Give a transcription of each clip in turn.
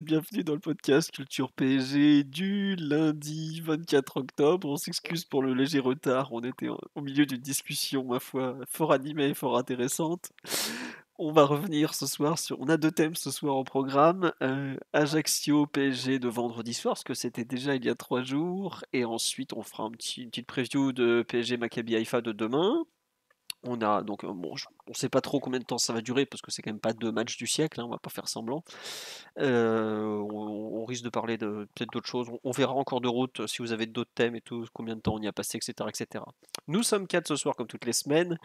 Bienvenue dans le podcast Culture PSG du lundi 24 octobre. On s'excuse pour le léger retard, on était au milieu d'une discussion, ma foi, fort animée, fort intéressante. On va revenir ce soir sur... On a deux thèmes ce soir au programme. Ajaccio PSG de vendredi soir, parce que c'était déjà il y a 3 jours. Et ensuite, on fera une petite preview de PSG Maccabi Haïfa de demain. On a donc bon, on sait pas trop combien de temps ça va durer parce que c'est quand même pas 2 matchs du siècle, hein, on va pas faire semblant. On risque de parler de peut-être d'autres choses. On verra encore de route si vous avez d'autres thèmes et tout, combien de temps on y a passé, etc., etc. Nous sommes 4 ce soir comme toutes les semaines.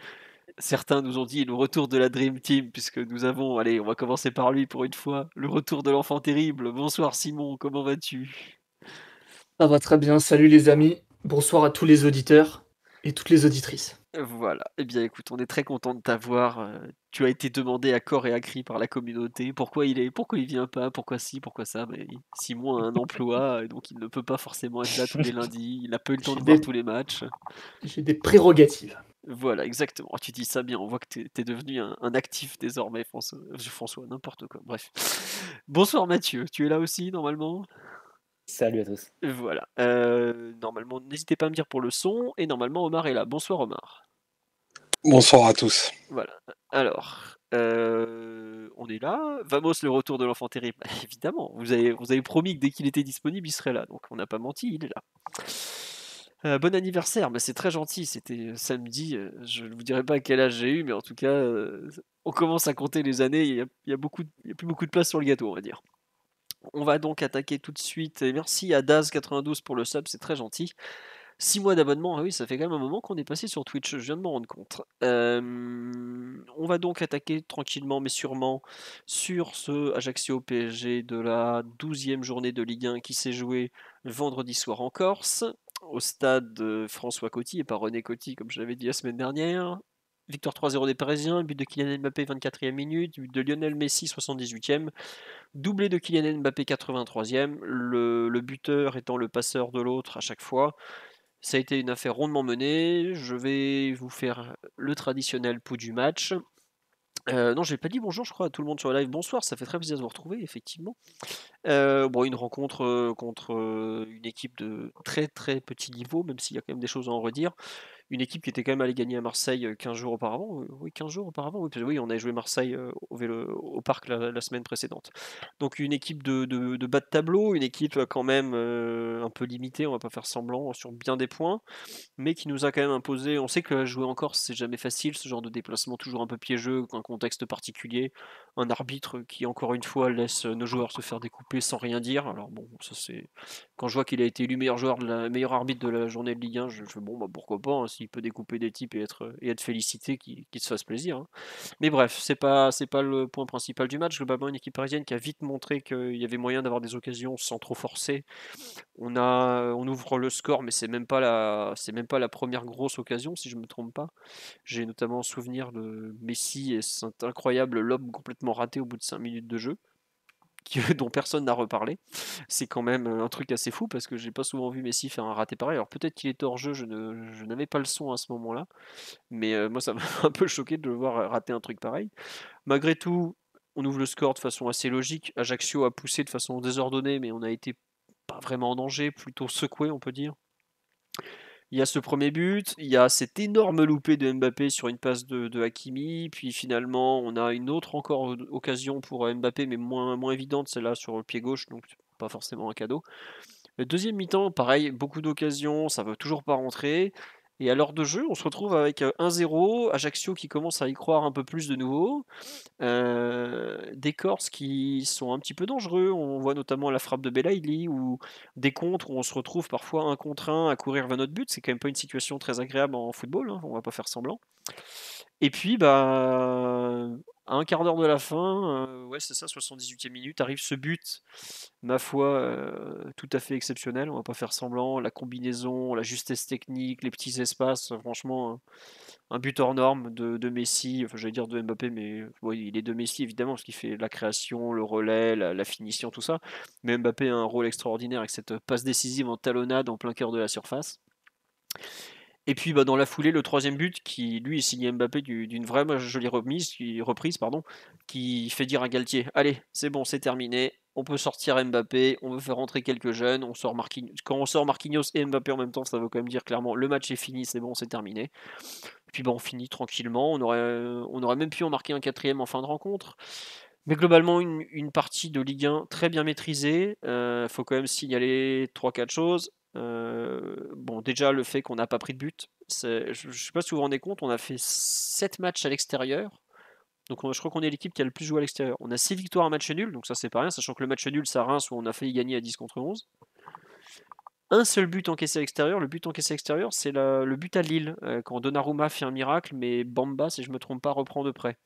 Certains nous ont dit le retour de la Dream Team puisque nous avons, allez, on va commencer par lui pour une fois, le retour de l'enfant terrible. Bonsoir Simon, comment vas-tu? Ça va très bien, salut les amis, bonsoir à tous les auditeurs et toutes les auditrices. Voilà. Eh bien, écoute, on est très content de t'avoir. Tu as été demandé à corps et à cri par la communauté. Pourquoi il vient pas? Pourquoi ci? Pourquoi ça? Mais Simon a un emploi, et donc il ne peut pas forcément être là tous les lundis. Il n'a pas eu le temps J'ai de voir des, tous les matchs. j'ai des prérogatives. Voilà, exactement. Tu dis ça bien. On voit que t'es devenu un actif désormais, François. François, n'importe quoi. Bref. Bonsoir Mathieu. Tu es là aussi normalement? Salut à tous. Voilà. Normalement, n'hésitez pas à me dire pour le son. Et normalement, Omar est là. Bonsoir Omar. Bonsoir à tous. Voilà. Alors, on est là. Vamos, le retour de l'enfant terrible. Évidemment, vous avez promis que dès qu'il était disponible, il serait là. Donc on n'a pas menti, il est là. Bon anniversaire, bah, c'est très gentil. C'était samedi. Je ne vous dirai pas quel âge j'ai eu, mais en tout cas, on commence à compter les années. Il y a plus beaucoup de place sur le gâteau, on va dire. On va donc attaquer tout de suite. Et merci à Daz92 pour le sub, c'est très gentil. 6 mois d'abonnement, ah oui, ça fait quand même un moment qu'on est passé sur Twitch, je viens de m'en rendre compte. On va donc attaquer tranquillement mais sûrement sur ce Ajaccio PSG de la 12e journée de Ligue 1 qui s'est joué vendredi soir en Corse, au stade François Coty et pas René Coty comme je l'avais dit la semaine dernière. Victoire 3-0 des Parisiens, but de Kylian Mbappé 24e minute, but de Lionel Messi 78e, doublé de Kylian Mbappé 83e, le buteur étant le passeur de l'autre à chaque fois. Ça a été une affaire rondement menée. Je vais vous faire le traditionnel pouls du match. Non, j'ai pas dit bonjour, je crois, à tout le monde sur le live. Bonsoir, ça fait très plaisir de vous retrouver, effectivement. Bon, une rencontre contre une équipe de très très petit niveau, même s'il y a quand même des choses à en redire. Une équipe qui était quand même allée gagner à Marseille 15 jours auparavant. Oui, 15 jours auparavant. Oui, oui, on avait joué Marseille au parc la semaine précédente. Donc une équipe de bas de tableau, une équipe quand même un peu limitée, on va pas faire semblant, sur bien des points, mais qui nous a quand même imposé. On sait que jouer en Corse, c'est jamais facile, ce genre de déplacement toujours un peu piégeux, un contexte particulier, un arbitre qui encore une fois laisse nos joueurs se faire découper sans rien dire. Alors bon, ça c'est quand je vois qu'il a été élu meilleur arbitre de la journée de Ligue 1, je fais bon bah pourquoi pas, hein, s'il peut découper des types et être félicité, qu'il se fasse plaisir, hein. Mais bref, c'est pas le point principal du match. Globalement, une équipe parisienne qui a vite montré qu'il y avait moyen d'avoir des occasions sans trop forcer. On ouvre le score, mais c'est même pas la première grosse occasion, si je me trompe pas. J'ai notamment souvenir de Messi et cet incroyable lob complètement raté au bout de 5 minutes de jeu, dont personne n'a reparlé. C'est quand même un truc assez fou parce que j'ai pas souvent vu Messi faire un raté pareil. Alors peut-être qu'il était hors jeu, je n'avais pas le son à ce moment-là, mais moi ça m'a un peu choqué de le voir rater un truc pareil. Malgré tout, on ouvre le score de façon assez logique. Ajaccio a poussé de façon désordonnée, mais on a été pas vraiment en danger, plutôt secoué, on peut dire. Il y a ce premier but, il y a cet énorme loupé de Mbappé sur une passe de Hakimi, puis finalement on a une autre encore occasion pour Mbappé, mais moins évidente, celle-là sur le pied gauche, donc pas forcément un cadeau. Le deuxième mi-temps, pareil, beaucoup d'occasions, ça ne va toujours pas rentrer. Et à l'heure de jeu, on se retrouve avec 1-0, Ajaccio qui commence à y croire un peu plus de nouveau. Des Corses qui sont un petit peu dangereux. On voit notamment la frappe de Belaïli ou des contres où on se retrouve parfois un contre un à courir vers notre but. C'est quand même pas une situation très agréable en football, hein, on va pas faire semblant. Et puis, bah, à un quart d'heure de la fin, ouais, c'est ça, 78e minute, arrive ce but, ma foi, tout à fait exceptionnel. On va pas faire semblant. La combinaison, la justesse technique, les petits espaces, franchement, un but hors norme de Messi, enfin j'allais dire de Mbappé, mais ouais, il est de Messi évidemment, parce qu'il fait la création, le relais, la finition, tout ça. Mais Mbappé a un rôle extraordinaire avec cette passe décisive en talonnade en plein cœur de la surface. Et puis bah, dans la foulée, le troisième but, qui lui est signé Mbappé d'une vraie jolie reprise, pardon, qui fait dire à Galtier, allez, c'est bon, c'est terminé, on peut sortir Mbappé, on veut faire rentrer quelques jeunes, on sort Marquinhos. Quand on sort Marquinhos et Mbappé en même temps, ça veut quand même dire clairement le match est fini, c'est bon, c'est terminé. Puis on finit tranquillement. On aurait même pu en marquer un quatrième en fin de rencontre. Mais globalement, une partie de Ligue 1 très bien maîtrisée. Faut quand même signaler 3-4 choses. Bon, déjà, le fait qu'on n'a pas pris de but. Je ne sais pas si vous vous rendez compte, on a fait 7 matchs à l'extérieur. Donc je crois qu'on est l'équipe qui a le plus joué à l'extérieur. On a 6 victoires, un match nul, donc ça c'est pas rien, sachant que le match nul, c'est à Reims où on a failli gagner à 10 contre 11. Un seul but encaissé à l'extérieur. Le but encaissé à l'extérieur, c'est le but à Lille, quand Donnarumma fait un miracle, mais Bamba, si je me trompe pas, reprend de près.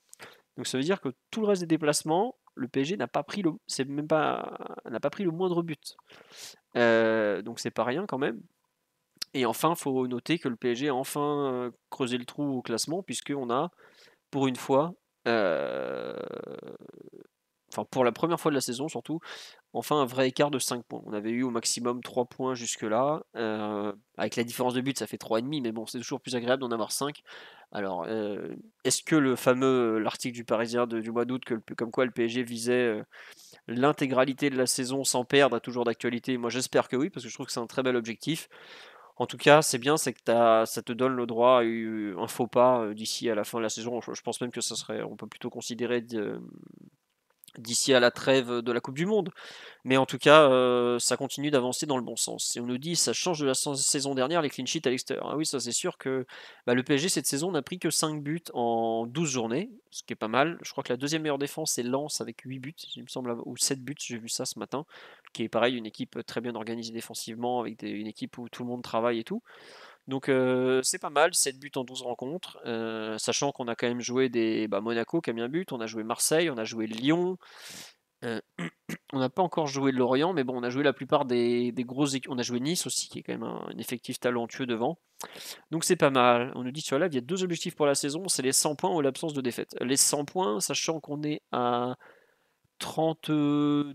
Donc ça veut dire que tout le reste des déplacements, le PSG n'a pas pris n'a pas pris le moindre but. Donc c'est pas rien quand même. Et enfin, faut noter que le PSG a enfin creusé le trou au classement, puisqu'on a, pour une fois, enfin pour la première fois de la saison surtout, enfin un vrai écart de 5 points. On avait eu au maximum 3 points jusque-là. Avec la différence de but, ça fait 3,5, mais bon, c'est toujours plus agréable d'en avoir 5. Alors, est-ce que le fameux l'article du Parisien du mois d'août, comme quoi le PSG visait l'intégralité de la saison sans perdre, a toujours d'actualité? Moi, j'espère que oui, parce que je trouve que c'est un très bel objectif. En tout cas, c'est bien, c'est que ça te donne le droit à un faux pas d'ici à la fin de la saison. Je pense même que on peut plutôt considérer d'ici à la trêve de la Coupe du Monde. Mais en tout cas, ça continue d'avancer dans le bon sens. Et on nous dit, ça change de la saison dernière, les clean sheets à l'extérieur. Ah oui, ça c'est sûr que le PSG cette saison n'a pris que 5 buts en 12 journées, ce qui est pas mal. Je crois que la deuxième meilleure défense c'est Lens avec 8 buts, il me semble, ou 7 buts, j'ai vu ça ce matin, qui est pareil, une équipe très bien organisée défensivement, avec une équipe où tout le monde travaille et tout. Donc c'est pas mal, 7 buts en 12 rencontres, sachant qu'on a quand même joué Monaco qui a mis un but, on a joué Marseille, on a joué Lyon, euh, on n'a pas encore joué Lorient, mais bon, on a joué la plupart des grosses équipes. On a joué Nice aussi, qui est quand même un effectif talentueux devant. Donc c'est pas mal. On nous dit sur la live, il y a 2 objectifs pour la saison, c'est les 100 points ou l'absence de défaite. Les 100 points, sachant qu'on est à 32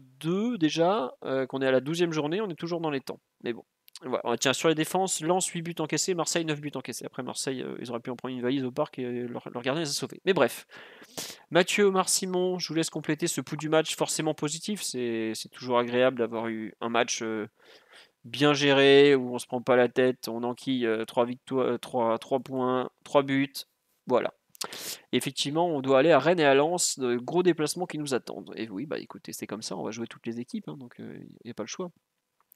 déjà, qu'on est à la 12e journée, on est toujours dans les temps. Mais bon. Voilà. Tiens, sur les défenses, Lens 8 buts encaissés, Marseille 9 buts encaissés. Après Marseille, ils auraient pu en prendre une valise au parc et leur gardien les a sauvés. Mais bref. Mathieu, Omar, Simon, je vous laisse compléter ce pouls du match forcément positif. C'est toujours agréable d'avoir eu un match bien géré, où on se prend pas la tête, on enquille 3 victoires, 3 points, 3 buts. Voilà. Et effectivement, on doit aller à Rennes et à Lens, de gros déplacements qui nous attendent. Et oui, écoutez, c'est comme ça, on va jouer toutes les équipes, hein, donc il n'y a pas le choix.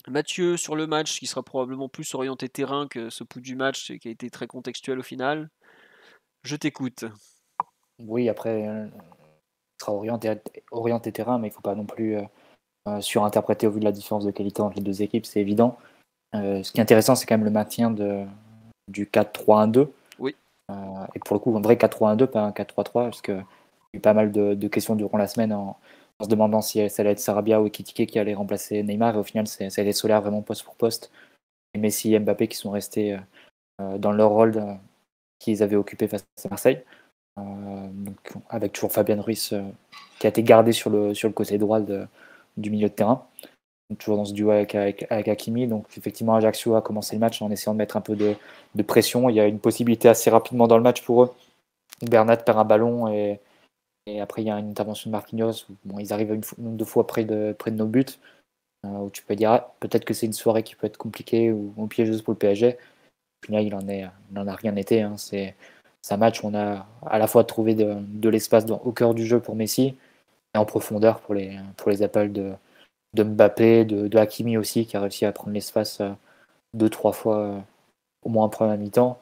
Mathieu, sur le match, qui sera probablement plus orienté terrain que ce pouls du match, qui a été très contextuel au final, je t'écoute. Oui, après, il sera orienté terrain, mais il ne faut pas non plus surinterpréter au vu de la différence de qualité entre les deux équipes, c'est évident. Ce qui est intéressant, c'est quand même le maintien du 4-3-1-2. Oui. Et pour le coup, un vrai 4-3-1-2, pas un 4-3-3, parce qu'il y a eu pas mal de questions durant la semaine en se demandant si ça allait être Sarabia ou Ekitike qui allait remplacer Neymar. Et au final, ça a été Solaire vraiment poste pour poste. Et Messi et Mbappé qui sont restés dans leur rôle qu'ils avaient occupé face à Marseille. Donc, avec toujours Fabien Ruiz qui a été gardé sur le côté droit du milieu de terrain. Donc, toujours dans ce duo avec Hakimi. Donc effectivement, Ajaccio a commencé le match en essayant de mettre un peu de pression. Il y a une possibilité assez rapidement dans le match pour eux. Bernat perd un ballon et après il y a une intervention de Marquinhos. Bon, ils arrivent une ou deux fois près de nos buts. Où tu peux dire peut-être que c'est une soirée qui peut être compliquée ou piégeuse pour le PSG. Puis là, il en a rien été. Hein. C'est un match où on a à la fois trouvé de l'espace au cœur du jeu pour Messi et en profondeur pour les appels de Mbappé, de Hakimi aussi, qui a réussi à prendre l'espace 2-3 fois au moins en première mi-temps.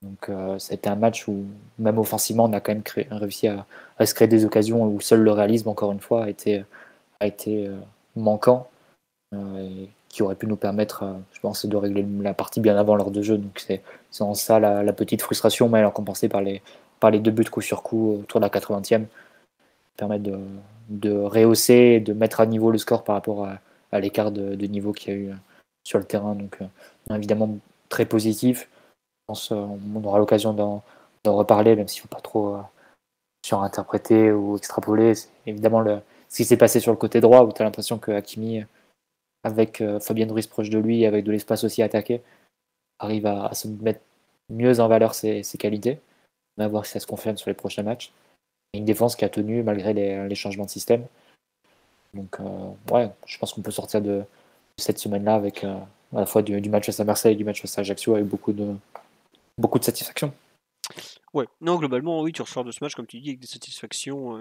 Donc ça a été un match où, même offensivement, on a quand même réussi à se créer des occasions où seul le réalisme, encore une fois, a été manquant, qui aurait pu nous permettre, je pense, de régler la partie bien avant l'heure de jeu. Donc c'est en ça la petite frustration, mais elle est compensée par les 2 buts coup sur coup autour de la 80e, permettre de rehausser, de mettre à niveau le score par rapport à l'écart de niveau qu'il y a eu sur le terrain. Donc évidemment très positif. Je pense on aura l'occasion d'en reparler, même s'il ne faut pas trop surinterpréter ou extrapoler. C'est évidemment ce qui s'est passé sur le côté droit, où tu as l'impression que Hakimi, avec Fabien Ruiz proche de lui, avec de l'espace aussi attaqué, arrive à se mettre mieux en valeur ses qualités. On va voir si ça se confirme sur les prochains matchs. Une défense qui a tenu malgré les changements de système. Donc, ouais, je pense qu'on peut sortir de cette semaine-là avec à la fois du match face à Marseille et du match face à Ajaccio avec beaucoup de satisfaction. Ouais, non, globalement, oui, tu ressors de ce match, comme tu dis, avec des satisfactions.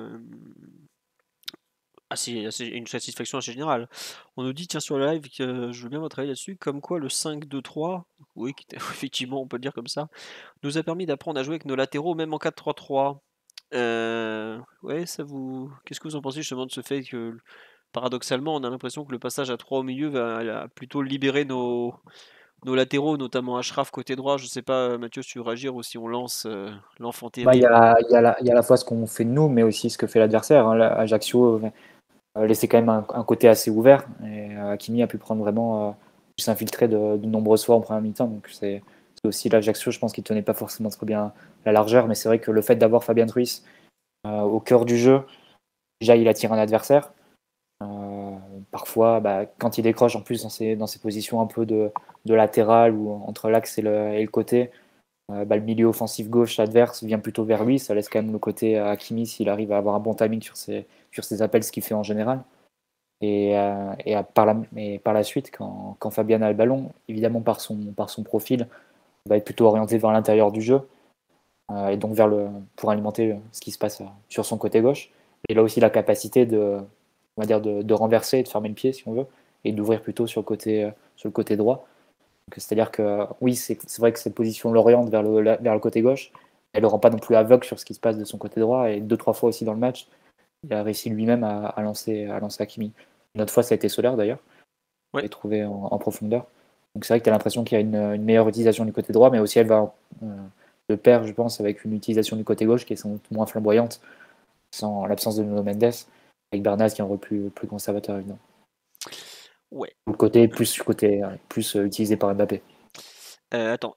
Une satisfaction assez générale. On nous dit, tiens, sur le live, que je veux bien votre avis là-dessus, comme quoi le 5-2-3, oui, effectivement, on peut le dire comme ça, nous a permis d'apprendre à jouer avec nos latéraux, même en 4-3-3. Ouais, qu'est-ce que vous en pensez justement de ce fait que, paradoxalement, on a l'impression que le passage à 3 au milieu va plutôt libérer nos latéraux, notamment Achraf côté droit. Je sais pas, Mathieu, si tu veux réagir ou si on lance l'enfant Bah, il y terrible. a à la fois ce qu'on fait de nous, mais aussi ce que fait l'adversaire. Hein. Ajaccio laissait quand même un côté assez ouvert. Et Hakimi a pu prendre vraiment, s'infiltrer de nombreuses fois en première mi-temps. Donc c'est aussi l'Ajaccio, je pense qu'il tenait pas forcément très bien la largeur. Mais c'est vrai que le fait d'avoir Fabien Ruiz au cœur du jeu, déjà il attire un adversaire. Parfois, quand il décroche en plus dans ses positions un peu de latéral ou entre l'axe et le côté, le milieu offensif gauche adverse vient plutôt vers lui. Ça laisse quand même le côté à Hakimi s'il arrive à avoir un bon timing sur ses appels, ce qu'il fait en général. Par la suite, quand Fabien a le ballon, évidemment par son profil, il va être plutôt orienté vers l'intérieur du jeu et donc pour alimenter ce qui se passe sur son côté gauche. Et là aussi la capacité on va dire de renverser et de fermer le pied si on veut et d'ouvrir plutôt sur le côté droit. C'est-à-dire que oui, c'est vrai que cette position l'oriente vers le côté gauche. Elle ne le rend pas non plus aveugle sur ce qui se passe de son côté droit. Et 2-3 fois aussi dans le match, il a réussi lui-même à lancer Hakimi. Une autre fois, ça a été Solaire d'ailleurs. Ouais. Il est trouvé en profondeur. Donc c'est vrai que tu as l'impression qu'il y a une meilleure utilisation du côté droit, mais aussi elle va de pair, je pense, avec une utilisation du côté gauche qui est sans doute moins flamboyante, sans l'absence de Nuno Mendes, avec Bernat qui est un rôle plus conservateur évidemment. Ouais. Le côté plus utilisé par Mbappé. Attends,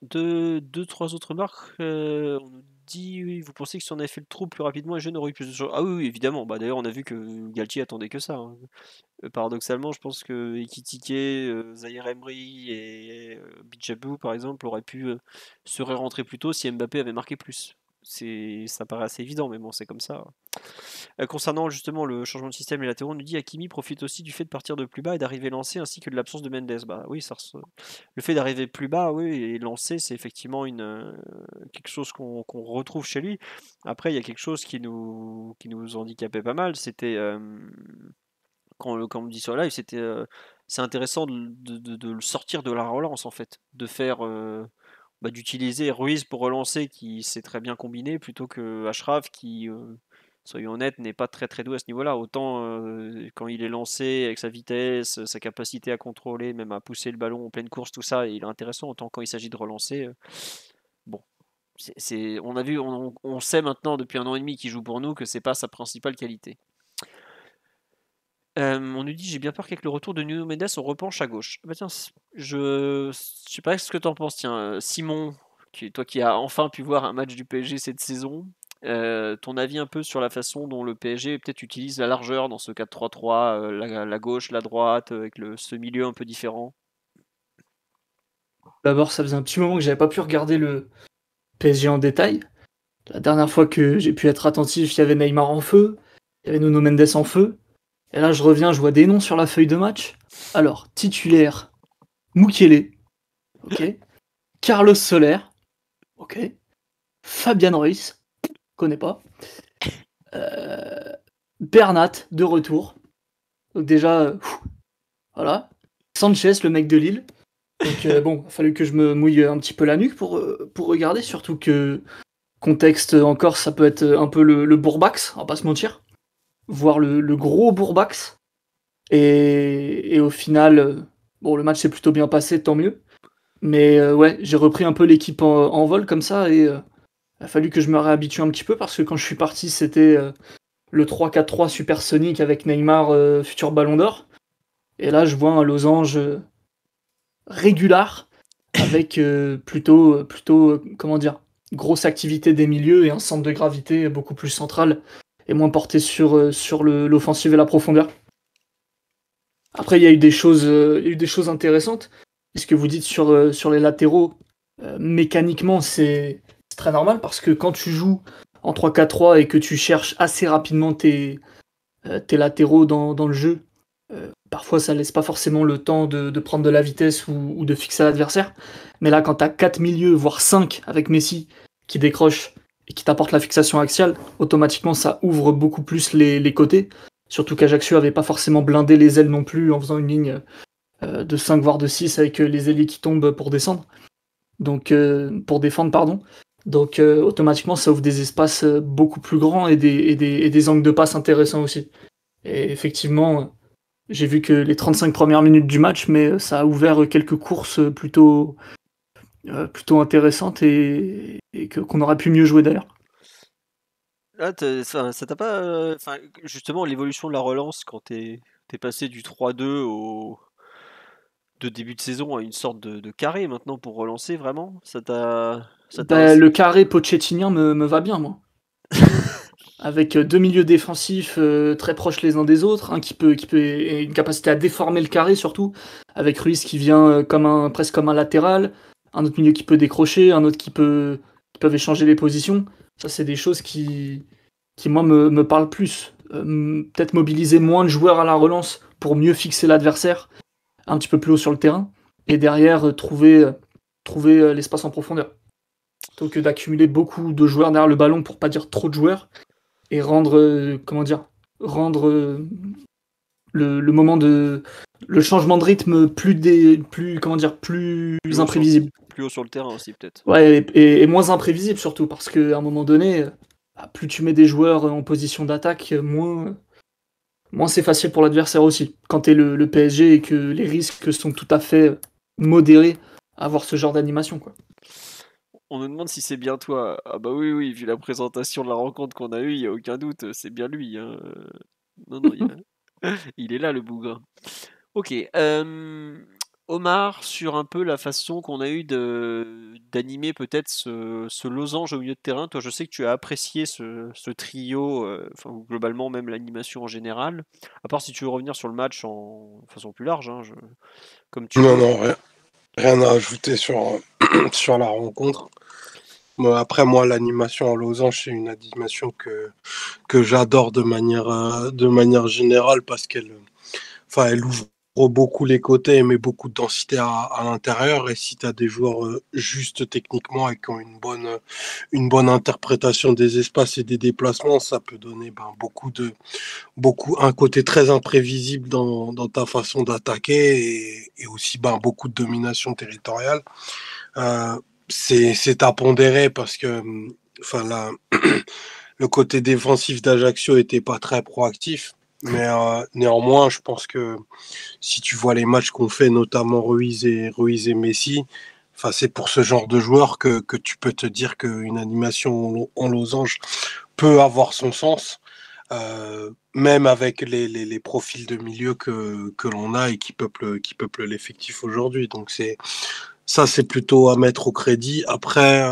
trois autres remarques. On nous dit, oui, vous pensez que si on avait fait le trou plus rapidement, les jeunes auraient eu plus de choses. Ah oui, évidemment. Bah, d'ailleurs, on a vu que Galtier attendait que ça. Hein. Paradoxalement, je pense que Ekitike, Zahir Emery et Bidjabou, par exemple, seraient rentrés plus tôt si Mbappé avait marqué plus. Ça paraît assez évident, mais bon, c'est comme ça. Concernant justement le changement de système et latéraux, on nous dit Hakimi profite aussi du fait de partir de plus bas et d'arriver lancé ainsi que de l'absence de Mendes. Bah oui, le fait d'arriver plus bas, oui, et lancé, c'est effectivement quelque chose qu'on retrouve chez lui. Après, il y a quelque chose qui nous handicapait pas mal, c'était quand on me dit sur live, c'est intéressant de le sortir de la relance en fait, de faire d'utiliser Ruiz pour relancer qui s'est très bien combiné plutôt que Ashraf qui soyons honnêtes, n'est pas très très doué à ce niveau-là. Autant quand il est lancé avec sa vitesse, sa capacité à contrôler, même à pousser le ballon en pleine course, tout ça, il est intéressant. Autant quand il s'agit de relancer, bon, on a vu, on sait maintenant depuis 1 an et demi qu'il joue pour nous que c'est pas sa principale qualité. On nous dit j'ai bien peur qu'avec le retour de Nuno Mendes on repenche à gauche. Bah tiens, je sais pas ce que t'en penses. Tiens, Simon, toi qui as enfin pu voir un match du PSG cette saison, ton avis un peu sur la façon dont le PSG peut-être utilise la largeur dans ce 4-3-3, la gauche, la droite, avec ce milieu un peu différent. D'abord, ça faisait un petit moment que j'avais pas pu regarder le PSG en détail. La dernière fois que j'ai pu être attentif, il y avait Neymar en feu, il y avait Nuno Mendes en feu. Et là, je reviens, je vois des noms sur la feuille de match. Alors, titulaire, Mukiele, ok. Carlos Soler, ok. Fabian Ruiz, connais pas. Bernat, de retour. Donc déjà, voilà. Sanchez, le mec de Lille. Donc bon, il a fallu que je me mouille un petit peu la nuque pour regarder, surtout que contexte encore, ça peut être un peu le Bourbax, on va pas se mentir. Voir le gros Bourbax. Et au final, bon, le match s'est plutôt bien passé, tant mieux. Mais ouais, j'ai repris un peu l'équipe en vol comme ça et il a fallu que je me réhabitue un petit peu parce que quand je suis parti, c'était le 3-4-3 supersonique avec Neymar, futur Ballon d'Or. Et là, je vois un losange régular avec plutôt comment dire, grosse activité des milieux et un centre de gravité beaucoup plus central et moins porté sur l'offensive et la profondeur. Après, il y a eu des choses intéressantes. Et ce que vous dites sur les latéraux, mécaniquement, c'est très normal parce que quand tu joues en 3-4-3 et que tu cherches assez rapidement tes latéraux dans le jeu Parfois, ça laisse pas forcément le temps de prendre de la vitesse ou de fixer l'adversaire. Mais là, quand tu as 4 milieux, voire 5 avec Messi qui décroche et qui t'apporte la fixation axiale, automatiquement, ça ouvre beaucoup plus les côtés. Surtout qu'Ajaccio avait pas forcément blindé les ailes non plus en faisant une ligne de 5 voire de 6 avec les ailiers qui tombent pour descendre. Donc, pour défendre, pardon. Donc, automatiquement, ça ouvre des espaces beaucoup plus grands et des angles de passe intéressants aussi. Et effectivement, j'ai vu que les 35 premières minutes du match, mais ça a ouvert quelques courses plutôt intéressantes et qu'on aurait pu mieux jouer d'ailleurs. Ah, ça t'a pas. Justement, l'évolution de la relance quand t'es passé du 3-2 de début de saison à une sorte de carré maintenant pour relancer vraiment, ça t'a Bah, aussi. le carré pochettinien me va bien, moi. Avec deux milieux défensifs très proches les uns des autres, un qui peut et une capacité à déformer le carré surtout, avec Ruiz qui vient presque comme un latéral, un autre milieu qui peut décrocher, un autre qui peuvent échanger les positions. Ça, c'est des choses qui moi, me parlent plus. Peut-être mobiliser moins de joueurs à la relance pour mieux fixer l'adversaire, un petit peu plus haut sur le terrain, et derrière trouver l'espace en profondeur. Plutôt que d'accumuler beaucoup de joueurs derrière le ballon pour pas dire trop de joueurs et rendre le moment de le changement de rythme plus Plus haut sur, imprévisible. plus haut sur le terrain aussi peut-être. Ouais, et moins imprévisible surtout parce qu'à un moment donné, plus tu mets des joueurs en position d'attaque, moins c'est facile pour l'adversaire aussi. Quand t'es le PSG et que les risques sont tout à fait modérés à avoir ce genre d'animation, quoi. On me demande si c'est bien toi. Ah bah oui, oui, vu la présentation de la rencontre qu'on a eue, il n'y a aucun doute, c'est bien lui, hein. Non, non, il est là le bougre. Ok, Omar, sur un peu la façon qu'on a eu d'animer peut-être ce losange au milieu de terrain, toi je sais que tu as apprécié ce trio, enfin globalement même l'animation en général, à part si tu veux revenir sur le match en façon plus large, hein, comme tu Non, veux. non, rien à ajouter sur, sur la rencontre. Bon, après, moi, l'animation en losange, c'est une animation que j'adore de manière générale parce elle ouvre beaucoup les côtés et met beaucoup de densité à l'intérieur. Et si tu as des joueurs justes techniquement et qui ont une bonne interprétation des espaces et des déplacements, ça peut donner un côté très imprévisible dans ta façon d'attaquer et aussi beaucoup de domination territoriale. Euh, c'est à pondérer parce que le côté défensif d'Ajaccio était pas très proactif. Mais néanmoins, je pense que si tu vois les matchs qu'on fait, notamment Ruiz et Messi, c'est pour ce genre de joueur que tu peux te dire qu'une animation en losange peut avoir son sens, même avec les profils de milieu que l'on a et qui peuplent l'effectif aujourd'hui. Donc c'est plutôt à mettre au crédit. Après,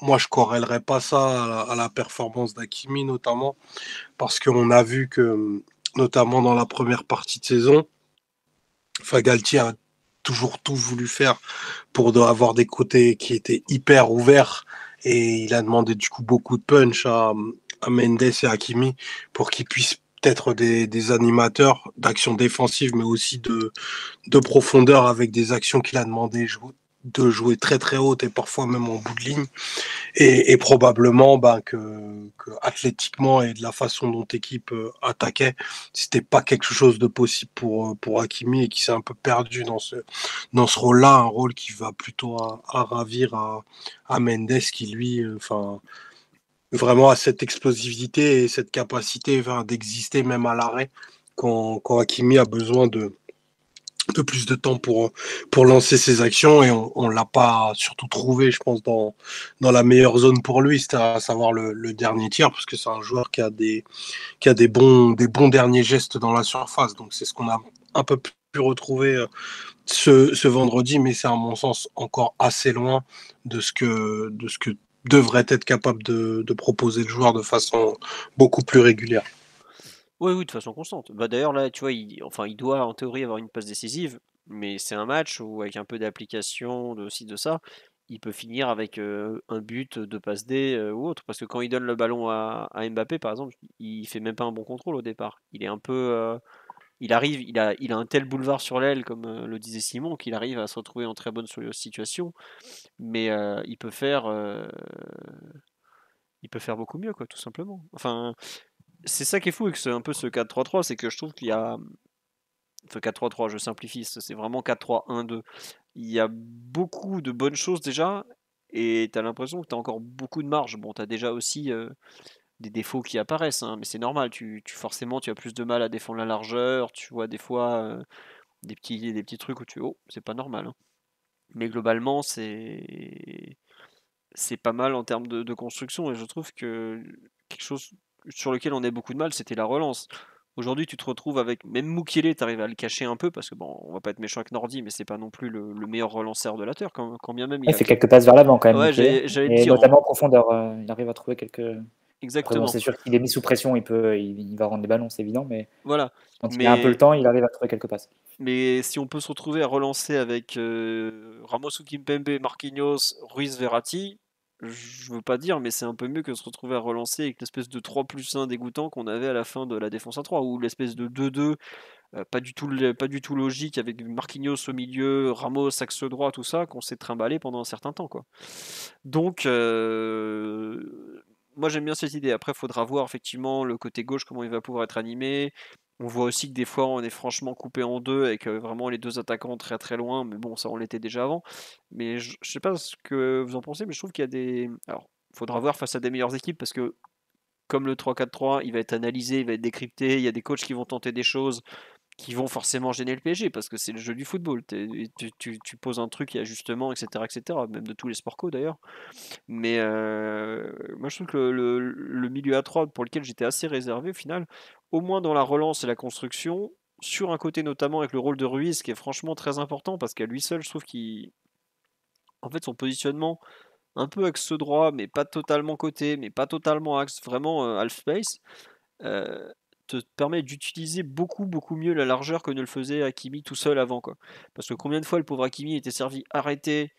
moi, je corrélerais pas ça à la performance d'Hakimi, notamment, parce qu'on a vu que, notamment dans la première partie de saison, Galtier a toujours tout voulu faire pour avoir des côtés qui étaient hyper ouverts et il a demandé du coup beaucoup de punch à Mendes et à Hakimi pour qu'ils puissent être des animateurs d'action défensive mais aussi de profondeur avec des actions qu'il a demandé de jouer très très haute et parfois même en bout de ligne et probablement que athlétiquement et de la façon dont l'équipe attaquait, c'était pas quelque chose de possible pour Hakimi et qui s'est un peu perdu dans ce rôle-là, un rôle qui va plutôt à ravir à Mendes qui lui, vraiment a cette explosivité et cette capacité d'exister même à l'arrêt quand Hakimi a besoin de plus de temps pour lancer ses actions et on l'a pas surtout trouvé, je pense, dans la meilleure zone pour lui, c'est à savoir le dernier tiers, parce que c'est un joueur qui a des bons derniers gestes dans la surface. Donc c'est ce qu'on a un peu pu retrouver ce vendredi, mais c'est à mon sens encore assez loin de ce que devrait être capable de proposer le joueur de façon beaucoup plus régulière. Oui, oui, de façon constante. Bah, d'ailleurs, là, tu vois, il doit en théorie avoir une passe décisive, mais c'est un match où, avec un peu d'application, de ci, de ça, il peut finir avec un but, de passe D ou autre. Parce que quand il donne le ballon à Mbappé, par exemple, il fait même pas un bon contrôle au départ. Il est un peu. il arrive, il a un tel boulevard sur l'aile, comme le disait Simon, qu'il arrive à se retrouver en très bonne situation. Mais il peut faire beaucoup mieux, quoi, tout simplement. Enfin, c'est ça qui est fou avec un peu ce 4-3-3, c'est que je trouve qu'il y a. Enfin, 4-3-3, je simplifie, c'est vraiment 4-3-1-2. Il y a beaucoup de bonnes choses déjà, et tu as l'impression que tu as encore beaucoup de marge. Bon, tu as déjà aussi des défauts qui apparaissent, hein, mais c'est normal, forcément tu as plus de mal à défendre la largeur, tu vois des fois des petits trucs où oh, c'est pas normal, hein. Mais globalement, c'est pas mal en termes de construction, et je trouve que quelque chose sur lequel on a beaucoup de mal, c'était la relance. Aujourd'hui, tu te retrouves avec même Mukiele, tu arrives à le cacher un peu parce que bon, on va pas être méchant avec Nordi, mais c'est pas non plus le meilleur relanceur de la terre, quand bien même Il fait quelques passes vers l'avant quand même, Ouais, Mukiele. j'allais te Et dire, notamment en profondeur, il arrive à trouver quelques. Après, bon, exactement. c'est sûr qu'il est mis sous pression, il va rendre des ballons, c'est évident, mais Voilà. quand il a un peu le temps, il arrive à trouver quelques passes. Mais si on peut se retrouver à relancer avec Ramos ou Kimpembe, Marquinhos, Ruiz, Verratti, je veux pas dire, mais c'est un peu mieux que se retrouver à relancer avec l'espèce de 3+1 dégoûtant qu'on avait à la fin de la défense à 3, ou l'espèce de 2-2 pas du tout logique avec Marquinhos au milieu, Ramos axe droit, tout ça, qu'on s'est trimballé pendant un certain temps, quoi. Donc, moi j'aime bien cette idée. Après, il faudra voir effectivement le côté gauche, comment il va pouvoir être animé. On voit aussi que des fois on est franchement coupé en deux avec vraiment les deux attaquants très très loin, mais bon, ça on l'était déjà avant. Mais je sais pas ce que vous en pensez, mais je trouve qu'il y a des. Alors, il faudra voir face à des meilleures équipes parce que comme le 3-4-3, il va être analysé, il va être décrypté. Il y a des coachs qui vont tenter des choses qui vont forcément gêner le PSG parce que c'est le jeu du football. Tu poses un truc, il y a ajustement, etc., etc., même de tous les sport co d'ailleurs. Mais moi je trouve que le milieu à 3 pour lequel j'étais assez réservé au final, au moins dans la relance et la construction, sur un côté notamment avec le rôle de Ruiz qui est franchement très important parce qu'à lui seul, je trouve qu'il. En fait, son positionnement, un peu axe droit, mais pas totalement côté, mais pas totalement axe, vraiment half space, euh, te permet d'utiliser beaucoup beaucoup mieux la largeur que ne le faisait Hakimi tout seul avant, quoi. Parce que combien de fois le pauvre Hakimi était servi arrêté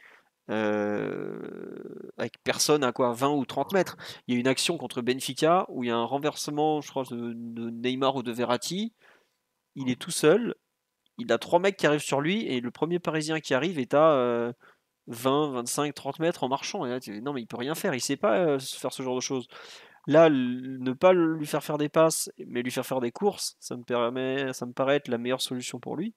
avec personne à quoi 20 ou 30 mètres. Il y a une action contre Benfica où il y a un renversement, je crois, de Neymar ou de Verratti. Il est tout seul, il a trois mecs qui arrivent sur lui et le premier Parisien qui arrive est à 20, 25, 30 mètres en marchant. Et là, non, mais il peut rien faire, il sait pas faire ce genre de choses. Là, ne pas lui faire des passes, mais lui faire des courses, ça me paraît être la meilleure solution pour lui.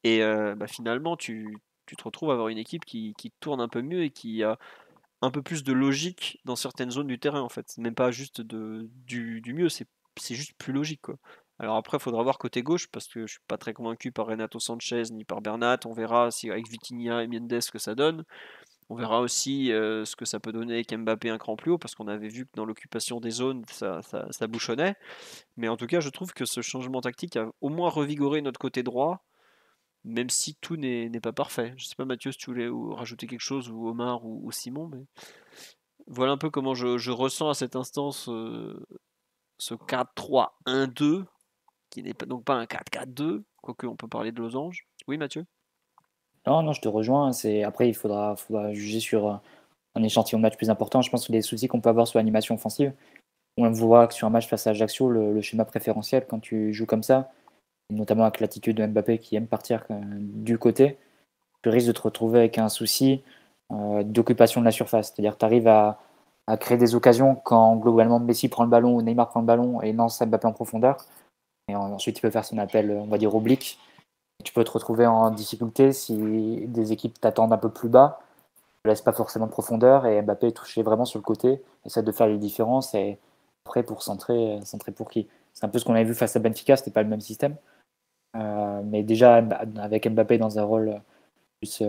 Et finalement, tu te retrouves à avoir une équipe qui tourne un peu mieux et qui a un peu plus de logique dans certaines zones du terrain, en fait. C'est même pas juste du mieux, c'est juste plus logique, quoi. Alors après, il faudra voir côté gauche, parce que je suis pas très convaincu par Renato Sanchez ni par Bernat. On verra si avec Vitinha et Mendes ce que ça donne. On verra aussi ce que ça peut donner avec Mbappé un cran plus haut, parce qu'on avait vu que dans l'occupation des zones, ça bouchonnait. Mais en tout cas, je trouve que ce changement tactique a au moins revigoré notre côté droit, même si tout n'est pas parfait. Je sais pas, Mathieu, si tu voulais rajouter quelque chose, ou Omar, ou Simon, mais voilà un peu comment je ressens à cet instant ce 4-3-1-2, qui n'est pas, donc pas un 4-4-2, quoique on peut parler de losange. Oui, Mathieu? Non, non, je te rejoins. Après, faudra juger sur un échantillon de match plus important. Je pense que les soucis qu'on peut avoir sur l'animation offensive, on voit que sur un match face à Ajaccio, le schéma préférentiel, quand tu joues comme ça, notamment avec l'attitude de Mbappé qui aime partir du côté, tu risques de te retrouver avec un souci d'occupation de la surface. C'est-à-dire que tu arrives à créer des occasions quand globalement Messi prend le ballon ou Neymar prend le ballon et lance Mbappé en profondeur. Et ensuite, il peut faire son appel, on va dire, oblique. Tu peux te retrouver en difficulté si des équipes t'attendent un peu plus bas, ne laissent pas forcément de profondeur et Mbappé est touché vraiment sur le côté, essaie de faire les différences et après pour centrer pour qui? C'est un peu ce qu'on avait vu face à Benfica, c'était pas le même système. Mais déjà avec Mbappé dans un rôle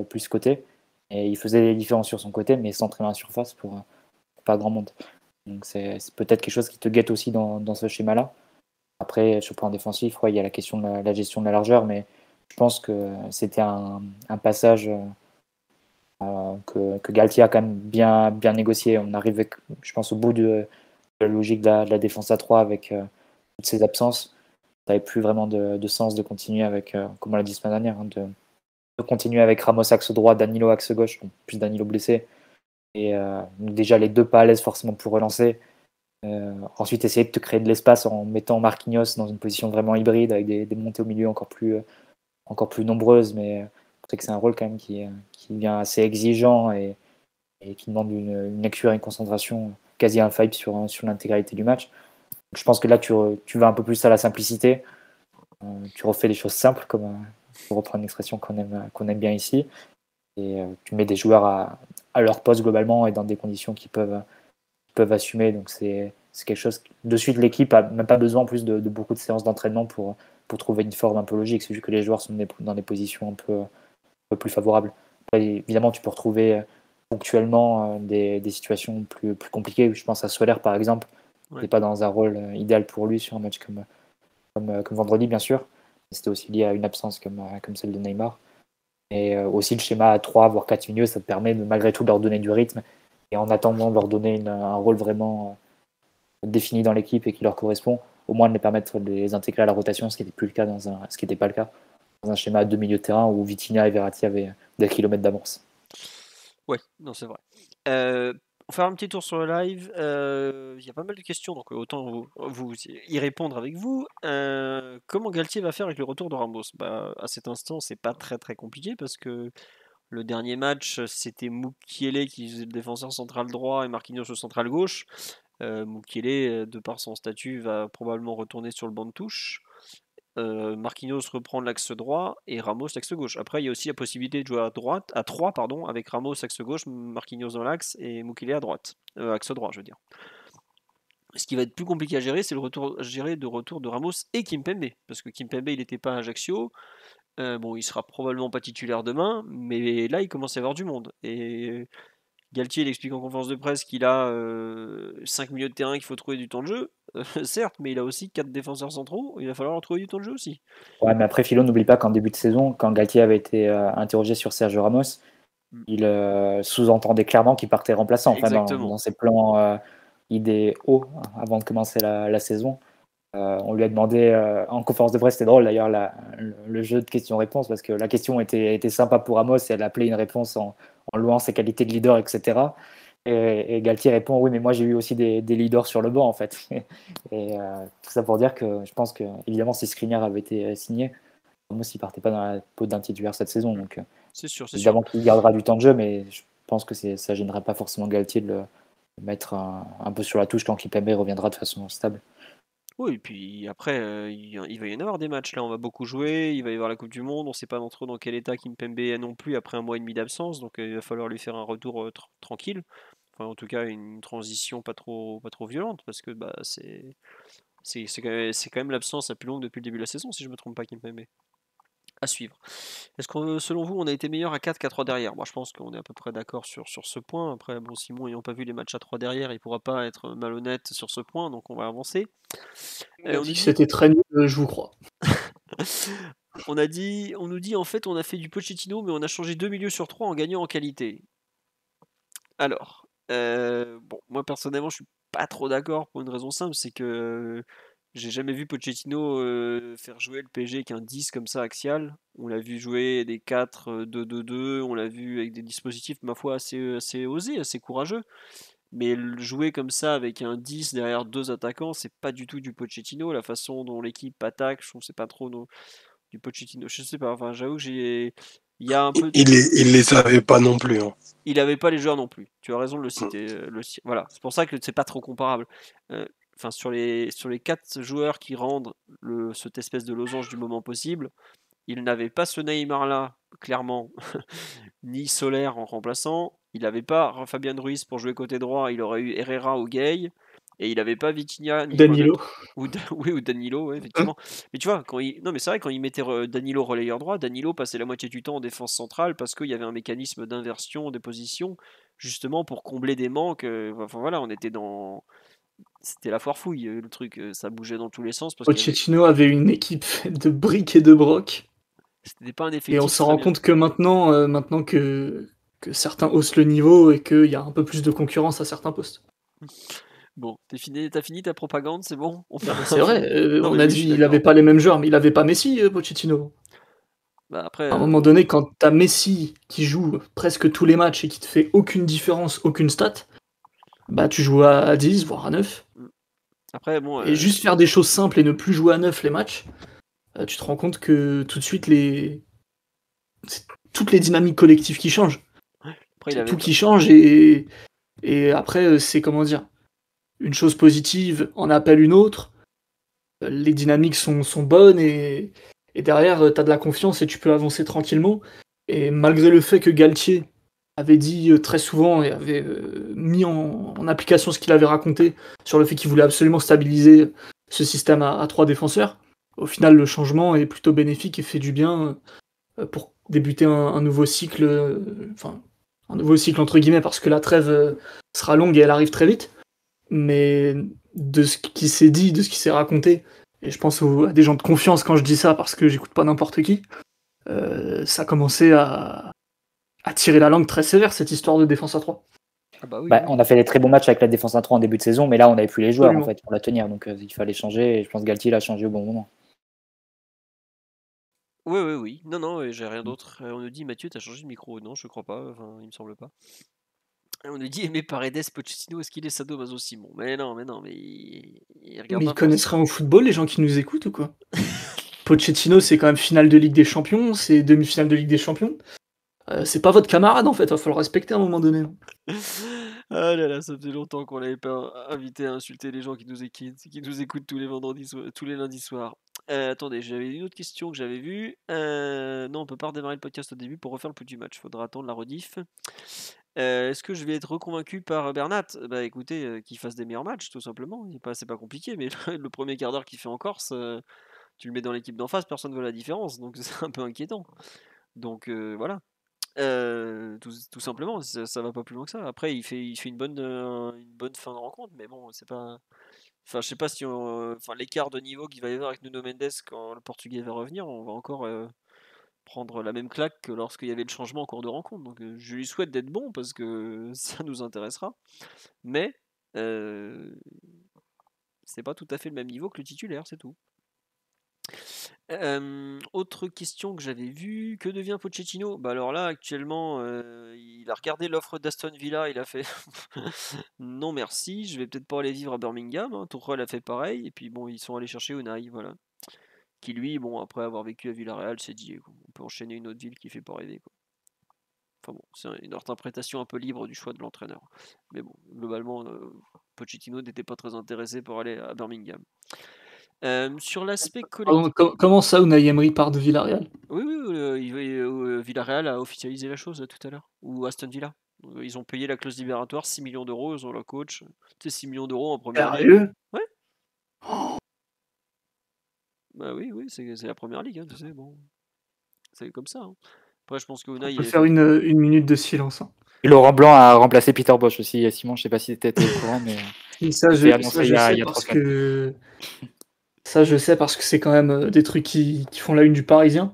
plus côté, et il faisait les différences sur son côté, mais centré dans la surface pour pas grand monde. Donc c'est peut-être quelque chose qui te guette aussi dans ce schéma-là. Après, sur le plan défensif, il y a la question de la gestion de la largeur, mais je pense que c'était un passage que Galtier a quand même bien négocié. On arrive, je pense, au bout de la logique de la défense à 3 avec toutes ces absences. Ça n'avait plus vraiment de sens de continuer avec, comme on l'a dit la semaine dernière, de continuer avec Ramos axe droit, Danilo axe gauche, donc plus Danilo blessé. Et déjà les deux pas à l'aise forcément pour relancer. Ensuite, essayer de te créer de l'espace en mettant Marquinhos dans une position vraiment hybride avec des montées au milieu encore plus nombreuses, mais c'est que c'est un rôle quand même qui devient assez exigeant et qui demande une lecture et une concentration quasi infaillible sur l'intégralité du match. Donc, je pense que là, tu vas un peu plus à la simplicité. Tu refais des choses simples, pour reprendre une expression qu'on aime bien ici, et tu mets des joueurs à leur poste globalement et dans des conditions qui peuvent assumer. Donc c'est quelque chose. De suite, l'équipe a même pas besoin en plus de beaucoup de séances d'entraînement pour trouver une forme un peu logique. C'est juste que les joueurs sont dans des positions un peu plus favorables. Après, évidemment, tu peux retrouver ponctuellement des situations plus compliquées. Je pense à Solaire par exemple, qui n'est pas dans un rôle idéal pour lui sur un match comme vendredi, bien sûr. C'était aussi lié à une absence comme celle de Neymar. Et aussi le schéma à 3 voire 4 milieux, ça te permet de malgré tout leur donner du rythme et en attendant de leur donner un rôle vraiment défini dans l'équipe et qui leur correspond, au moins de les permettre de les intégrer à la rotation, ce qui n'était pas le cas dans un schéma à 2 milieux de terrain où Vitinha et Verratti avaient des kilomètres d'avance. Ouais, non, c'est vrai. On va faire un petit tour sur le live. Il y a pas mal de questions, donc autant vous y répondre avec vous. Comment Galtier va faire avec le retour de Ramos? À cet instant, c'est pas très très compliqué parce que le dernier match, c'était Mukiele qui faisait le défenseur central droit et Marquinhos le central gauche. Mukiele, de par son statut, va probablement retourner sur le banc de touche. Marquinhos reprend l'axe droit et Ramos l'axe gauche. Après, il y a aussi la possibilité de jouer à 3, avec Ramos axe gauche, Marquinhos dans l'axe et Mukiele à droite. Axe droit, je veux dire. Ce qui va être plus compliqué à gérer, c'est le retour de Ramos et Kimpembe. Parce que Kimpembe, il n'était pas à Ajaccio. Il sera probablement pas titulaire demain, mais là, il commence à y avoir du monde. Et Galtier, il explique en conférence de presse qu'il a 5 milieux de terrain, qu'il faut trouver du temps de jeu. Certes, mais il a aussi 4 défenseurs centraux. Il va falloir leur trouver du temps de jeu aussi. Ouais, mais après, Philo, n'oublie pas qu'en début de saison, quand Galtier avait été interrogé sur Sergio Ramos, il sous-entendait clairement qu'il partait remplaçant. Enfin, dans ses plans idéaux avant de commencer la saison. On lui a demandé en conférence de presse, c'était drôle d'ailleurs le jeu de questions-réponses parce que la question était sympa pour Ramos et elle appelait une réponse en louant ses qualités de leader, etc. Et Galtier répond oui, mais moi j'ai eu aussi des leaders sur le banc en fait. Et tout ça pour dire que je pense que évidemment si Skriniar avait été signé, Ramos il partait pas dans la peau d'un titulaire cette saison. Donc c'est sûr, évidemment qu'il gardera du temps de jeu, mais je pense que ça gênera pas forcément Galtier de le mettre un peu sur la touche quand Kimpembe reviendra de façon stable. Oui, et puis après, il va y en avoir des matchs. Là, on va beaucoup jouer. Il va y avoir la Coupe du Monde. On ne sait pas trop dans quel état Kimpembe est non plus après 1 mois et demi d'absence. Donc, il va falloir lui faire un retour tranquille. Enfin, en tout cas, une transition pas trop violente parce que c'est quand même l'absence la plus longue depuis le début de la saison, si je ne me trompe pas, Kimpembe. À suivre. Est-ce que selon vous, on a été meilleur à 4 qu'à 3 derrière? Moi, je pense qu'on est à peu près d'accord sur ce point. Après, bon, Simon, n'ayant pas vu les matchs à 3 derrière, il ne pourra pas être malhonnête sur ce point, donc on va avancer. On dit que c'était très nul, je vous crois. On nous dit en fait, on a fait du Pochettino, mais on a changé 2 milieux sur 3 en gagnant en qualité. Alors, moi personnellement, je suis pas trop d'accord pour une raison simple, c'est que j'ai jamais vu Pochettino faire jouer le PSG avec un 10 comme ça axial. On l'a vu jouer des 4-2-2-2, on l'a vu avec des dispositifs, ma foi, assez osés, assez courageux. Mais jouer comme ça avec un 10 derrière 2 attaquants, c'est pas du tout du Pochettino. La façon dont l'équipe attaque, je trouve que c'est pas trop du Pochettino. Je sais pas, enfin j'avoue que il y a un peu. Il les avait pas non plus. Hein. Il avait pas les joueurs non plus. Tu as raison de le citer. Voilà, c'est pour ça que c'est pas trop comparable. Enfin, sur les 4 joueurs qui rendent cette espèce de losange du moment possible, il n'avait pas ce Neymar-là, clairement, ni Solaire en remplaçant. Il n'avait pas Fabien Ruiz pour jouer côté droit. Il aurait eu Herrera ou Gay. Et il n'avait pas Vitinha ni Danilo. ou Danilo, ouais, effectivement. Mais tu vois, non, mais c'est vrai, quand il mettait Danilo relayeur droit, Danilo passait la moitié du temps en défense centrale parce qu'il y avait un mécanisme d'inversion des positions, justement pour combler des manques. Enfin voilà, c'était la foire fouille, le truc. Ça bougeait dans tous les sens. Pochettino avait une équipe faite de briques et de brocs. C'était pas un effectif. Et on se rend compte que maintenant que certains haussent le niveau et qu'il y a un peu plus de concurrence à certains postes. Bon, t'as fini ta propagande, c'est bon? C'est vrai, on a dit qu'il n'avait pas les mêmes joueurs, mais il n'avait pas Messi, Pochettino. Après, à un moment donné, quand t'as Messi qui joue presque tous les matchs et qui te fait aucune différence, aucune stat, bah tu joues à 10, voire à 9. Après, bon, Et juste faire des choses simples et ne plus jouer à 9 les matchs, tu te rends compte que tout de suite, c'est toutes les dynamiques collectives qui changent. après, il C'est avait tout pas- qui change et après, c'est comment dire, une chose positive en appelle une autre. Les dynamiques sont bonnes et derrière, tu as de la confiance et tu peux avancer tranquillement. Et malgré le fait que Galtier avait dit très souvent et avait mis en application ce qu'il avait raconté sur le fait qu'il voulait absolument stabiliser ce système à 3 défenseurs, au final, le changement est plutôt bénéfique et fait du bien pour débuter un nouveau cycle, enfin, un nouveau cycle entre guillemets, parce que la trêve sera longue et elle arrive très vite. Mais de ce qui s'est dit, de ce qui s'est raconté, et je pense à des gens de confiance quand je dis ça parce que j'écoute pas n'importe qui, ça a commencé à tirer la langue très sévère cette histoire de défense à 3. Ah bah oui, Bah, oui. on a fait des très bons matchs avec la défense à 3 en début de saison, mais là, on n'avait plus les joueurs en Absolument. fait, pour la tenir. Donc, il fallait changer. Et je pense que Galtier l'a changé au bon moment. Oui, oui, oui. Non, non, j'ai rien d'autre. On nous dit, Mathieu, t'as changé de micro. Non, je crois pas. Enfin, il me semble pas. On nous dit, Aimé Paredes, Pochettino, est-ce qu'il est sadomaso Simon? Mais non, mais il regarde Mais pas ils connaissent forcément. rien au football, les gens qui nous écoutent ou quoi? Pochettino, c'est quand même finale de Ligue des Champions, c'est demi-finale de Ligue des Champions. C'est pas votre camarade en fait, va falloir le respecter à un moment donné. Ah là là, ça faisait longtemps qu'on l'avait pas invité à insulter les gens qui nous écoutent tous les tous les lundis soirs. Attendez, j'avais une autre question que j'avais vue. Non, on peut pas redémarrer le podcast au début pour refaire le petit match. Faudra attendre la rediff. Est-ce que je vais être reconvaincu par Bernat? Bah écoutez, qu'il fasse des meilleurs matchs, tout simplement. C'est pas compliqué, mais le premier quart d'heure qu'il fait en Corse, tu le mets dans l'équipe d'en face, personne ne voit la différence, donc c'est un peu inquiétant. Donc voilà. Tout simplement, ça va pas plus loin que ça. Après, il fait une bonne fin de rencontre, mais bon, c'est pas. Enfin, je sais pas si enfin, l'écart de niveau qu'il va y avoir avec Nuno Mendes quand le Portugais va revenir, on va encore prendre la même claque que lorsqu'il y avait le changement en cours de rencontre. Donc, je lui souhaite d'être bon parce que ça nous intéressera. Mais c'est pas tout à fait le même niveau que le titulaire, c'est tout. Autre question que j'avais vue, que devient Pochettino? Bah alors là, actuellement, il a regardé l'offre d'Aston Villa, il a fait non merci, je vais peut-être pas aller vivre à Birmingham. Hein. Tuchel a fait pareil, et puis bon, ils sont allés chercher Unai, voilà. Qui lui, bon, après avoir vécu à Villarreal, s'est dit, on peut enchaîner une autre ville qui fait pas rêver, quoi. Enfin bon, c'est une interprétation un peu libre du choix de l'entraîneur. Mais bon, globalement, Pochettino n'était pas très intéressé pour aller à Birmingham. Sur l'aspect collectif. Comment ça, Unai Emery part de Villarreal? Oui, oui, Villarreal a officialisé la chose là, tout à l'heure. Ou Aston Villa. Ils ont payé la clause libératoire, 6 millions d'euros, ils ont leur coach. Tu sais, 6 millions d'euros en première ligue. Sérieux? Ouais, bah oui, oui, c'est la première ligue, hein, tu sais, bon. C'est comme ça. Hein. Après, je pense que On Unai, il peut avait faire fait. une minute de silence. Hein. Et Laurent Blanc a remplacé Peter Bosch aussi. Simon, je sais pas si tu étais au courant, mais Et c'était annoncé il y a 3 parce semaines. que ça, je sais parce que c'est quand même des trucs qui font la une du Parisien.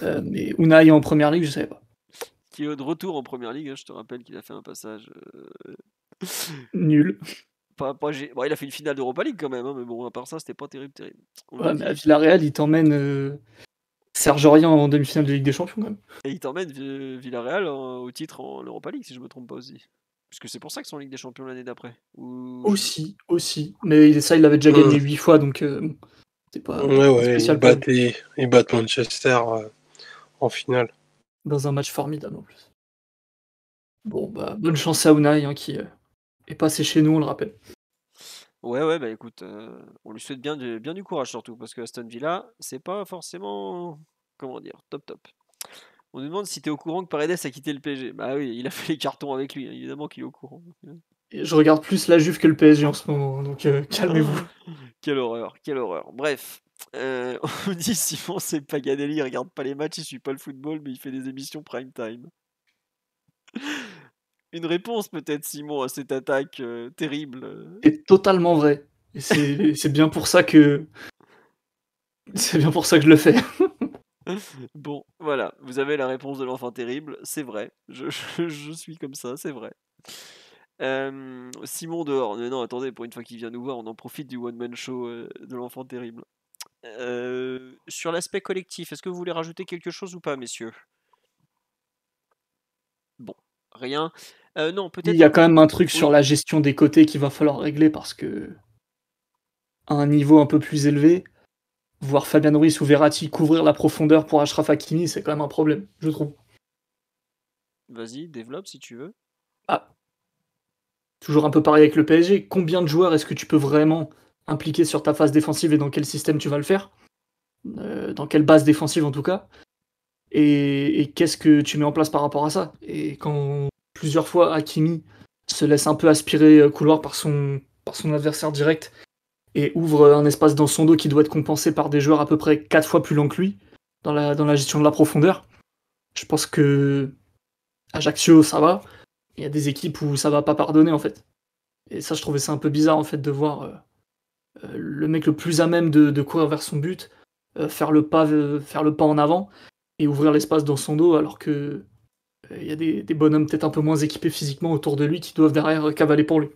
Mais Unai en première ligue, je savais pas. Qui est de retour en première ligue, hein, je te rappelle qu'il a fait un passage. Nul. Bon, il a fait une finale d'Europa League quand même, hein, mais bon, à part ça, c'était pas terrible, terrible. On nous Ouais, mais à dit. Villarreal, il t'emmène Serge Aurier en demi-finale de Ligue des Champions, quand même. Et il t'emmène Villarreal au titre en Europa League, si je me trompe pas aussi. Parce que c'est pour ça qu'ils sont en Ligue des Champions l'année d'après. Aussi. Mais ça, il l'avait déjà gagné 8 fois, donc bon, c'est pas Ouais, spécial pour lui. ils battent Manchester en finale. Dans un match formidable, en plus. Bon, bah, bonne chance à Unai, hein, qui est passé chez nous, on le rappelle. Ouais, bah écoute, on lui souhaite bien du courage surtout, parce que Aston Villa, c'est pas forcément, comment dire, top. On nous demande si t'es au courant que Paredes a quitté le PSG. Bah oui, il a fait les cartons avec lui, hein, évidemment qu'il est au courant. Et je regarde plus la Juve que le PSG en ce moment, donc calmez-vous. Quelle horreur, quelle horreur. Bref, on nous dit Simon, c'est Paganelli, il regarde pas les matchs, il suit pas le football, mais il fait des émissions prime time. Une réponse peut-être, Simon, à cette attaque terrible. C'est totalement vrai. Et c'est bien pour ça que je le fais. Bon, voilà, vous avez la réponse de l'enfant terrible, c'est vrai, je suis comme ça, c'est vrai. Simon dehors, mais non, attendez, pour une fois qu'il vient nous voir, on en profite du one-man show de l'enfant terrible. Sur l'aspect collectif, est-ce que vous voulez rajouter quelque chose ou pas, messieurs? Bon, rien. Non, Il peut-être. y a quand même un truc sur Oui. la gestion des côtés qu'il va falloir régler parce que à un niveau un peu plus élevé, voir Fabian Ruiz ou Verratti couvrir la profondeur pour Achraf Hakimi, c'est quand même un problème, je trouve. Vas-y, développe si tu veux. Ah, toujours un peu pareil avec le PSG. Combien de joueurs est-ce que tu peux vraiment impliquer sur ta phase défensive et dans quel système tu vas le faire? Dans quelle base défensive en tout cas? Et qu'est-ce que tu mets en place par rapport à ça? Et quand plusieurs fois Hakimi se laisse un peu aspirer couloir par son adversaire direct et ouvre un espace dans son dos qui doit être compensé par des joueurs à peu près 4 fois plus lents que lui dans la gestion de la profondeur, je pense que Ajaccio ça va. Il y a des équipes où ça va pas pardonner en fait. Et ça, je trouvais ça un peu bizarre en fait de voir le mec le plus à même de courir vers son but, faire le pas en avant et ouvrir l'espace dans son dos alors que il y a des bonhommes peut-être un peu moins équipés physiquement autour de lui qui doivent derrière cavaler pour lui.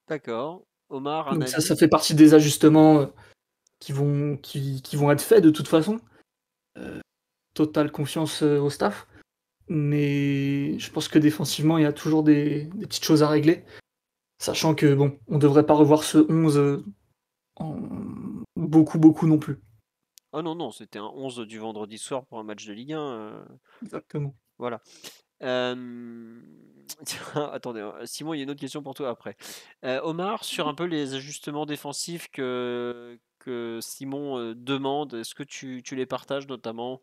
D'accord. Omar, un Donc ça avis? fait partie des ajustements qui vont être faits de toute façon. Totale confiance au staff. Mais je pense que défensivement, il y a toujours des petites choses à régler. Sachant que bon, on devrait pas revoir ce 11 en beaucoup non plus. Ah non, non, c'était un 11 du vendredi soir pour un match de Ligue 1. Exactement. Voilà. Tiens, attendez, Simon, il y a une autre question pour toi après. Omar, sur un peu les ajustements défensifs que Simon demande, est-ce que tu les partages notamment?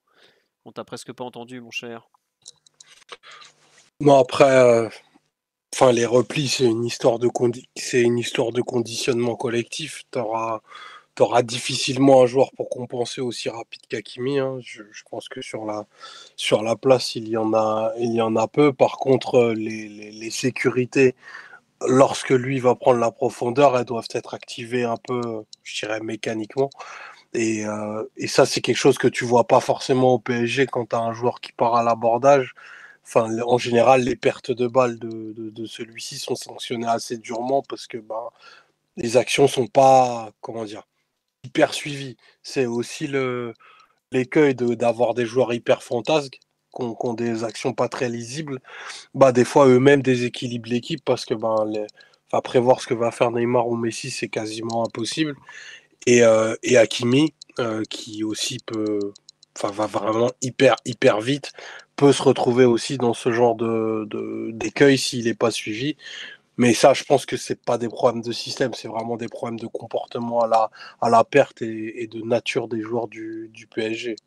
On t'a presque pas entendu, mon cher. Non, après, enfin, les replis, c'est une histoire de conditionnement collectif. T'auras difficilement un joueur pour compenser aussi rapide qu'Hakimi, hein. Je pense que sur la place, il y en a peu. Par contre, les sécurités, lorsque lui va prendre la profondeur, elles doivent être activées un peu, je dirais, mécaniquement. Et ça, c'est quelque chose que tu vois pas forcément au PSG quand tu as un joueur qui part à l'abordage. Enfin, en général, les pertes de balles de celui-ci sont sanctionnées assez durement parce que ben, les actions sont pas, comment dire, hyper suivies. C'est aussi l'écueil d'avoir des joueurs hyper fantasques qui ont des actions pas très lisibles. Bah, des fois, eux-mêmes déséquilibrent l'équipe parce que ben, enfin, prévoir ce que va faire Neymar ou Messi, c'est quasiment impossible. Et Hakimi, qui aussi enfin, va vraiment hyper vite, peut se retrouver aussi dans ce genre d'écueil s'il n'est pas suivi. Mais ça, je pense que c'est pas des problèmes de système, c'est vraiment des problèmes de comportement à la perte et de nature des joueurs du PSG.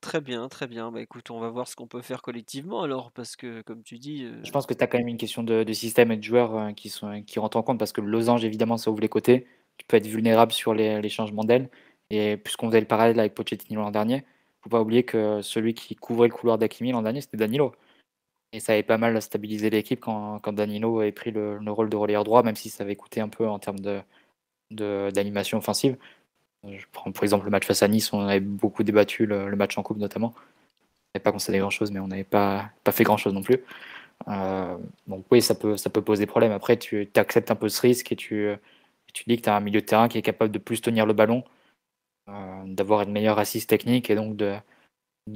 Très bien, très bien. Bah écoute, on va voir ce qu'on peut faire collectivement alors, parce que comme tu dis, Je pense que tu as quand même une question de système et de joueurs qui rentrent en compte parce que le losange, évidemment, ça ouvre les côtés. Tu peux être vulnérable sur les changements d'aile. Et puisqu'on faisait le parallèle avec Pochettino l'an dernier, faut pas oublier que celui qui couvrait le couloir d'Hakimi l'an dernier, c'était Danilo. Et ça avait pas mal stabilisé l'équipe quand Danilo avait pris le rôle de relayeur droit, même si ça avait coûté un peu en termes d'animation offensive. Je prends pour exemple le match face à Nice, on avait beaucoup débattu le match en coupe notamment. On n'avait pas concédé grand-chose, mais on n'avait pas fait grand-chose non plus. Donc oui, ça peut poser problème. Après, tu acceptes un peu ce risque et tu dis que tu as un milieu de terrain qui est capable de plus tenir le ballon, d'avoir une meilleure assise technique et donc de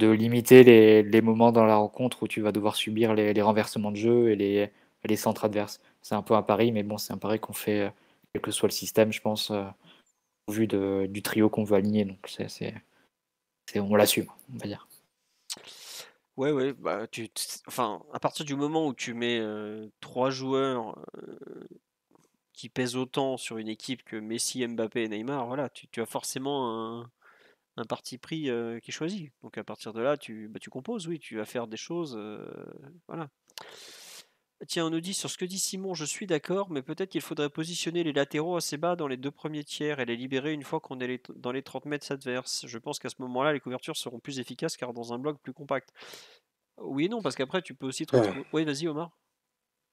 limiter les moments dans la rencontre où tu vas devoir subir les renversements de jeu et les centres adverses. C'est un peu un pari, mais bon, c'est un pari qu'on fait quel que soit le système, je pense, au vu du trio qu'on veut aligner. Donc on l'assume, on va dire. ouais, ouais, bah enfin, à partir du moment où tu mets 3 joueurs qui pèsent autant sur une équipe que Messi, Mbappé et Neymar, voilà, tu as forcément un parti pris qui est choisi. Donc à partir de là, tu composes, oui, tu vas faire des choses, voilà. Tiens, on nous dit sur ce que dit Simon, je suis d'accord, mais peut-être qu'il faudrait positionner les latéraux assez bas dans les 2 premiers tiers et les libérer une fois qu'on est dans les 30 mètres adverses. Je pense qu'à ce moment-là, les couvertures seront plus efficaces car dans un bloc plus compact. Oui et non, parce qu'après, tu peux aussi te Ouais. retrouver. Oui, vas-y, Omar.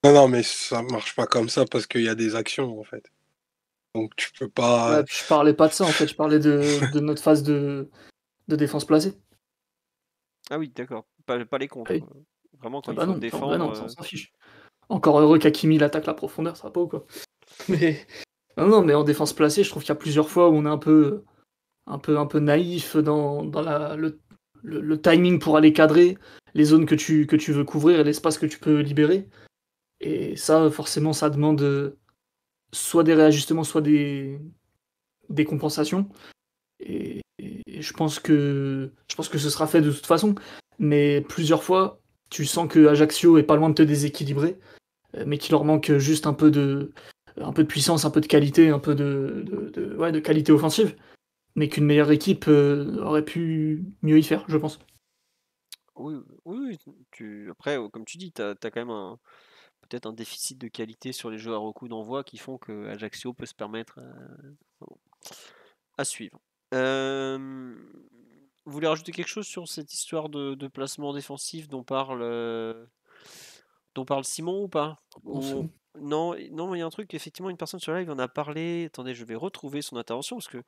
Non, non, mais ça marche pas comme ça parce qu'il y a des actions en fait. Donc tu peux pas. Ouais, puis je parlais pas de ça en fait, je parlais de notre phase de défense placée. Ah oui, d'accord. Pas les Ah contre, oui. quoi. Vraiment, quand Ah il bah faut non, bah défendre. non, ça on s'en fiche. Encore heureux qu'Hakimi il attaque la profondeur, ça va pas ou quoi. Mais non, mais en défense placée, je trouve qu'il y a plusieurs fois où on est un peu naïf dans le timing pour aller cadrer, les zones que tu veux couvrir et l'espace que tu peux libérer. Et ça, forcément, ça demande soit des réajustements, soit des compensations. Et je pense que ce sera fait de toute façon. Mais plusieurs fois, tu sens que Ajaccio est pas loin de te déséquilibrer, mais qu'il leur manque juste un peu de puissance, un peu de qualité, un peu de qualité offensive. Mais qu'une meilleure équipe aurait pu mieux y faire, je pense. Oui, oui, après, comme tu dis, tu as quand même peut-être un déficit de qualité sur les joueurs au coup d'envoi qui font que Ajaccio peut se permettre à suivre. Vous voulez rajouter quelque chose sur cette histoire de placement défensif dont parle Simon ou pas? Non, non, il y a un truc, effectivement, une personne sur live en a parlé. Attendez, je vais retrouver son intervention parce que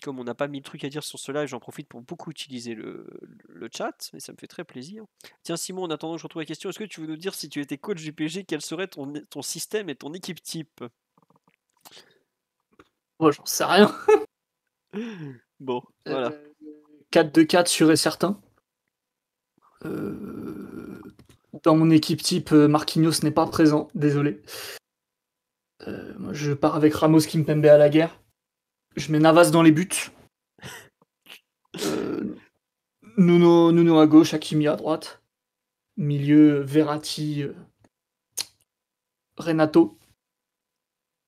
comme on n'a pas mis le truc à dire sur ce live, j'en profite pour beaucoup utiliser le chat, et ça me fait très plaisir. Tiens Simon, en attendant que je retrouve la question, est-ce que tu veux nous dire si tu étais coach du PSG, quel serait ton système et ton équipe type? Moi, j'en sais rien. Bon, voilà. 4-2-4 sûr et certain. Dans mon équipe type, Marquinhos n'est pas présent, désolé. Moi, je pars avec Ramos Kimpembe à la guerre. Je mets Navas dans les buts. Nuno à gauche, Hakimi à droite. Milieu, Verratti, Renato.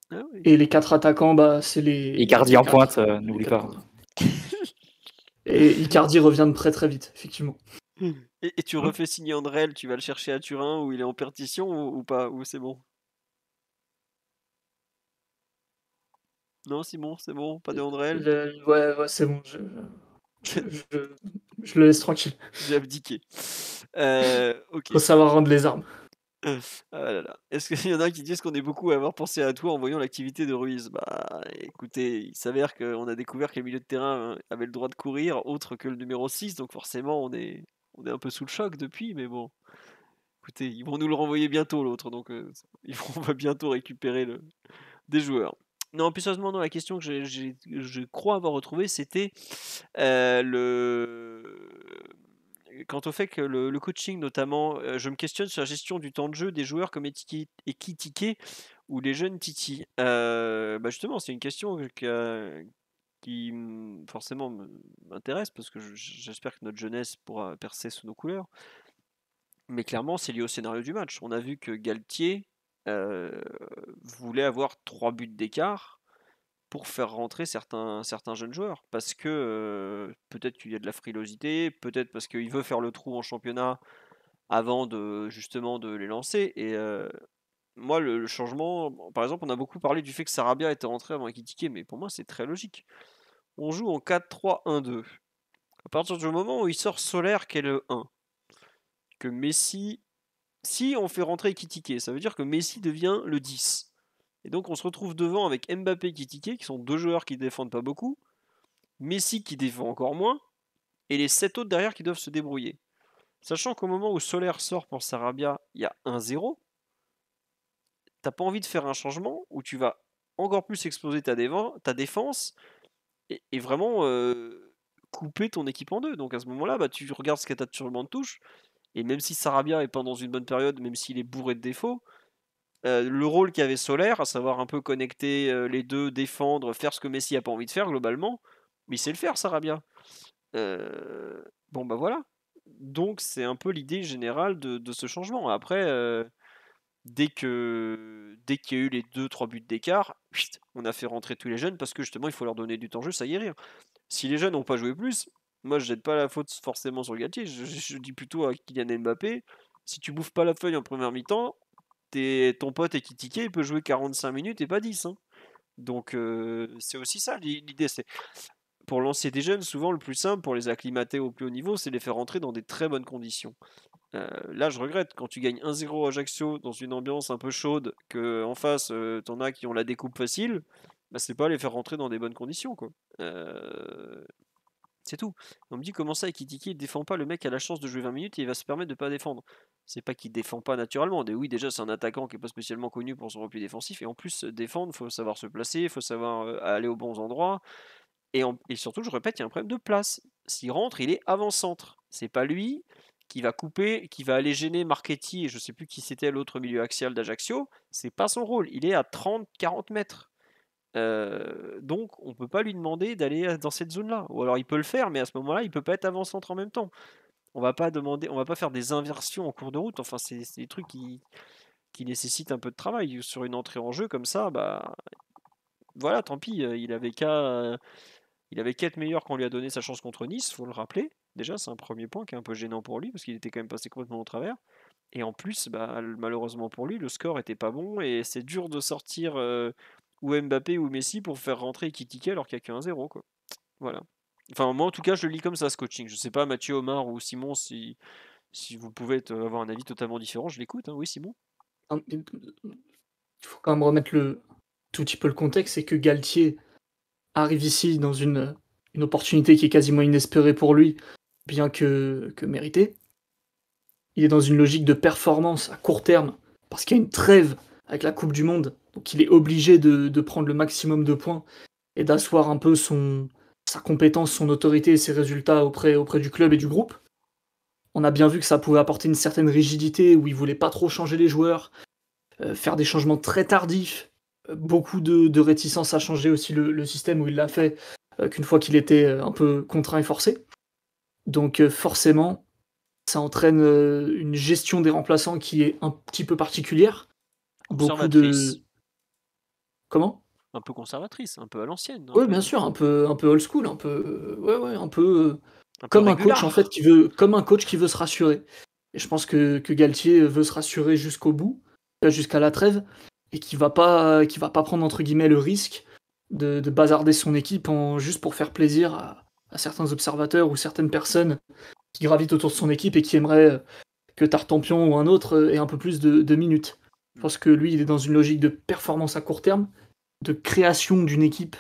Ah oui. Et les 4 attaquants, bah, c'est les. Icardi les en quatre- pointe, les n'oublie quatre pas. pointes. Et Icardi revient de très très vite, effectivement. Et tu refais signer Andrel, tu vas le chercher à Turin où il est en perdition ou pas? Ou c'est bon? Non, Simon, c'est bon, pas de Andrel? Ouais, c'est bon. Je le laisse tranquille. J'ai abdiqué. Ok. Faut savoir rendre les armes. Ah là là. Est-ce qu'il y en a qui disent qu'on est beaucoup à avoir pensé à toi en voyant l'activité de Ruiz? Bah écoutez, il s'avère qu'on a découvert que les milieux de terrain avaient le droit de courir, autre que le numéro 6, donc forcément on est un peu sous le choc depuis, mais bon. Écoutez, ils vont nous le renvoyer bientôt l'autre, donc on va bientôt récupérer des joueurs. Non, plus sérieusement, non, la question que je crois avoir retrouvée, c'était quant au fait que le coaching, notamment, je me questionne sur la gestion du temps de jeu des joueurs comme Ekitike ou les jeunes Titi. Bah justement, c'est une question qui forcément m'intéresse parce que j'espère que notre jeunesse pourra percer sous nos couleurs. Mais clairement, c'est lié au scénario du match. On a vu que Galtier voulait avoir 3 buts d'écart pour faire rentrer certains jeunes joueurs. Parce que peut-être qu'il y a de la frilosité, peut-être parce qu'il veut faire le trou en championnat avant justement de les lancer. Et moi, le changement, par exemple, on a beaucoup parlé du fait que Sarabia était rentré avant Ekitike, mais pour moi, c'est très logique. On joue en 4-3-1-2. À partir du moment où il sort Solaire, qui est le 1, que Messi. Si on fait rentrer Ekitike, ça veut dire que Messi devient le 10. Et donc on se retrouve devant avec Mbappé et Ekitike, qui sont deux joueurs qui défendent pas beaucoup, Messi qui défend encore moins, et les 7 autres derrière qui doivent se débrouiller. Sachant qu'au moment où Solaire sort pour Sarabia, il y a 1-0, t'as pas envie de faire un changement où tu vas encore plus exploser ta défense et vraiment couper ton équipe en deux. Donc à ce moment-là, bah, tu regardes ce que t'as sur le banc de touche, et même si Sarabia est pas dans une bonne période, même s'il est bourré de défauts, le rôle qu'avait Solaire, à savoir un peu connecter les deux, défendre, faire ce que Messi a pas envie de faire globalement, mais il sait le faire, Sarabia. Bon bah voilà. Donc c'est un peu l'idée générale de ce changement. Après, dès qu'il y a eu les 2-3 buts d'écart, on a fait rentrer tous les jeunes parce que justement il faut leur donner du temps de jeu, ça guérir. Si les jeunes n'ont pas joué plus, moi je jette pas la faute forcément sur le Galtier, je dis plutôt à Kylian Mbappé, si tu bouffes pas la feuille en première mi-temps, ton pote Ekitike, il peut jouer 45 minutes et pas 10. Hein. Donc c'est aussi ça l'idée. C'est pour lancer des jeunes, souvent le plus simple pour les acclimater au plus haut niveau, c'est les faire rentrer dans des très bonnes conditions. Là, je regrette quand tu gagnes 1-0 à Ajaccio dans une ambiance un peu chaude, que en face t'en as qui ont la découpe facile. Bah, c'est pas les faire rentrer dans des bonnes conditions, quoi. C'est tout. On me dit comment ça, Ekitike, il défend pas, le mec a la chance de jouer 20 minutes et il va se permettre de pas défendre. C'est pas qu'il défend pas naturellement. Oui, déjà, c'est un attaquant qui est pas spécialement connu pour son repli défensif. Et en plus, défendre, faut savoir se placer, il faut savoir aller aux bons endroits. Et surtout, je répète, il y a un problème de place. S'il rentre, il est avant-centre. C'est pas lui qui va couper, qui va aller gêner Marchetti, et je sais plus qui c'était l'autre milieu axial d'Ajaccio, c'est pas son rôle. Il est à 30-40 mètres. Donc on peut pas lui demander d'aller dans cette zone-là. Ou alors il peut le faire, mais à ce moment-là, il peut pas être avant-centre en même temps. On va pas faire des inversions en cours de route. Enfin, c'est des trucs qui nécessitent un peu de travail. Sur une entrée en jeu comme ça, bah voilà, tant pis. Il avait qu'à être meilleur quand on lui a donné sa chance contre Nice, faut le rappeler. Déjà, c'est un premier point qui est un peu gênant pour lui parce qu'il était quand même passé complètement au travers. Et en plus, bah, malheureusement pour lui, le score était pas bon et c'est dur de sortir ou Mbappé ou Messi pour faire rentrer Ekitike alors qu'il n'y a que 1-0, quoi. Voilà. Enfin, moi en tout cas, je le lis comme ça ce coaching. Je sais pas, Mathieu, Omar ou Simon, si vous pouvez avoir un avis totalement différent, je l'écoute. Hein. Oui, Simon. Il faut quand même remettre tout petit peu le contexte, c'est que Galtier arrive ici dans une opportunité qui est quasiment inespérée pour lui, bien que méritée. Il est dans une logique de performance à court terme, parce qu'il y a une trêve avec la Coupe du Monde, donc il est obligé de prendre le maximum de points et d'asseoir un peu sa compétence, son autorité et ses résultats auprès du club et du groupe. On a bien vu que ça pouvait apporter une certaine rigidité, où il voulait pas trop changer les joueurs, faire des changements très tardifs, beaucoup de réticence à changer aussi le système, où il l'a fait qu'une fois qu'il était un peu contraint et forcé. Donc forcément, ça entraîne une gestion des remplaçants qui est un petit peu particulière. Beaucoup de... Conservatrice. Comment? Un peu conservatrice, un peu à l'ancienne. Oui, bien sûr, un peu old school, un peu... ouais, un peu... Un peu comme un coach, en régular. fait, comme un coach qui veut se rassurer. Et je pense que Galtier veut se rassurer jusqu'au bout, jusqu'à la trêve, et qui va pas prendre, entre guillemets, le risque de bazarder son équipe juste pour faire plaisir à certains observateurs ou certaines personnes qui gravitent autour de son équipe et qui aimeraient que Tartampion ou un autre ait un peu plus de minutes. Je pense que lui, il est dans une logique de performance à court terme, de création d'une équipe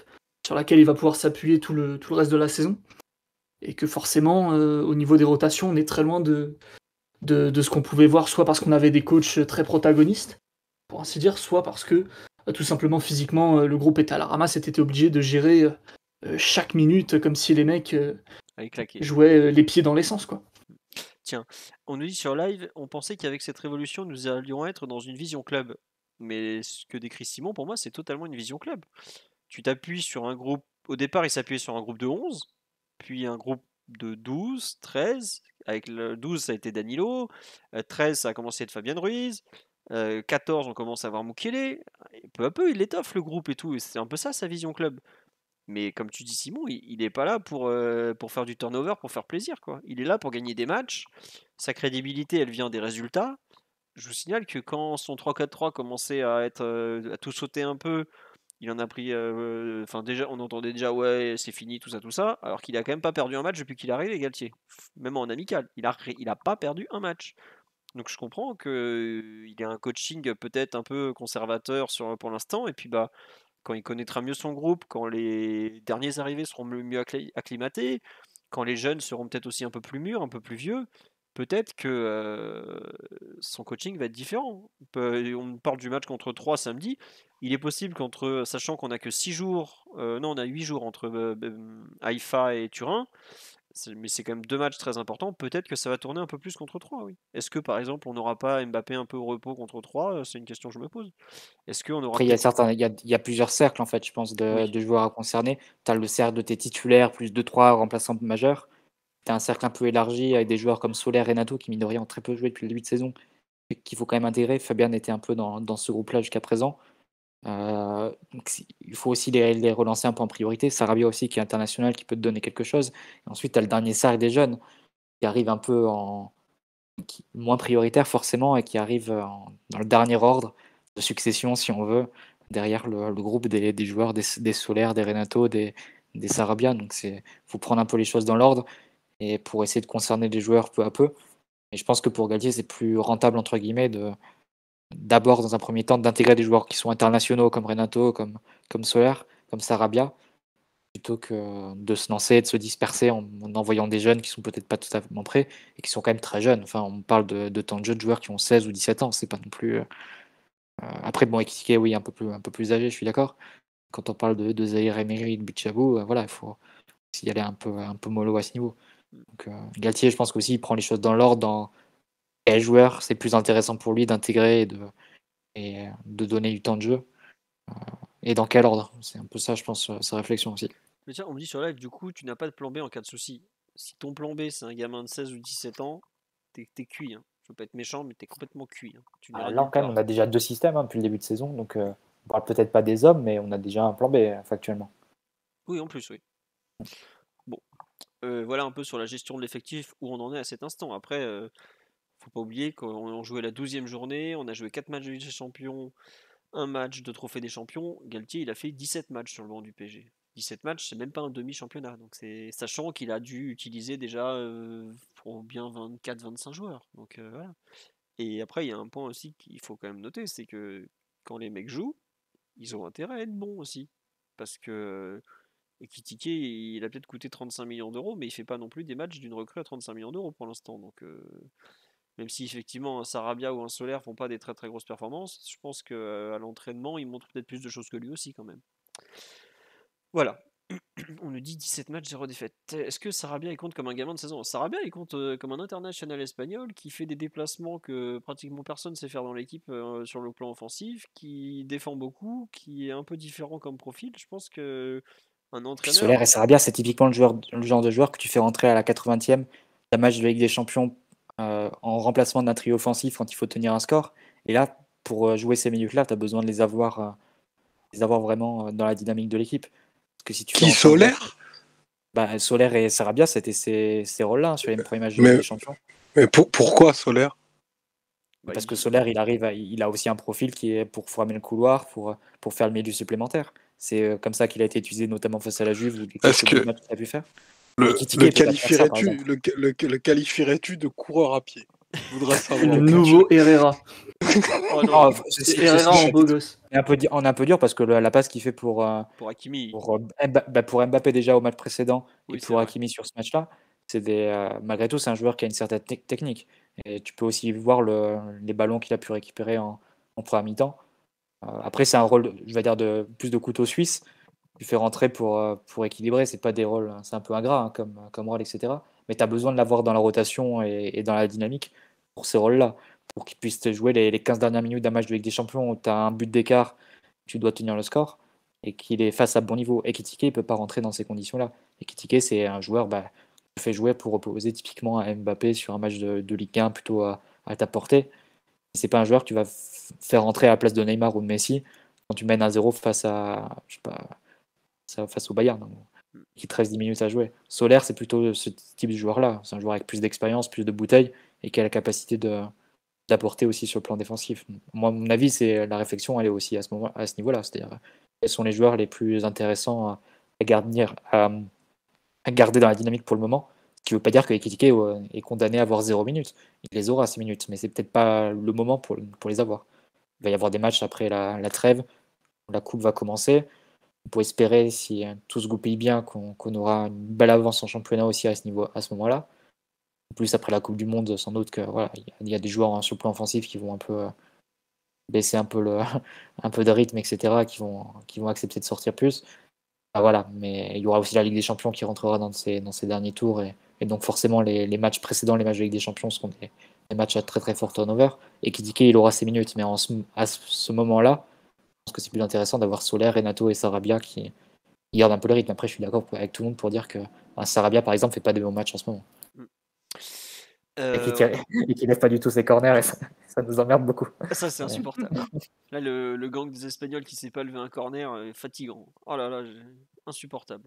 sur laquelle il va pouvoir s'appuyer tout le reste de la saison. Et que forcément, au niveau des rotations, on est très loin de ce qu'on pouvait voir, soit parce qu'on avait des coachs très protagonistes, pour ainsi dire, soit parce que tout simplement physiquement, le groupe était à la ramasse et était obligé de gérer chaque minute comme si les mecs jouaient les pieds dans l'essence, quoi. Tiens, on nous dit sur live, on pensait qu'avec cette révolution, nous allions être dans une vision club. Mais ce que décrit Simon, pour moi, c'est totalement une vision club. Tu t'appuies sur un groupe. Au départ, il s'appuyait sur un groupe de 11, puis un groupe de 12, 13. Avec le 12, ça a été Danilo. 13, ça a commencé à être Fabien Ruiz. 14, on commence à voir Mukele. Et peu à peu, il étoffe le groupe et tout. Et c'est un peu ça, sa vision club. Mais comme tu dis, Simon, il n'est pas là pour faire du turnover, pour faire plaisir, quoi. Il est là pour gagner des matchs. Sa crédibilité, elle vient des résultats. Je vous signale que quand son 3-4-3 commençait à tout sauter un peu, il en a pris. Enfin, déjà, on entendait déjà, ouais, c'est fini, tout ça. Alors qu'il a quand même pas perdu un match depuis qu'il est arrivé, Galtier. Même en amical. Il a pas perdu un match. Donc je comprends qu'il ait un coaching peut-être un peu conservateur pour l'instant. Et puis, bah, quand il connaîtra mieux son groupe, quand les derniers arrivés seront mieux acclimatés, quand les jeunes seront peut-être aussi un peu plus mûrs, un peu plus vieux, peut-être que son coaching va être différent. On parle du match contre 3 samedi. Il est possible sachant qu'on n'a que 6 jours, non, on a 8 jours entre Haïfa et Turin, mais c'est quand même 2 matchs très importants. Peut-être que ça va tourner un peu plus contre 3, oui. Est-ce que par exemple on n'aura pas Mbappé un peu au repos contre 3? C'est une question que je me pose. Est-ce qu'on aura Après, il y a plusieurs cercles, en fait, je pense, de joueurs à concerner. Tu as le cercle de tes titulaires, plus 2-3 remplaçants majeurs. Tu as un cercle un peu élargi avec des joueurs comme Soler et Renato qui, mine de rien, ont très peu joué depuis le début de saison et qu'il faut quand même intégrer. Fabien était un peu dans ce groupe-là jusqu'à présent. Donc il faut aussi les relancer un peu en priorité. Sarabia aussi, qui est international, qui peut te donner quelque chose. Et ensuite, tu as le dernier cercle des jeunes qui arrive un peu moins prioritaire forcément et qui arrive dans le dernier ordre de succession, si on veut, derrière le groupe des joueurs, des Solaire, des Renato, des Sarabia. Donc il faut prendre un peu les choses dans l'ordre et pour essayer de concerner les joueurs peu à peu. Et je pense que pour Galtier, c'est plus rentable, entre guillemets, d'abord, dans un premier temps, d'intégrer des joueurs qui sont internationaux comme Renato, comme Solaire, comme Sarabia, plutôt que de se lancer et de se disperser en envoyant des jeunes qui sont peut-être pas tout à fait prêts et qui sont quand même très jeunes. Enfin, on parle de temps de jeu de joueurs qui ont 16 ou 17 ans, c'est pas non plus... Après, bon, Ekitike, oui, un peu plus âgé, je suis d'accord. Quand on parle de Zahir Emery, de Bichabou, voilà, il faut y aller un peu mollo à ce niveau. Donc, Galtier, je pense qu'aussi, il prend les choses dans l'ordre, dans quel joueur c'est plus intéressant pour lui d'intégrer et de donner du temps de jeu. Et dans quel ordre. C'est un peu ça, je pense, sa réflexion aussi. Mais tiens, on me dit sur live, du coup, tu n'as pas de plan B en cas de souci. Si ton plan B, c'est un gamin de 16 ou 17 ans, t'es cuit. Hein. Je veux pas être méchant, mais t'es complètement cuit. Hein. Tu n'iras Là, nulle quand même, part. on a déjà 2 systèmes depuis le début de saison. Donc, on parle peut-être pas des hommes, mais on a déjà un plan B factuellement. Oui, en plus, oui. Bon. Voilà un peu sur la gestion de l'effectif où on en est à cet instant. Après, faut pas oublier qu'on jouait la 12e journée, on a joué 4 matchs de Ligue des Champions, un match de Trophée des Champions. Galtier, il a fait 17 matchs sur le banc du PSG. 17 matchs, c'est même pas un demi-championnat. Donc c'est sachant qu'il a dû utiliser déjà pour bien 24-25 joueurs. Donc voilà. Et après, il y a un point aussi qu'il faut quand même noter, c'est que quand les mecs jouent, ils ont intérêt à être bons aussi. Parce que Ekitike, il a peut-être coûté 35 millions d'euros, mais il fait pas non plus des matchs d'une recrue à 35 millions d'euros pour l'instant. Donc même si effectivement un Sarabia ou un Solaire font pas des très très grosses performances, je pense qu'à l'entraînement, ils montrent peut-être plus de choses que lui aussi quand même. Voilà. On nous dit 17 matchs, 0 défaite. Est-ce que Sarabia il compte comme un gamin de 16 ans? Sarabia il compte comme un international espagnol qui fait des déplacements que pratiquement personne sait faire dans l'équipe sur le plan offensif, qui défend beaucoup, qui est un peu différent comme profil. Je pense que un Puis Solaire et entraîneur. Sarabia, c'est typiquement le genre de joueur que tu fais rentrer à la 80e d'un match de Ligue des Champions en remplacement d'un trio offensif quand il faut tenir un score. Et là, pour jouer ces minutes-là, tu as besoin de les avoir vraiment dans la dynamique de l'équipe. Parce que si tu fais Qui, rentrer un joueur, Solaire? Solaire et Sarabia, c'était ces rôles-là sur les premiers matchs de Ligue Mais, des Champions. mais pourquoi Solaire? Bah, Parce que Solaire, il a aussi un profil qui est pour former le couloir, pour faire le milieu supplémentaire. C'est comme ça qu'il a été utilisé, notamment face à la Juve, ou des Est-ce quelques bons que matchs qu'il a pu faire. le, Ekitike, le il peut pas te faire ça, par qualifierais-tu exemple. le qualifierais-tu de coureur à pied? Je voudrais savoir. Le nouveau Herrera. Oh non, C'est Herrera en beau gosse. On est un peu dur parce que la passe qu'il fait pour pour Hakimi. pour Mbappé déjà au match précédent et Oui, c'est pour vrai. Hakimi sur ce match-là, malgré tout, c'est un joueur qui a une certaine technique. Et tu peux aussi voir les ballons qu'il a pu récupérer en première mi-temps. Après, c'est un rôle, je vais dire, plus de couteau suisse. Tu fais rentrer pour équilibrer. C'est pas des rôles, c'est un peu ingrat hein, comme rôle, etc. Mais tu as besoin de l'avoir dans la rotation et dans la dynamique pour ces rôles-là. Pour qu'il puisse te jouer les 15 dernières minutes d'un match de Ligue des Champions où tu as un but d'écart, tu dois tenir le score et qu'il est face à bon niveau. Ekitike ne peut pas rentrer dans ces conditions-là. Ekitike, c'est un joueur qui fait jouer pour opposer typiquement à Mbappé sur un match de Ligue 1 plutôt à ta portée. C'est pas un joueur que tu vas faire rentrer à la place de Neymar ou de Messi quand tu mènes 1-0 face à, je sais pas, face au Bayern, donc, qui te reste 10 minutes à jouer. Solaire, c'est plutôt ce type de joueur-là. C'est un joueur avec plus d'expérience, plus de bouteilles et qui a la capacité d'apporter aussi sur le plan défensif. Moi, à mon avis, c'est la réflexion, elle est aussi à ce niveau-là. C'est-à-dire, quels sont les joueurs les plus intéressants à garder dans la dynamique pour le moment. Ce qui ne veut pas dire que Ekitike est condamné à avoir 0 minutes. Il les aura 6 minutes, mais c'est peut-être pas le moment pour les avoir. Il va y avoir des matchs après la trêve, où la coupe va commencer. On peut espérer, si tout se goupille bien, qu'on aura une belle avance en championnat aussi à ce moment-là. En plus, après la Coupe du Monde, sans doute que voilà, il y a des joueurs sur le plan offensif qui vont un peu baisser un peu un peu de rythme, etc., qui vont accepter de sortir plus. Ah, voilà, mais il y aura aussi la Ligue des Champions qui rentrera dans ces derniers tours et donc forcément les matchs précédents, les matchs de Ligue des Champions seront des matchs à très très fort turnover et Ekitike il aura ses minutes, mais à ce moment-là, je pense que c'est plus intéressant d'avoir Solaire, Renato et Sarabia qui gardent un peu le rythme. Après, je suis d'accord avec tout le monde pour dire que Sarabia par exemple fait pas de bons matchs en ce moment et qui Ouais. lève pas du tout ses corners et ça nous emmerde beaucoup. Ça, c'est insupportable. Là, le gang des Espagnols qui sait pas lever un corner, fatigant. Oh là là, insupportable.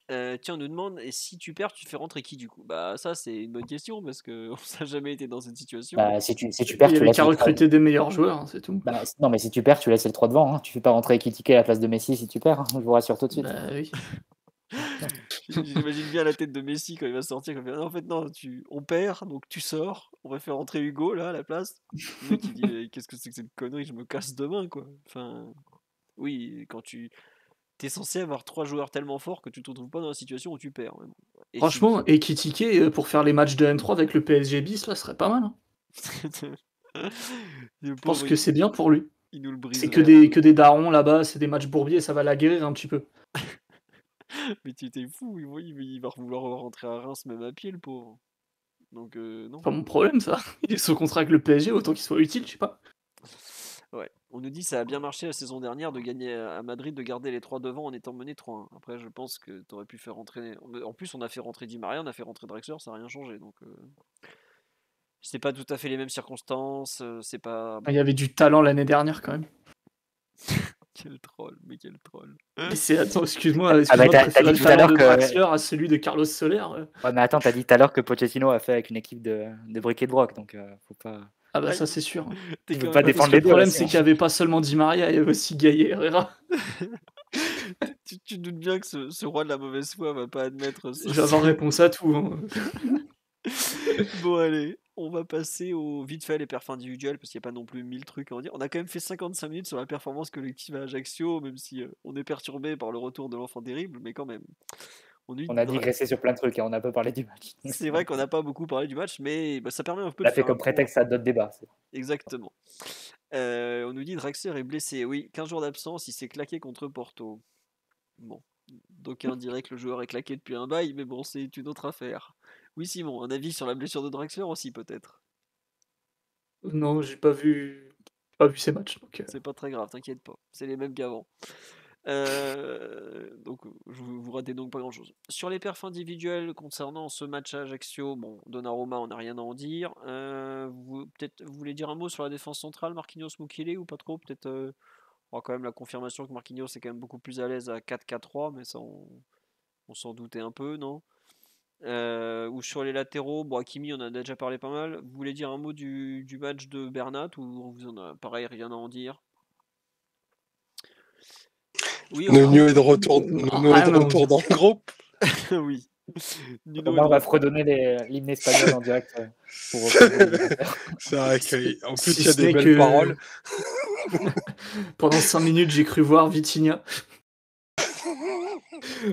Tiens, on nous demande, et si tu perds, tu fais rentrer qui du coup? Bah ça, c'est une bonne question parce qu'on n'a jamais été dans cette situation. Bah, si tu Il perds, y tu avait laisses qu'à les trois. recruter des meilleurs joueurs, hein, c'est tout. Bah, non, mais si tu perds, tu laisses les 3 devant. Hein. Tu fais pas rentrer Ekitike à la place de Messi si tu perds. Hein. Je vous rassure tout de suite. Bah oui. J'imagine bien la tête de Messi quand il va sortir. Quand il va dire, en fait, non, on perd, donc tu sors. On va faire rentrer Hugo là à la place. Le mec il dit, qu'est-ce que c'est que cette connerie? Je me casse demain quoi. Enfin, oui, quand tu t'es censé avoir 3 joueurs tellement forts que tu te retrouves pas dans la situation où tu perds. Mais bon. Et Franchement, Ekitike pour faire les matchs de N3 avec le PSG bis, là, ce serait pas mal. Hein. Le Je pense pauvre, que c'est bien pour lui. il nous le C'est briserait. que des darons là-bas, c'est des matchs bourbiers, ça va la guérir un petit peu. Mais tu t'es fou, il va vouloir rentrer à Reims même à pied, le pauvre. Donc non. C'est pas mon problème, ça. Il est sous contrat avec le PSG, autant qu'il soit utile, je sais pas. Ouais. On nous dit que ça a bien marché la saison dernière de gagner à Madrid, de garder les 3 devant en étant mené 3-1. Après, je pense que tu aurais pu faire rentrer. En plus, on a fait rentrer Di Maria, on a fait rentrer Drexler, ça n'a rien changé. Donc, c'est pas tout à fait les mêmes circonstances. C'est pas. Il y avait du talent l'année dernière, quand même. Quel troll, mais quel troll. Mais c'est, attends, excuse-moi, bah, je t'as préférais dit le tout à talent l'heure de que- Draxler à celui de Carlos Soler. Ouais, mais attends, t'as dit tout à l'heure que Pochettino a fait avec une équipe de briquet de broc, donc faut pas. Ah bah Ah, ça, c'est sûr. T'es Je quand veux pas même- Parce défendre que les le deux. problème, là, c'est qu'il n'y avait pas seulement Di Maria, il y avait aussi Gaïa Herrera. tu te doutes bien que ce roi de la mauvaise foi va pas admettre Je vais avoir réponse à tout. Hein. Bon, allez, on va passer au vite fait les perfs individuels parce qu'il n'y a pas non plus 1000 trucs à en dire. On a quand même fait 55 minutes sur la performance collective à Ajaccio, même si on est perturbé par le retour de l'enfant terrible, mais quand même. On a digressé sur plein de trucs et on n'a pas parlé du match. C'est vrai qu'on n'a pas beaucoup parlé du match, mais bah, ça permet un peu On de l'a fait faire un comme point. prétexte à d'autres débats. Exactement. On nous dit Draxler est blessé. Oui, 15 jours d'absence, il s'est claqué contre Porto. Bon, d'aucuns diraient que le joueur est claqué depuis un bail, mais bon, c'est une autre affaire. Oui, Simon, un avis sur la blessure de Draxler aussi, peut-être. Non, j'ai pas vu ces matchs. Donc, C'est pas très grave, t'inquiète pas. C'est les mêmes qu'avant. Donc, vous ratez donc pas grand chose. Sur les perfs individuels concernant ce match à Ajaccio, bon, Donnarumma, on n'a rien à en dire. Peut-être, vous voulez dire un mot sur la défense centrale, Marquinhos Mukiele ou pas trop? Peut-être, on aura quand même la confirmation que Marquinhos est quand même beaucoup plus à l'aise à 4-4-3, mais ça, on s'en doutait un peu, non? Ou sur les latéraux, bon, Hakimi, on en a déjà parlé pas mal. Vous voulez dire un mot du match de Bernat ou vous en avez pareil, rien à en dire? Oui, Nuno est de retour, rien à en dire. dans le groupe. oui. Nuno Romain est va de- fredonner l'hymne espagnol en direct pour C'est vrai qu'en plus, Si il y a ce des n'est belles que- paroles. Pendant 5 minutes, j'ai cru voir Vitinha.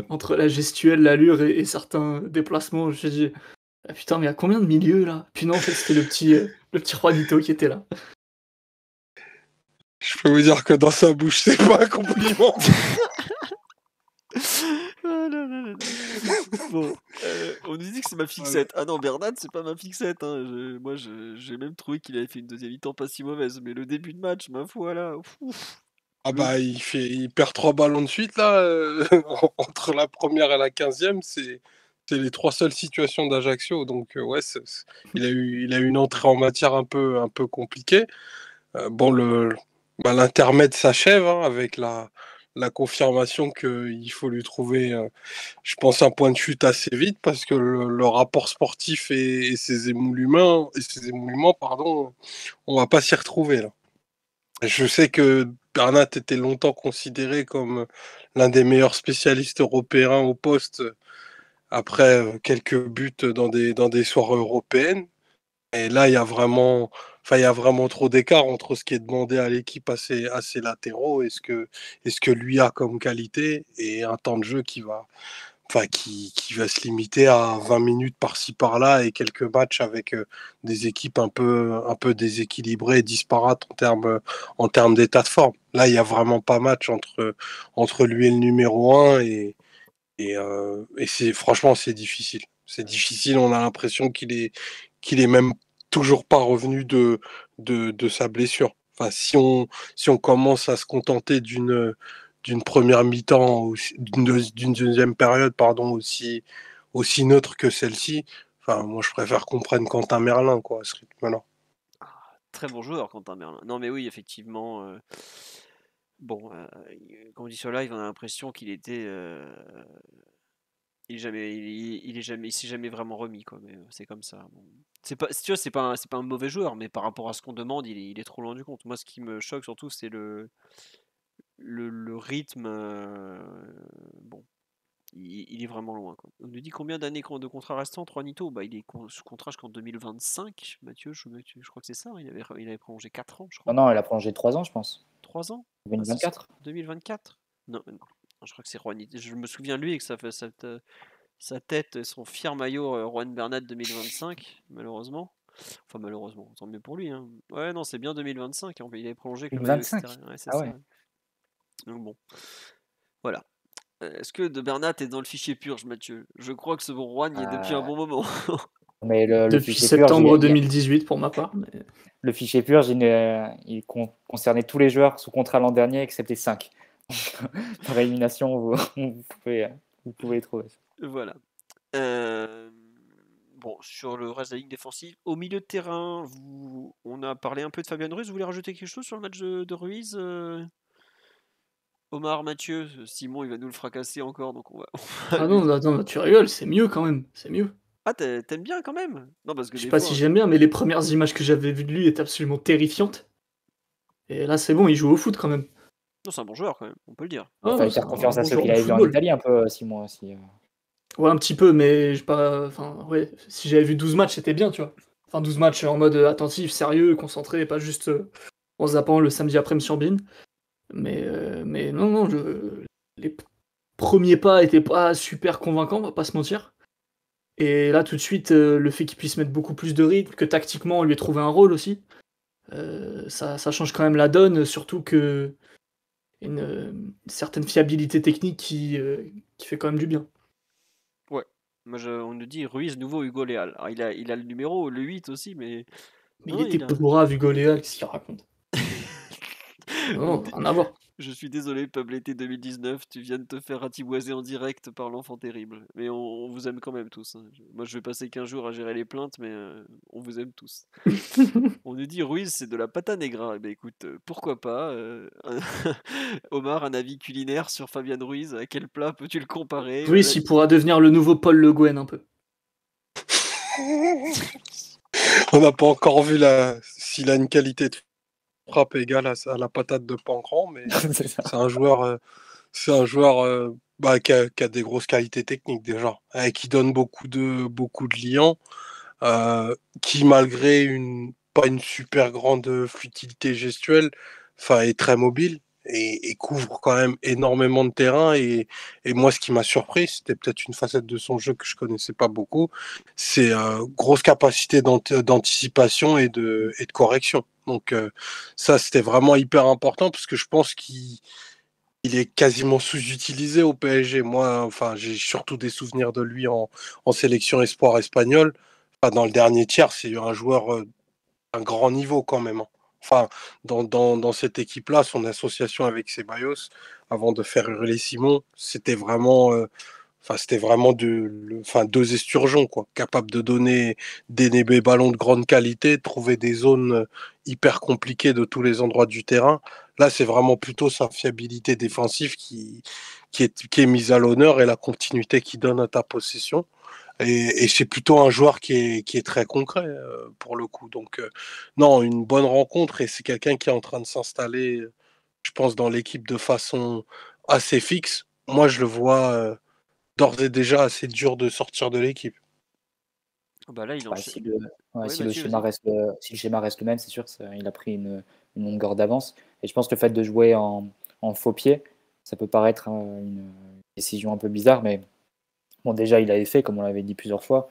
Entre la gestuelle, l'allure et certains déplacements, j'ai dit ah putain, mais il y a combien de milieux là? Puis non, en fait, c'était le petit Juanito qui était là. Je peux vous dire que dans sa bouche, c'est pas un compliment. Ah là là là là. Bon, on nous dit que c'est ma fixette. Ah non, Bernat, c'est pas ma fixette. Hein. Moi, j'ai même trouvé qu'il avait fait une deuxième mi-temps pas si mauvaise. Mais le début de match, ma foi, là. Ouf. Ah bah, il perd 3 ballons de suite, là. Entre la première et la 15e, c'est les 3 seules situations d'Ajaccio. Donc, ouais, il a eu une entrée en matière un peu compliquée. Bon, l'intermède s'achève hein, avec la confirmation qu'il faut lui trouver, je pense, un point de chute assez vite parce que le rapport sportif et ses émoluments, pardon, on va pas s'y retrouver là. Je sais que Bernat était longtemps considéré comme l'un des meilleurs spécialistes européens au poste après quelques buts dans des soirées européennes. Et là, il y a vraiment trop d'écart entre ce qui est demandé à l'équipe à ses latéraux et ce que lui a comme qualité et un temps de jeu qui va se limiter à 20 minutes par-ci par-là et quelques matchs avec des équipes un peu déséquilibrées et disparates en termes d'état de forme. Là, il y a vraiment pas match entre lui et le numéro 1 et franchement, c'est difficile. C'est difficile, on a l'impression qu'il est même toujours pas revenu de sa blessure. Enfin, si on commence à se contenter d'une première mi-temps, d'une deuxième période, pardon, aussi neutre que celle-ci, enfin, moi je préfère qu'on prenne Quentin Merlin, quoi, à ce rythme-là. Très bon joueur, Quentin Merlin. Non, mais oui, effectivement. Bon, comme on dit sur live, on a l'impression qu'il était. Il s'est jamais vraiment remis, quoi. Mais c'est comme ça. Bon. C'est pas, si tu vois, c'est pas un mauvais joueur, mais par rapport à ce qu'on demande, il est trop loin du compte. Moi, ce qui me choque surtout, c'est le rythme. Bon, il est vraiment loin, quoi. On nous dit combien d'années de contrat restant, Juanito? Bah, il est sous contrat jusqu'en 2025. Mathieu, je crois que c'est ça. Il avait prolongé 4 ans, je crois. Non, non, elle a prolongé 3 ans, je pense. 3 ans? 2024. 2024? Non, je crois que c'est Juanito. Je me souviens de lui et que ça fait sa tête et son fier maillot Juan Bernat 2025, malheureusement. Enfin, malheureusement, tant mieux pour lui. Hein. Ouais, non, c'est bien 2025. Il avait prolongé avec le maillot 2025. extérieur. Ouais, c'est Ah ça. ouais. Donc bon, voilà. Est-ce que de Bernat est dans le fichier purge, Mathieu? Je crois que ce bon Juan y est depuis un bon moment. Mais le Depuis fichier purge, septembre 2018 pour ma part. Mais... le fichier purge, il concernait tous les joueurs sous contrat l'an dernier, excepté 5. Par élimination, vous pouvez les trouver. Voilà. Bon, sur le reste de la ligne défensive, au milieu de terrain, on a parlé un peu de Fabien Ruiz. Vous voulez rajouter quelque chose sur le match de Ruiz Omar, Mathieu, Simon, il va nous le fracasser encore, donc on va. Ah non, attends, tu rigoles, c'est mieux quand même, c'est mieux. Ah, t'aimes bien quand même? Non, parce que Je sais des pas fois, si j'aime bien, mais les premières images que j'avais vues de lui étaient absolument terrifiantes. Et là, c'est bon, il joue au foot quand même. non, c'est un bon joueur quand même, on peut le dire. Ah, Fallait c'est faire un confiance à bon ceux joueur qu'il de avait vu en football. Italie un peu, Simon aussi. Ouais, un petit peu, mais j'ai pas. Enfin, ouais, si j'avais vu 12 matchs, c'était bien, tu vois. Enfin, 12 matchs en mode attentif, sérieux, concentré, pas juste en zappant le samedi après-midi sur Bein. Mais non, non, les premiers pas étaient pas super convaincants, on va pas se mentir. Et là, tout de suite, le fait qu'il puisse mettre beaucoup plus de rythme, que tactiquement, on lui ait trouvé un rôle aussi, ça change quand même la donne, surtout que une certaine fiabilité technique qui fait quand même du bien. Ouais. Moi, on nous dit Ruiz, nouveau Hugo Léal. Alors, il a le numéro, le 8 aussi, mais. Mais Non, il était il a. brave, Hugo Léal, qu'est-ce qu'il raconte? Non, rien à voir. Je suis désolé, Peuple été 2019, tu viens de te faire ratiboiser en direct par l'enfant terrible. Mais on vous aime quand même tous, hein. Moi, je vais passer 15 jours à gérer les plaintes, mais on vous aime tous. On nous dit Ruiz, c'est de la pata negra. Eh ben, écoute, pourquoi pas Omar, un avis culinaire sur Fabian Ruiz. À quel plat peux-tu le comparer? Ruiz, il pourra devenir le nouveau Paul Le Guen un peu. On n'a pas encore vu s'il a une qualité de frappe égale à la patate de Pancran, mais C'est ça. c'est un joueur, qui a des grosses qualités techniques déjà, et qui donne beaucoup de liants, qui malgré pas une super grande fluidité gestuelle, enfin est très mobile et couvre quand même énormément de terrain. Et moi, ce qui m'a surpris, c'était peut-être une facette de son jeu que je connaissais pas beaucoup, c'est grosse capacité d'anticipation et de correction. Donc ça, c'était vraiment hyper important parce que je pense qu'il est quasiment sous-utilisé au PSG. Moi, enfin, j'ai surtout des souvenirs de lui en sélection espoir espagnole. Enfin, dans le dernier tiers, c'est un joueur d'un grand niveau quand même, hein. Enfin, dans cette équipe-là, son association avec Ceballos, avant de faire hurler Simon, c'était vraiment deux esturgeons, quoi, capables de donner des ballons de grande qualité, de trouver des zones hyper compliquées de tous les endroits du terrain. Là, c'est vraiment plutôt sa fiabilité défensive qui est mise à l'honneur et la continuité qu'il donne à ta possession. Et c'est plutôt un joueur qui est très concret pour le coup. Donc, non, une bonne rencontre et c'est quelqu'un qui est en train de s'installer, je pense, dans l'équipe de façon assez fixe. Moi, je le vois d'ores et déjà assez dur de sortir de l'équipe. Bah là, il Bah, enchaîne. si le, ouais, Ouais, si le Mathieu, schéma vas-y. reste le même, c'est sûr qu'il a pris une longueur d'avance. Et je pense que le fait de jouer en faux pied, ça peut paraître une décision un peu bizarre, mais bon, déjà, il avait fait, comme on l'avait dit plusieurs fois,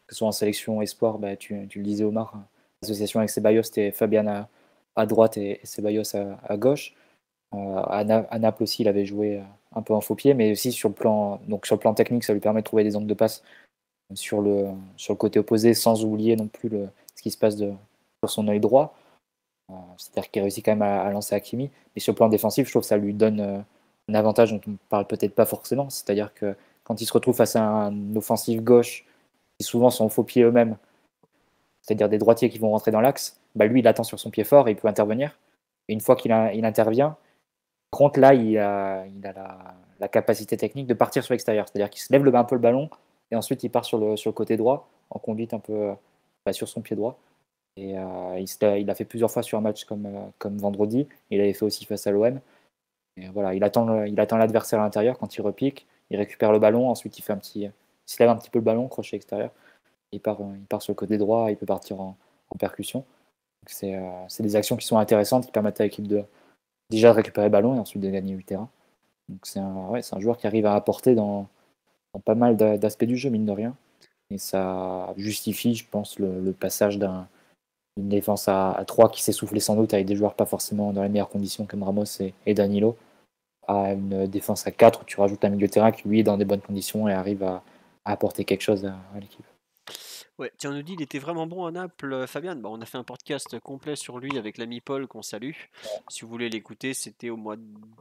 que ce soit en sélection espoir, bah, tu le disais, Omar, l'association avec Ceballos, c'était Fabian à droite et Ceballos à gauche. À Naples aussi, il avait joué un peu en faux pied, mais aussi sur le plan technique, ça lui permet de trouver des angles de passe sur le côté opposé, sans oublier non plus ce qui se passe sur son œil droit. C'est-à-dire qu'il réussit quand même à lancer Hakimi. Mais sur le plan défensif, je trouve que ça lui donne un avantage dont on ne parle peut-être pas forcément. C'est-à-dire que quand il se retrouve face à un offensif gauche, qui souvent sont faux pieds eux-mêmes, c'est-à-dire des droitiers qui vont rentrer dans l'axe, bah lui, il attend sur son pied fort et il peut intervenir. Et une fois qu'il intervient, par contre, là, il a la capacité technique de partir sur l'extérieur. C'est-à-dire qu'il se lève un peu le ballon et ensuite il part sur le côté droit en conduite un peu sur son pied droit. Et il a fait plusieurs fois sur un match comme vendredi. Il avait fait aussi face à l'OM. Et voilà, il attend l'adversaire à l'intérieur quand il repique. Il récupère le ballon. Ensuite, il se lève un petit peu le ballon, crochet extérieur. Il part sur le côté droit. Il peut partir en percussion. C'est des actions qui sont intéressantes qui permettent à l'équipe de déjà de récupérer le ballon et ensuite de gagner du terrain. Donc c'est un joueur qui arrive à apporter dans pas mal d'aspects du jeu, mine de rien. Et ça justifie, je pense, le passage d'une défense à 3 qui s'est soufflée sans doute avec des joueurs pas forcément dans les meilleures conditions comme Ramos et Danilo à une défense à 4 où tu rajoutes un milieu de terrain qui lui est dans des bonnes conditions et arrive à apporter quelque chose à l'équipe. Ouais, tiens, on nous dit il était vraiment bon à Naples, Fabian. Bah, on a fait un podcast complet sur lui avec l'ami Paul qu'on salue. Si vous voulez l'écouter, c'était au mois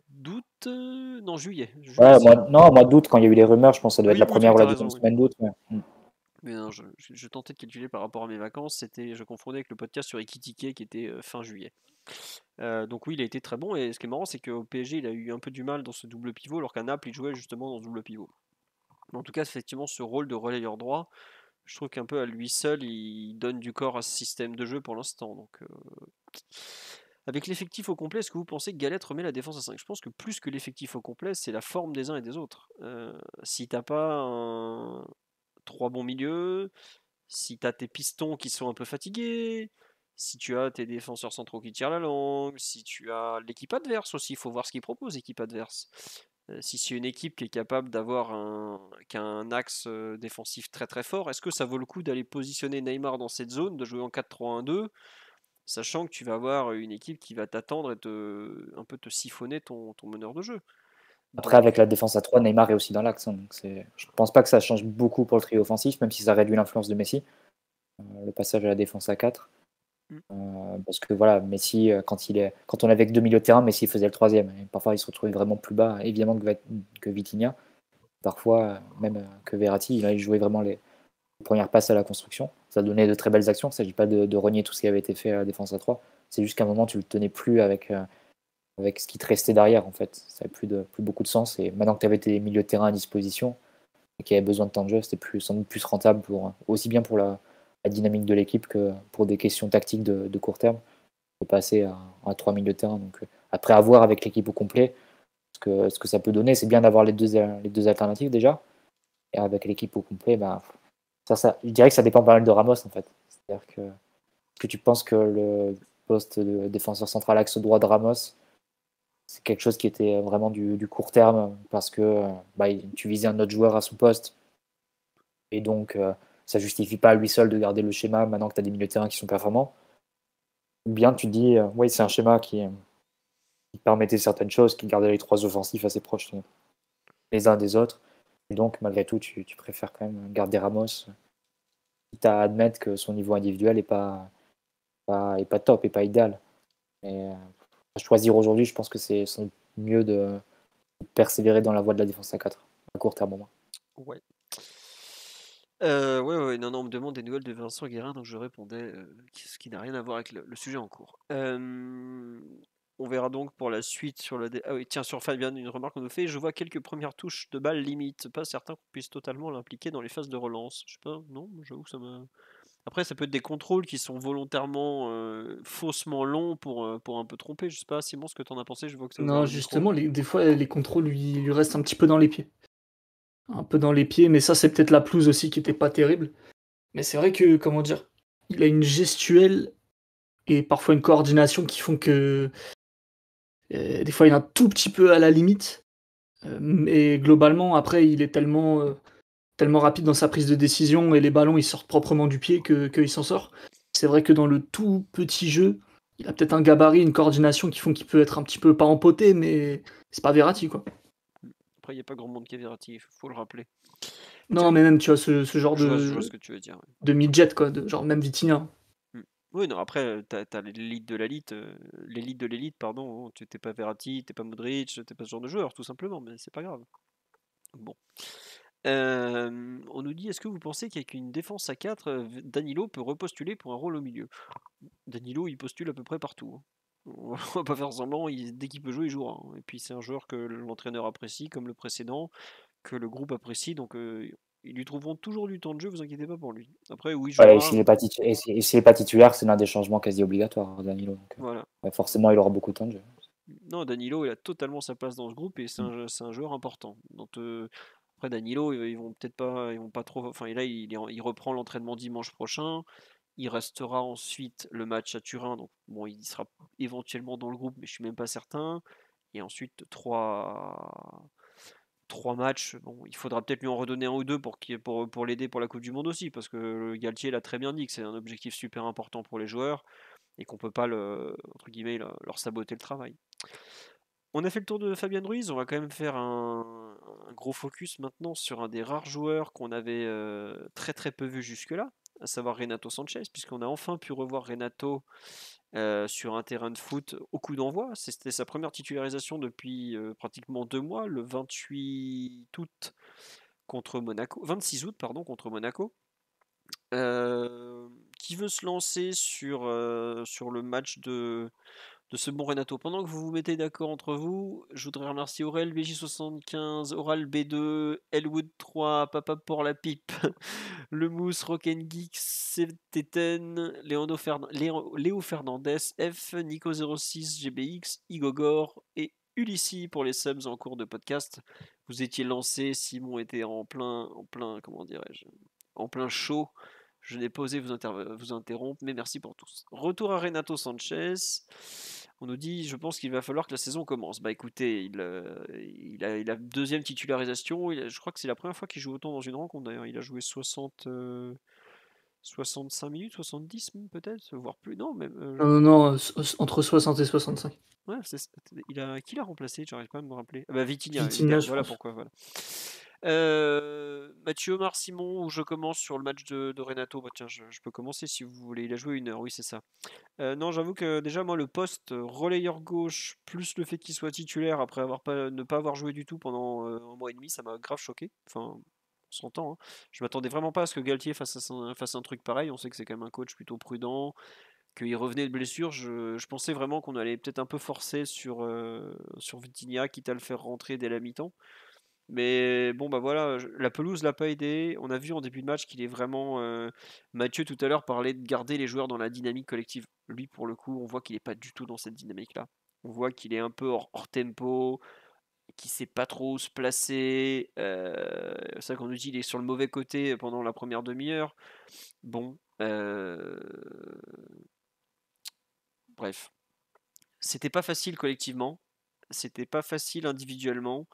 d'août, non juillet. Ouais, C'est- mois d'août, quand il y a eu les rumeurs, je pense que ça doit être Oui, la oui, première ou t'as la raison. deuxième Oui. semaine d'août. Mais non, je tentais de calculer par rapport à mes vacances. Je confondais avec le podcast sur Ekitike qui était fin juillet. Donc oui, il a été très bon. Et ce qui est marrant, c'est qu'au PSG, il a eu un peu du mal dans ce double pivot, alors qu'à Naples, il jouait justement dans ce double pivot. Mais en tout cas, effectivement, ce rôle de relayeur droit, je trouve qu'un peu à lui seul, il donne du corps à ce système de jeu pour l'instant. Donc, avec l'effectif au complet, est-ce que vous pensez que Galette remet la défense à 5? Je pense que plus que l'effectif au complet, c'est la forme des uns et des autres. Si t'as pas trois bons milieux, si tu as tes pistons qui sont un peu fatigués, si tu as tes défenseurs centraux qui tirent la langue, si tu as l'équipe adverse aussi, il faut voir ce qu'ils proposent, l'équipe adverse. Si c'est une équipe qui est capable d'avoir qu'un axe défensif très très fort, est-ce que ça vaut le coup d'aller positionner Neymar dans cette zone, de jouer en 4-3-1-2, sachant que tu vas avoir une équipe qui va t'attendre et un peu te siphonner ton meneur de jeu. Après, Donc, avec la défense à 3, Neymar est aussi dans l'axe. Donc je pense pas que ça change beaucoup pour le trio offensif, même si ça réduit l'influence de Messi, le passage à la défense à 4. Parce que voilà, Messi, quand on avait que deux milieux de terrain, Messi faisait le troisième. Et parfois, il se retrouvait vraiment plus bas, évidemment, que Vitinha. Parfois, même que Verratti, il jouait vraiment les premières passes à la construction. Ça donnait de très belles actions. Il ne s'agit pas de renier tout ce qui avait été fait à la défense à 3. C'est juste qu'à un moment, tu ne le tenais plus avec ce qui te restait derrière, en fait. Ça n'avait plus beaucoup de sens. Et maintenant que tu avais tes milieux de terrain à disposition et qu'il y avait besoin de temps de jeu, c'était sans doute plus rentable, aussi bien pour la dynamique de l'équipe que pour des questions tactiques de court terme, de passer à 3 milieux de terrain. Donc, après, à voir avec l'équipe au complet ce que ça peut donner. C'est bien d'avoir les deux alternatives déjà. Et avec l'équipe au complet, bah, je dirais que ça dépend pas mal de Ramos, en fait. C'est-à-dire que tu penses que le poste de défenseur central axe droit de Ramos, c'est quelque chose qui était vraiment du court terme parce que tu visais un autre joueur à son poste et donc ça justifie pas à lui seul de garder le schéma maintenant que tu as des milieux de terrain qui sont performants. Ou bien tu te dis, oui, c'est un schéma qui permettait certaines choses, qui gardait les trois offensifs assez proches les uns des autres. Et donc, malgré tout, tu préfères quand même garder Ramos, quitte à admettre que son niveau individuel est pas top, et pas idéal. Mais à choisir aujourd'hui, je pense que c'est mieux de persévérer dans la voie de la défense à 4, à court terme au moins. ouais. Ouais, non, on me demande des nouvelles de Vincent Guérin, donc je répondais, ce qui n'a rien à voir avec le sujet en cours. On verra donc pour la suite sur le. Ah oui, tiens, sur Fabien, une remarque qu'on nous fait. Je vois quelques premières touches de balle limite. Pas certain qu'on puisse totalement l'impliquer dans les phases de relance. Je sais pas, non, j'avoue que ça me. Après, ça peut être des contrôles qui sont volontairement faussement longs pour un peu tromper. Je sais pas, Simon, ce que t'en as pensé. Je vois que t'as ouvert Non, le micro. justement, des fois, les contrôles lui restent un petit peu dans les pieds. Un peu dans les pieds, mais ça, c'est peut-être la pelouse aussi qui était pas terrible. Mais c'est vrai que, comment dire, il a une gestuelle et parfois une coordination qui font que des fois, il est un tout petit peu à la limite. Mais globalement, après, il est tellement rapide dans sa prise de décision et les ballons, ils sortent proprement du pied qu'il s'en sort. C'est vrai que dans le tout petit jeu, il a peut-être un gabarit, une coordination qui font qu'il peut être un petit peu pas empoté, mais c'est pas Verratti, quoi. Après, il n'y a pas grand monde qui est Verratti, faut le rappeler. Non, Tiens, mais même, tu vois, ce genre je vois ce que tu veux dire. Ouais. de midget, quoi, genre même Vitinha. Oui, non, après, t'as l'élite de l'élite, pardon. Tu t'es pas Verratti, t'es pas Modric, t'es pas ce genre de joueur, tout simplement, mais c'est pas grave. Bon. On nous dit, est-ce que vous pensez qu'avec une défense à 4, Danilo peut repostuler pour un rôle au milieu? Danilo, il postule à peu près partout. Hein. On va pas faire semblant, dès qu'il peut jouer, il jouera. Hein. Et puis c'est un joueur que l'entraîneur apprécie, comme le précédent, que le groupe apprécie, donc ils lui trouveront toujours du temps de jeu, vous inquiétez pas pour lui. Après, oui, il Ouais, et jouera. s'il n'est pas titulaire, c'est l'un des changements quasi obligatoires, Danilo. Donc, Voilà. ouais, forcément, il aura beaucoup de temps de jeu. Non, Danilo, il a totalement sa place dans ce groupe et c'est un joueur important. Donc, après, Danilo, ils vont peut-être pas, ils vont pas trop. Enfin, là, il reprend l'entraînement dimanche prochain. Il restera ensuite le match à Turin. Donc, bon, il sera éventuellement dans le groupe, mais je suis même pas certain. Et ensuite, trois matchs. Bon, il faudra peut-être lui en redonner un ou deux pour l'aider pour la Coupe du Monde aussi, parce que Galtier l'a très bien dit que c'est un objectif super important pour les joueurs et qu'on peut pas entre guillemets, leur saboter le travail. On a fait le tour de Fabian Ruiz, on va quand même faire un gros focus maintenant sur un des rares joueurs qu'on avait très très peu vu jusque-là, à savoir Renato Sanchez, puisqu'on a enfin pu revoir Renato sur un terrain de foot au coup d'envoi. C'était sa première titularisation depuis pratiquement 2 mois, le 28 août contre Monaco, 26 août pardon, contre Monaco. Qui veut se lancer sur le match de ce bon Renato? Pendant que vous vous mettez d'accord entre vous, je voudrais remercier Aurel, BJ75, Oral B2, Elwood 3, Papa pour la pipe, Le Mousse, Rock'n'Geek, Sevteten, Léo Fernandez, F, Nico06, GBX, Igogor et Ulissi pour les subs en cours de podcast. Vous étiez lancé, Simon était comment dirais-je, en plein show. Je n'ai pas osé vous interrompre, mais merci pour tous. Retour à Renato Sanchez. On nous dit, je pense qu'il va falloir que la saison commence. Bah écoutez, il a deuxième titularisation. Je crois que c'est la première fois qu'il joue autant dans une rencontre. D'ailleurs, il a joué 65 minutes, 70 peut-être, voire plus. Non, même. Non, entre 60 et 65. Ouais, qui l'a remplacé? J'arrive pas à me rappeler. Ah bah Vitinha, Vitinha, je voilà pense. pourquoi. Voilà. Mathieu, Omar, Simon, où je commence sur le match de Renato. Bah, tiens, je peux commencer si vous voulez. Il a joué 1 heure, oui, c'est ça. Non, j'avoue que déjà, moi, le poste relayeur gauche, plus le fait qu'il soit titulaire après ne pas avoir joué du tout pendant 1 mois et demi, ça m'a grave choqué. Enfin, on s'entend, hein. Je m'attendais vraiment pas à ce que Galtier fasse un truc pareil. On sait que c'est quand même un coach plutôt prudent, qu'il revenait de blessure. Je pensais vraiment qu'on allait peut-être un peu forcer sur Vitinha, quitte à le faire rentrer dès la mi-temps. Mais bon, bah voilà, la pelouse l'a pas aidé. On a vu en début de match qu'il est vraiment. Mathieu tout à l'heure parlait de garder les joueurs dans la dynamique collective. Lui, pour le coup, on voit qu'il est pas du tout dans cette dynamique-là. On voit qu'il est un peu hors tempo, qu'il sait pas trop où se placer. C'est vrai qu'on nous dit qu'il est sur le mauvais côté pendant la première demi-heure. Bon, bref, c'était pas facile collectivement, c'était pas facile individuellement.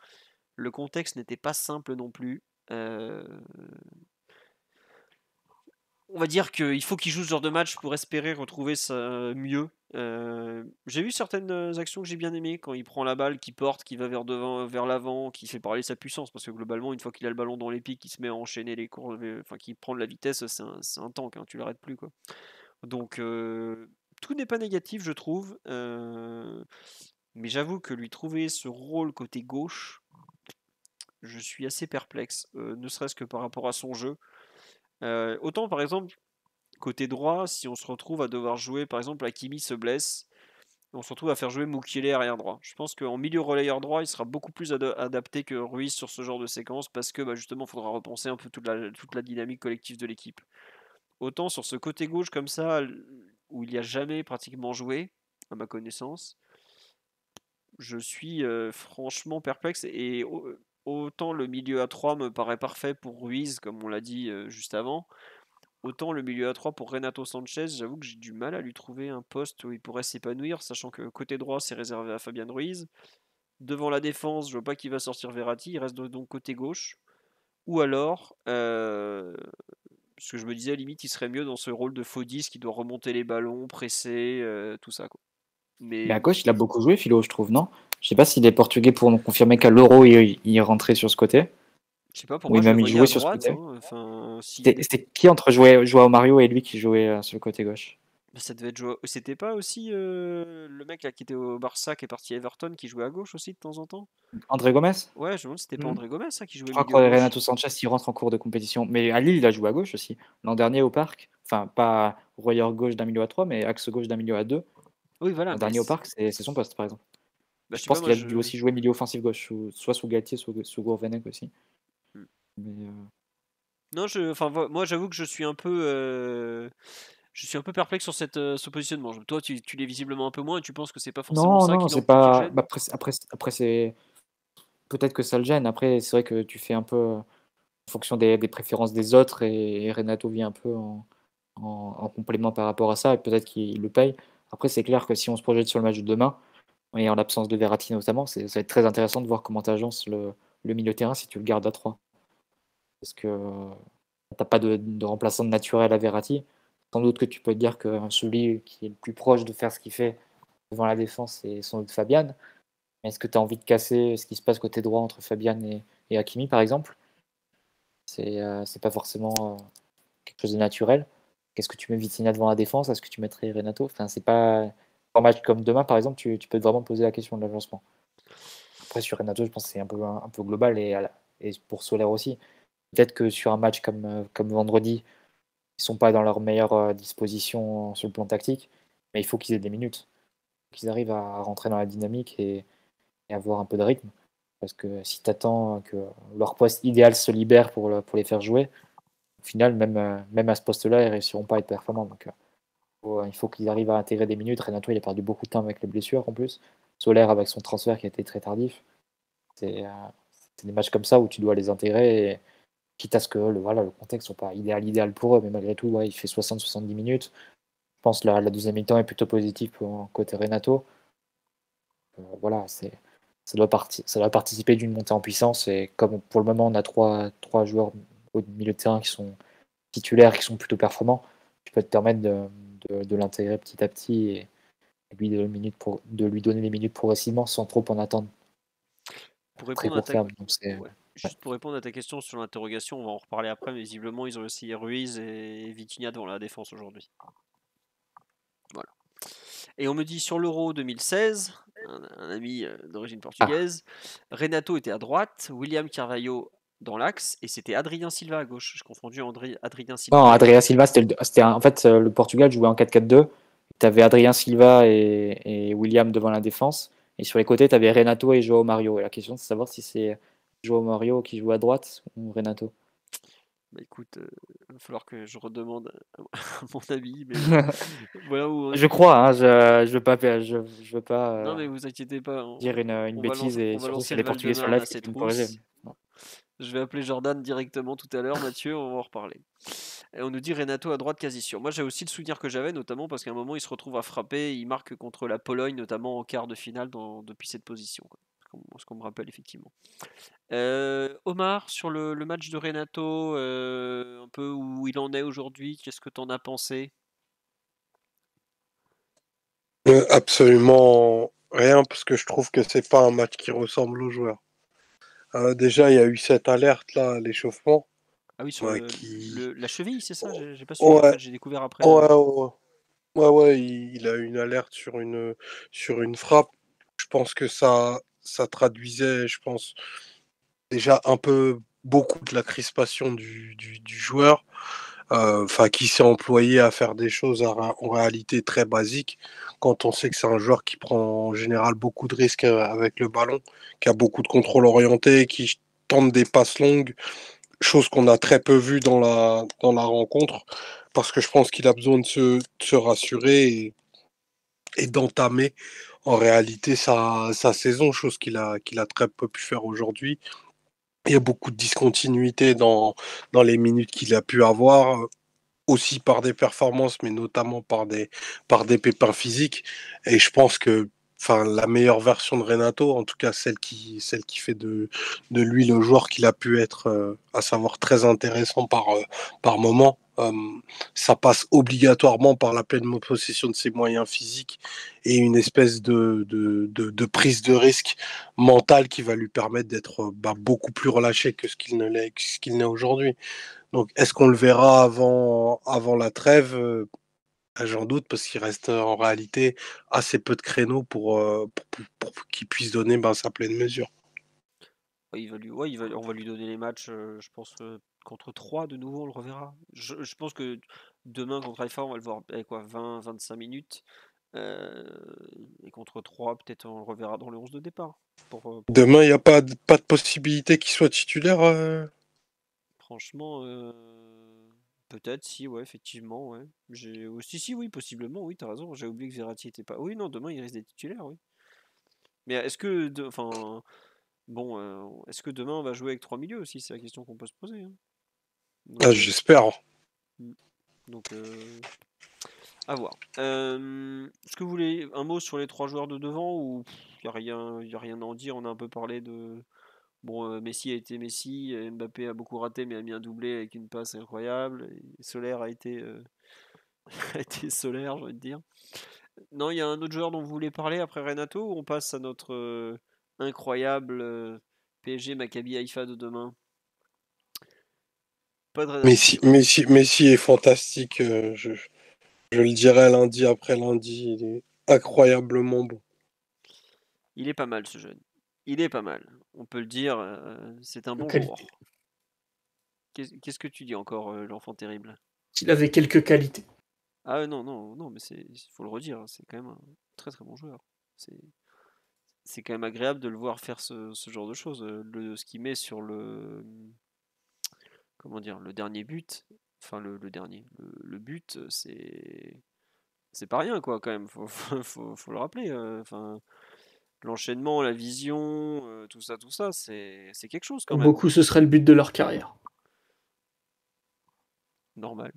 Le contexte n'était pas simple non plus. On va dire qu'il faut qu'il joue ce genre de match pour espérer retrouver ça mieux. J'ai vu certaines actions que j'ai bien aimées quand il prend la balle, qui porte, qui va vers devant, vers l'avant, qui fait parler sa puissance, parce que globalement, une fois qu'il a le ballon dans les pieds, il se met à enchaîner les cours, enfin, qui prend de la vitesse, c'est un tank, hein, tu l'arrêtes plus, quoi. Donc tout n'est pas négatif, je trouve, mais j'avoue que lui trouver ce rôle côté gauche, je suis assez perplexe, ne serait-ce que par rapport à son jeu. Autant par exemple, côté droit, si on se retrouve à devoir jouer, par exemple, Hakimi se blesse, on se retrouve à faire jouer Mukiele arrière droit. Je pense qu'en milieu relayeur droit, il sera beaucoup plus adapté que Ruiz sur ce genre de séquence parce que bah, justement, il faudra repenser un peu toute la dynamique collective de l'équipe. Autant sur ce côté gauche comme ça, où il n'y a jamais pratiquement joué, à ma connaissance, je suis franchement perplexe et autant le milieu à 3 me paraît parfait pour Ruiz, comme on l'a dit juste avant, autant le milieu à 3 pour Renato Sanchez, j'avoue que j'ai du mal à lui trouver un poste où il pourrait s'épanouir, sachant que côté droit c'est réservé à Fabian Ruiz. Devant la défense, je vois pas qui va sortir Verratti, il reste donc côté gauche. Ou alors, ce que je me disais, à la limite, il serait mieux dans ce rôle de faux 10 qui doit remonter les ballons, presser, tout ça, quoi. Mais Mais à gauche, il a beaucoup joué, Philo, je trouve, non? Je sais pas s'il est portugais pour nous confirmer qu'à l'Euro, il est rentré sur ce côté. je sais pas, pour Oui, moi, je le même il voyais jouait à sur ce droite, côté. hein. Enfin, C'était qui entre Joao Mario et lui qui jouait sur le côté gauche? ça devait être C'était pas aussi le mec là, qui était au Barça, qui est parti à Everton, qui jouait à gauche aussi de temps en temps? André Gomes? Ouais, je me demande si c'était pas Hmm. André Gomes ça, qui Je jouait crois que milieu gauche. Renato Sanchez, il rentre en cours de compétition. Mais à Lille, il a joué à gauche aussi. L'an dernier au Parc. Enfin, pas relayeur gauche d'un milieu à 3, mais axe gauche d'un milieu à 2. Oui, voilà, L'an mais dernier au Parc, c'est son poste, par exemple. bah, je Je sais pas, pense moi qu'il a dû aussi jouer milieu offensif gauche, soit sous Galtier, soit sous Gourvenec aussi. Hmm. Mais, Non, enfin, moi j'avoue que je suis un peu perplexe sur ce positionnement. Toi, tu l'es visiblement un peu moins et tu penses que c'est pas forcément Non, ça non, c'est qui le pas. gêne. Bah, après c'est peut-être que ça le gêne. Après, c'est vrai que tu fais un peu en fonction des préférences des autres et Renato vient un peu en complément par rapport à ça et peut-être qu'il le paye. Après, c'est clair que si on se projette sur le match de demain, et en l'absence de Verratti notamment, ça va être très intéressant de voir comment tu agences le milieu de terrain si tu le gardes à 3. Parce que t'as pas de remplaçant naturel à Verratti. Sans doute que tu peux te dire que celui qui est le plus proche de faire ce qu'il fait devant la défense, c'est sans doute Fabian. Mais est-ce que tu as envie de casser ce qui se passe côté droit entre Fabian et Hakimi, par exemple? C'est pas forcément quelque chose de naturel. Qu'est-ce que tu mets Vitinha devant la défense? Est-ce que tu mettrais Renato? Enfin, c'est pas un match comme demain, par exemple, tu peux vraiment poser la question de l'agencement. Après, sur Renato, je pense que c'est un peu global et pour Soler aussi. Peut-être que sur un match comme vendredi, ils sont pas dans leur meilleure disposition sur le plan tactique, mais il faut qu'ils aient des minutes, qu'ils arrivent à rentrer dans la dynamique et avoir un peu de rythme. Parce que si tu attends que leur poste idéal se libère pour les faire jouer, au final, même à ce poste-là, ils ne réussiront pas à être performants. Donc, il faut qu'ils arrivent à intégrer des minutes. Renato, il a perdu beaucoup de temps avec les blessures en plus. Solaire avec son transfert qui a été très tardif. C'est des matchs comme ça où tu dois les intégrer, et, quitte à ce que le contexte soit pas idéal pour eux, mais malgré tout, ouais, il fait 60-70 minutes. Je pense que la deuxième mi-temps est plutôt positive pour côté Renato. Voilà, ça doit participer d'une montée en puissance. Et comme pour le moment, on a trois joueurs au milieu de terrain qui sont titulaires, qui sont plutôt performants, tu peux te permettre de l'intégrer petit à petit et de lui donner les minutes progressivement sans trop en attendre Pour très répondre à court ta... terme. Donc ouais. Juste pour répondre à ta question sur l'interrogation, on va en reparler après, mais visiblement ils ont aussi Ruiz et Vitinha devant la défense aujourd'hui. Voilà. Et on me dit sur l'Euro 2016, un ami d'origine portugaise, Renato était à droite, William Carvalho dans l'axe, et c'était Adrien Silva à gauche. J'ai confondu Adrien Silva. Non, Adrien Silva, en fait, le Portugal jouait en 4-4-2. Tu avais Adrien Silva et William devant la défense. Et sur les côtés, tu avais Renato et João Mario. Et la question, c'est de savoir si c'est João Mario qui joue à droite ou Renato. Bah écoute, il va falloir que je redemande à mon ami, mais voilà où Je crois, hein, je veux pas non mais vous inquiétez pas, dire une bêtise, et on va surtout s'il lancer y a le des Portugais sur le Val-de-Marne live à qui cette peuvent me corriger. rousse. Je vais appeler Jordan directement tout à l'heure, Mathieu, on va en reparler. Et on nous dit Renato à droite quasi sûr. Moi j'ai aussi le souvenir que j'avais, notamment parce qu'à un moment il se retrouve à frapper, il marque contre la Pologne, notamment en quart de finale depuis cette position. Ce qu'on me rappelle effectivement. Omar, sur le match de Renato, un peu où il en est aujourd'hui, qu'est-ce que tu en as pensé? Absolument rien, parce que je trouve que c'est pas un match qui ressemble aux joueurs. Déjà, il y a eu cette alerte là, à l'échauffement, Ah oui, sur qui. la cheville, c'est ça? J'ai pas suivi en Ouais, fait, j'ai découvert après. ouais, ouais, ouais, il a eu une alerte sur une frappe. Je pense que ça traduisait, je pense, déjà un peu beaucoup de la crispation du joueur, enfin qui s'est employé à faire des choses en réalité très basiques, quand on sait que c'est un joueur qui prend en général beaucoup de risques avec le ballon, qui a beaucoup de contrôle orienté, qui tente des passes longues, chose qu'on a très peu vue dans la rencontre, parce que je pense qu'il a besoin de se rassurer et d'entamer en réalité sa saison, chose qu'il a très peu pu faire aujourd'hui. Il y a beaucoup de discontinuité dans les minutes qu'il a pu avoir, aussi par des performances, mais notamment par des pépins physiques. Et je pense que, enfin, la meilleure version de Renato, en tout cas celle qui fait de lui le joueur qu'il a pu être, à savoir très intéressant par moment, ça passe obligatoirement par la pleine possession de ses moyens physiques et une espèce de prise de risque mentale qui va lui permettre d'être beaucoup plus relâché que ce qu'il n'est aujourd'hui. Donc, est-ce qu'on le verra avant la trêve? J'en doute parce qu'il reste en réalité assez peu de créneaux pour qu'il puisse donner sa pleine mesure. Ouais, on va lui donner les matchs, je pense, contre 3 de nouveau, on le reverra. Je pense que demain contre Haïfa, on va le voir avec quoi, 20-25 minutes. Et contre 3, peut-être on le reverra dans le 11 de départ. Demain, il n'y a pas de possibilité qu'il soit titulaire. Franchement, peut-être, si, ouais, effectivement, ouais. Si, oui, possiblement, oui, t'as raison. J'ai oublié que Verratti était pas. Oui, non, demain il risque d'être titulaire, oui. Mais est-ce que, enfin, bon, est-ce que demain on va jouer avec 3 milieux aussi? C'est la question qu'on peut se poser, hein. Donc, J'espère. mm. Donc, à voir. Est-ce que vous voulez un mot sur les 3 joueurs de devant ou il y a rien à en dire? On a un peu parlé de. Bon, Messi a été Messi, Mbappé a beaucoup raté mais a mis un doublé avec une passe incroyable. Et Solaire a été, a été Solaire, j'ai envie de dire. Non, il y a un autre joueur dont vous voulez parler après Renato ou on passe à notre incroyable PSG Maccabi Haïfa de demain. Pas de Messi est fantastique. Je le dirai lundi après lundi. Il est incroyablement bon. Il est pas mal ce jeune. Il est pas mal. On peut le dire, c'est un bon Qualité. joueur. Qu'est-ce que tu dis encore, l'enfant terrible? Il avait quelques qualités. Ah non, mais faut le redire, hein, c'est quand même un très très bon joueur. C'est quand même agréable de le voir faire ce genre de choses. Ce qu'il met sur comment dire, le dernier but, enfin le dernier, le but, c'est pas rien quoi quand même. Faut le rappeler. Enfin, l'enchaînement, la vision, tout ça, c'est quelque chose quand Pour même. beaucoup, ce serait le but de leur carrière. Normal.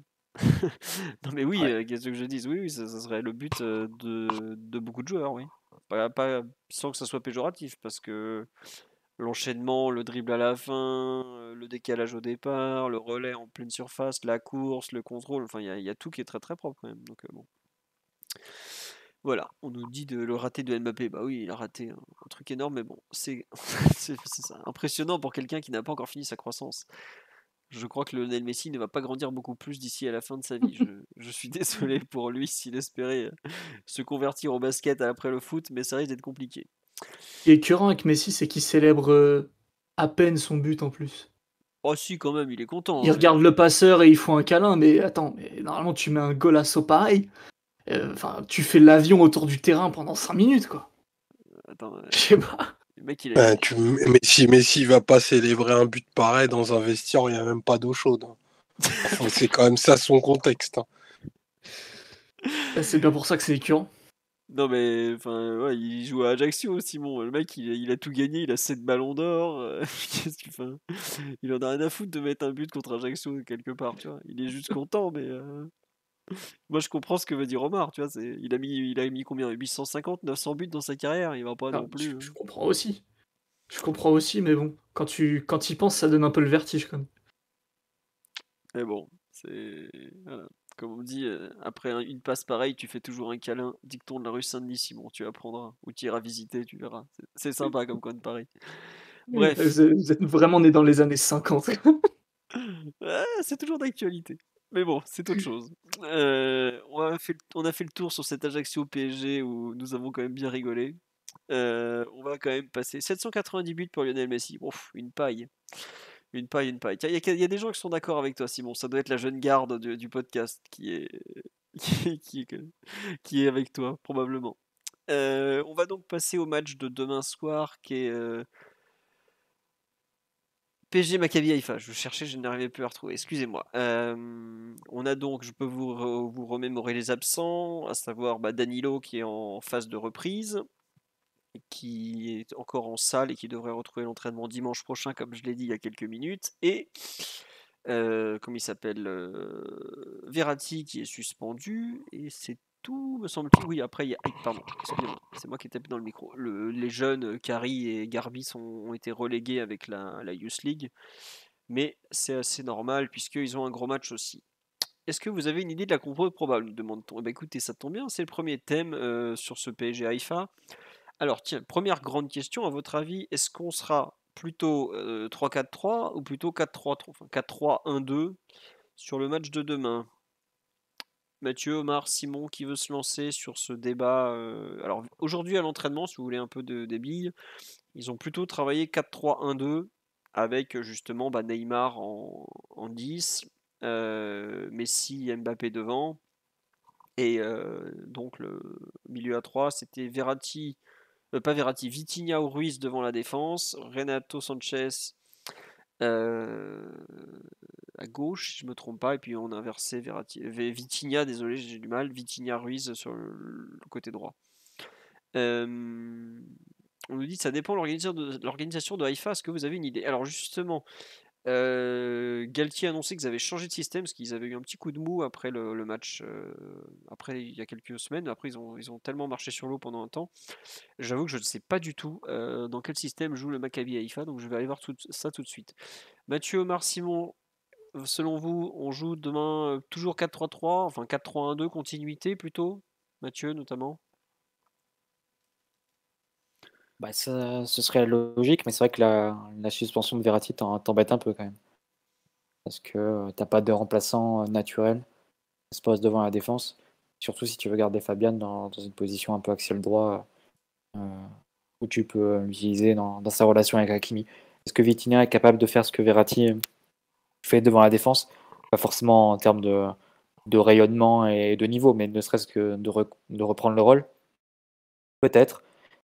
Non mais oui, Ouais. qu'est-ce que je dise? Oui, ça serait le but de beaucoup de joueurs, oui. Pas sans que ça soit péjoratif, parce que l'enchaînement, le dribble à la fin, le décalage au départ, le relais en pleine surface, la course, le contrôle, enfin il y a tout qui est très très propre quand même. Donc bon. Voilà, on nous dit de le rater de Mbappé. Bah oui, il a raté un truc énorme, mais bon, c'est c'est ça, impressionnant pour quelqu'un qui n'a pas encore fini sa croissance. Je crois que Lionel Messi ne va pas grandir beaucoup plus d'ici à la fin de sa vie. Je suis désolé pour lui s'il espérait se convertir au basket après le foot, mais ça risque d'être compliqué. Ce qui est écœurant avec Messi, c'est qu'il célèbre à peine son but en plus. Oh si, quand même, il est Il content, hein. regarde le passeur et il faut un câlin, mais attends, mais normalement tu mets un golasso pareil. Enfin, tu fais l'avion autour du terrain pendant 5 minutes, quoi. Attends, Je sais pas. le mec, Messi va pas célébrer un but pareil dans un vestiaire où il n'y a même pas d'eau chaude. Hein. Enfin, c'est quand même ça son contexte. Hein. C'est bien pour ça que c'est écœurant. Non mais enfin ouais, il joue à Ajaccio, Simon. Le mec, il a tout gagné, il a 7 ballons d'or. Qu'est-ce qu'il fait? Il en a rien à foutre de mettre un but contre Ajaccio quelque part, tu vois. Il est juste content, mais moi je comprends ce que veut dire Omar, tu vois. Il a mis combien? 850, 900 buts dans sa carrière. Il va pas Ah, non plus. je comprends aussi. Je comprends aussi, mais bon, quand y penses, ça donne un peu le vertige quand même. Mais bon, voilà. Comme on dit, après une passe pareille, tu fais toujours un câlin. Dicton de la rue Saint-Denis, Simon, tu apprendras. Ou tu iras visiter, tu verras. C'est sympa comme coin de Paris. Bref. Vous êtes vraiment né dans les années 50. C'est toujours d'actualité. Mais bon, c'est autre chose. On a fait le tour sur cet Ajaccio PSG où nous avons quand même bien rigolé. On va quand même passer 790 buts pour Lionel Messi. Ouf, une paille. Une paille, une paille. Tiens, il y a des gens qui sont d'accord avec toi, Simon. Ça doit être la jeune garde du podcast qui est, qui est avec toi, probablement. On va donc passer au match de demain soir qui est PSG Maccabi Haïfa, je cherchais, je n'arrivais plus à retrouver, excusez-moi. On a donc, je peux vous remémorer les absents, à savoir Danilo qui est en phase de reprise, qui est encore en salle et qui devrait retrouver l'entraînement dimanche prochain, comme je l'ai dit il y a quelques minutes, et comme il s'appelle, Verratti qui est suspendu, et c'est tout, me semble-t-il. Oui, après, il y a. Pardon, excusez-moi, c'est moi qui ai tapé dans le micro. Les jeunes Kari et Garbi ont été relégués avec la Youth League, mais c'est assez normal puisqu'ils ont un gros match aussi. Est-ce que vous avez une idée de la compo probable, nous demande-t-on. Eh ben, écoutez, ça tombe bien, c'est le premier thème sur ce PSG Haïfa. Alors, tiens, première grande question, à votre avis, est-ce qu'on sera plutôt 3-4-3 ou plutôt 4-3-3, enfin 4-3-1-2 sur le match de demain? Mathieu, Omar, Simon, qui veut se lancer sur ce débat? Alors, aujourd'hui à l'entraînement, si vous voulez un peu des billes, ils ont plutôt travaillé 4-3-1-2 avec justement Neymar en 10, Messi et Mbappé devant. Et donc le milieu à 3, c'était Verratti, pas Verratti, Vitinha ou Ruiz devant la défense, Renato Sanchez euh, à gauche, si je me trompe pas, et puis on a inversé Vitinha, désolé, j'ai du mal, Vitinha Ruiz sur le côté droit. On nous dit ça dépend de l'organisation de Haïfa. Est-ce que vous avez une idée? Alors justement, Galtier a annoncé qu'ils avaient changé de système parce qu'ils avaient eu un petit coup de mou après le match. Après, il y a quelques semaines. Après, ils ont tellement marché sur l'eau pendant un temps. J'avoue que je ne sais pas du tout dans quel système joue le Maccabi Haïfa, donc je vais aller voir ça tout de suite. Mathieu, Omar, Simon, selon vous, on joue demain toujours 4-3-3, enfin 4-3-1-2, continuité plutôt? Mathieu notamment? Bah, ça, ce serait logique, mais c'est vrai que la suspension de Verratti t'embête un peu quand même. Parce que t'as pas de remplaçant naturel qui se pose devant la défense. Surtout si tu veux garder Fabian dans une position un peu axial droit euh, où tu peux l'utiliser dans sa relation avec Hakimi. Est-ce que Vitinha est capable de faire ce que Verratti fait devant la défense? Pas forcément en termes de rayonnement et de niveau, mais ne serait-ce que de reprendre le rôle? Peut-être.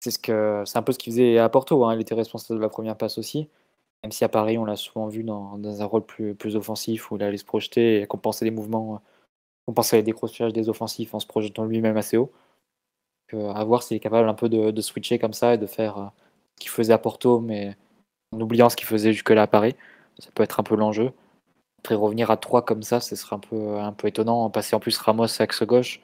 C'est un peu ce qu'il faisait à Porto, hein. Il était responsable de la première passe aussi. Même si à Paris, on l'a souvent vu dans un rôle plus offensif où il allait se projeter et compenser les mouvements, compenser les décrochages des offensifs en se projetant lui-même assez haut. À voir s'il est capable un peu de switcher comme ça et de faire ce qu'il faisait à Porto, mais en oubliant ce qu'il faisait jusque-là à Paris. Ça peut être un peu l'enjeu. Après, revenir à 3 comme ça, ce serait un peu étonnant. Passer en plus Ramos axe gauche.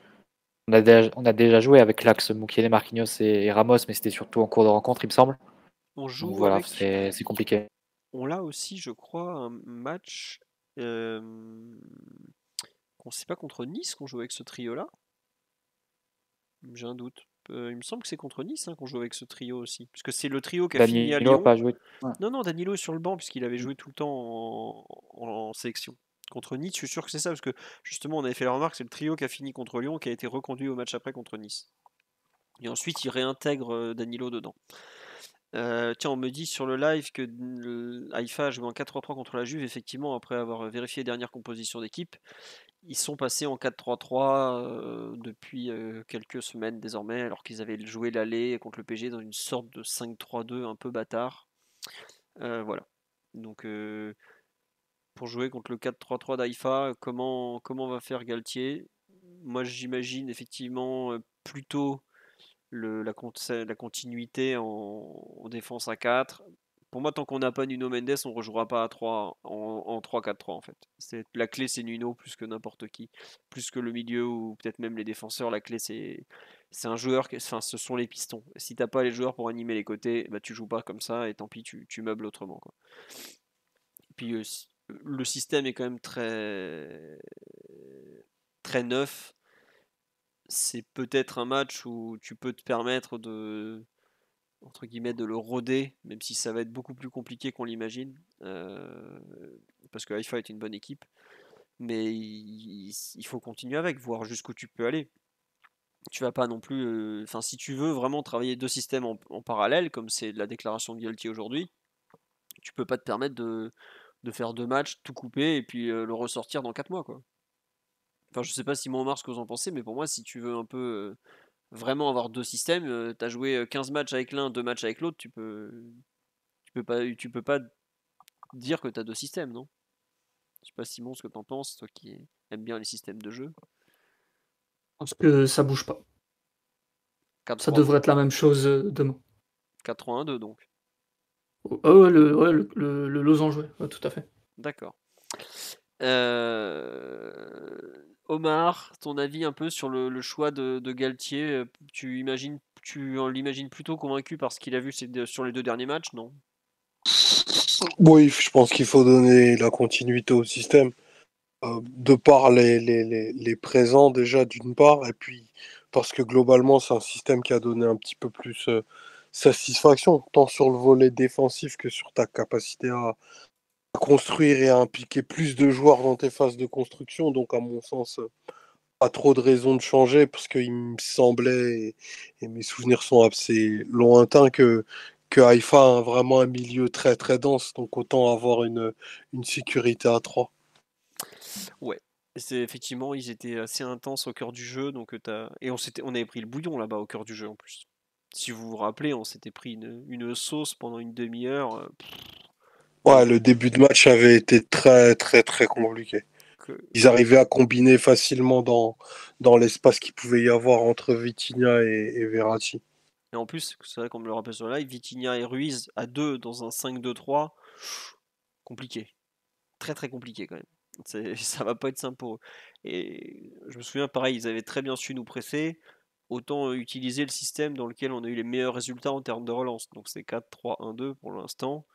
On a déjà joué avec l'axe Mukiele, Marquinhos et Ramos, mais c'était surtout en cours de rencontre, il me semble. On Donc joue voilà, avec. c'est compliqué. On l'a aussi, je crois, un match. Qu'on sait pas contre Nice qu'on joue avec ce trio-là. J'ai un doute. Il me semble que c'est contre Nice qu'on joue avec ce trio aussi. Parce que c'est le trio qui a fini à Danilo n'a Lyon. pas joué. Ouais. Non, Danilo est sur le banc puisqu'il avait joué tout le temps en sélection. Contre Nice, je suis sûr que c'est ça, parce que justement, on avait fait la remarque, c'est le trio qui a fini contre Lyon qui a été reconduit au match après contre Nice. Et ensuite, il réintègre Danilo dedans. Tiens, on me dit sur le live que Haïfa a joué en 4-3-3 contre la Juve, effectivement, après avoir vérifié les dernières compositions d'équipe. Ils sont passés en 4-3-3 depuis quelques semaines désormais, alors qu'ils avaient joué l'aller contre le PSG dans une sorte de 5-3-2 un peu bâtard. Voilà. Donc, pour jouer contre le 4-3-3 d'Haïfa, comment va faire Galtier? Moi, j'imagine effectivement plutôt la continuité en défense à 4. Pour moi, tant qu'on n'a pas Nuno Mendes, on ne rejouera pas à 3 en 3-4-3 en fait. La clé, c'est Nuno plus que n'importe qui. Plus que le milieu ou peut-être même les défenseurs. La clé, c'est un joueur, enfin, ce sont les pistons. Si t'as pas les joueurs pour animer les côtés, bah, tu joues pas comme ça et tant pis, tu meubles autrement, quoi. Puis le système est quand même très, très neuf. C'est peut-être un match où tu peux te permettre entre guillemets, de le roder, même si ça va être beaucoup plus compliqué qu'on l'imagine, parce que Haïfa est une bonne équipe, mais il faut continuer avec, voir jusqu'où tu peux aller. Tu vas pas non plus, enfin, si tu veux vraiment travailler deux systèmes en parallèle, comme c'est la déclaration de Galtier aujourd'hui, tu peux pas te permettre de faire deux matchs, tout couper et puis le ressortir dans 4 mois, quoi. Enfin, je sais pas Simon Omar ce que vous en pensez, mais pour moi, si tu veux un peu vraiment avoir deux systèmes, tu as joué 15 matchs avec l'un, 2 matchs avec l'autre, tu peux pas dire que tu as deux systèmes, non? Je sais pas Simon ce que t'en penses, toi qui aimes bien les systèmes de jeu. Parce que ça bouge pas. Ça 4-3, devrait être la même chose demain. 4-3-1-2 donc. Le losange, ouais, tout à fait. D'accord. Omar, ton avis un peu sur le choix de Galtier, tu l'imagines plutôt convaincu par ce qu'il a vu sur les deux derniers matchs, non? Oui, je pense qu'il faut donner la continuité au système, de par les présents déjà d'une part, et puis parce que globalement c'est un système qui a donné un petit peu plus satisfaction, tant sur le volet défensif que sur ta capacité à construire et à impliquer plus de joueurs dans tes phases de construction. Donc à mon sens, pas trop de raisons de changer, parce qu'il me semblait, et mes souvenirs sont assez lointains, que Haïfa a vraiment un milieu très très dense, donc autant avoir une sécurité à 3. Ouais. C'est effectivement, ils étaient assez intenses au cœur du jeu, donc et on avait pris le bouillon là-bas au cœur du jeu en plus. Si vous vous rappelez, on s'était pris une sauce pendant une demi-heure. Ouais, Voilà. le début de match avait été très très très compliqué. Que- Ils arrivaient à combiner facilement dans l'espace qu'il pouvait y avoir entre Vitinha et Verratti. Et en plus, c'est vrai qu'on me le rappelle sur le live, Vitinha et Ruiz à deux dans un 5-2-3, compliqué. Très très compliqué quand même. Ça va pas être simple pour eux. Et je me souviens, pareil, ils avaient très bien su nous presser. Autant utiliser le système dans lequel on a eu les meilleurs résultats en termes de relance. Donc c'est 4-3-1-2 pour l'instant.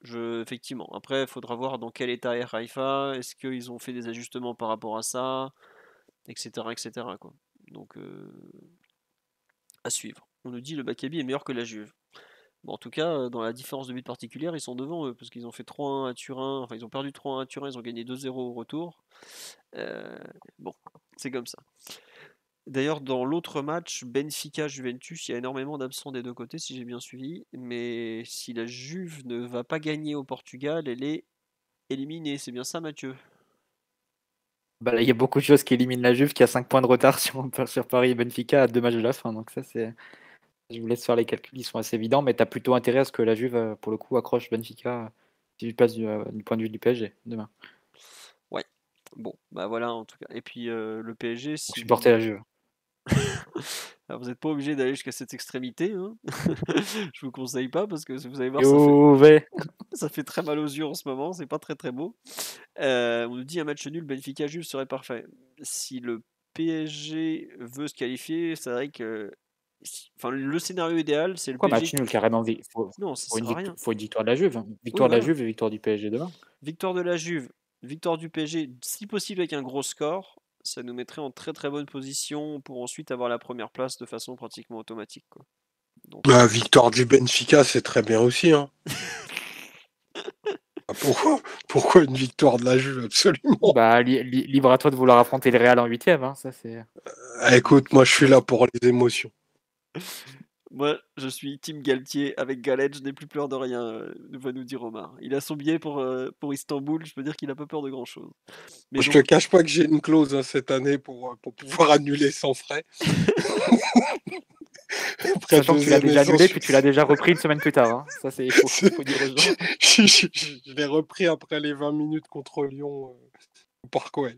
Effectivement. Après, il faudra voir dans quel état est Haïfa. Est-ce qu'ils ont fait des ajustements par rapport à ça, etc. etc. quoi. Donc à suivre. On nous dit le Maccabi est meilleur que la Juve. Bon, en tout cas, dans la différence de but particulière, ils sont devant eux, parce qu'ils ont fait 3-1 à Turin, enfin ils ont perdu 3-1 à Turin, ils ont gagné 2-0 au retour. Bon, c'est comme ça. D'ailleurs, dans l'autre match, Benfica-Juventus, il y a énormément d'absents des deux côtés, si j'ai bien suivi. Mais si la Juve ne va pas gagner au Portugal, elle est éliminée. C'est bien ça, Mathieu? Bah, là, il y a beaucoup de choses qui éliminent la Juve, qui a 5 points de retard sur Paris et Benfica à 2 matchs de la fin. Donc ça, je vous laisse faire les calculs, ils sont assez évidents, mais tu as plutôt intérêt à ce que la Juve, pour le coup, accroche Benfica si je passe du point de vue du PSG demain. Ouais. Bon, bah voilà, en tout cas. Et puis le PSG, Pour si supporter la Juve. Alors, vous n'êtes pas obligé d'aller jusqu'à cette extrémité, hein. Je vous conseille pas parce que vous allez voir, Juve. ça fait très mal aux yeux en ce moment, c'est pas très très beau. On nous dit un match nul Benfica-Juve serait parfait. Si le PSG veut se qualifier, c'est vrai que enfin, le scénario idéal, c'est le Quoi, PSG. match nul carrément? Non, ça sert à rien. Faut une victoire de la Juve. Oui, Victoire de la voilà. Juve et victoire du PSG demain. Victoire de la Juve, victoire du PSG, si possible avec un gros score, ça nous mettrait en très très bonne position pour ensuite avoir la première place de façon pratiquement automatique, quoi. Donc, La victoire du Benfica, c'est très bien aussi. Hein. Pourquoi une victoire de la Juve? Absolument. Bah, libre à toi de vouloir affronter le Real en 8e. Hein, ça, c'est... Écoute, moi je suis là pour les émotions. Moi, je suis Team Galtier avec Galette, je n'ai plus peur de rien, va nous dire Omar. Il a son billet pour Istanbul, je peux dire qu'il n'a pas peur de grand chose. Mais Je donc, te cache pas que j'ai une clause cette année pour pouvoir annuler sans frais. Après Sachant que tu l'as déjà annulé, puis tu l'as déjà repris une semaine plus tard. Hein. Ça, il faut dire aux gens. Je l'ai repris après les 20 minutes contre Lyon au Parc OL.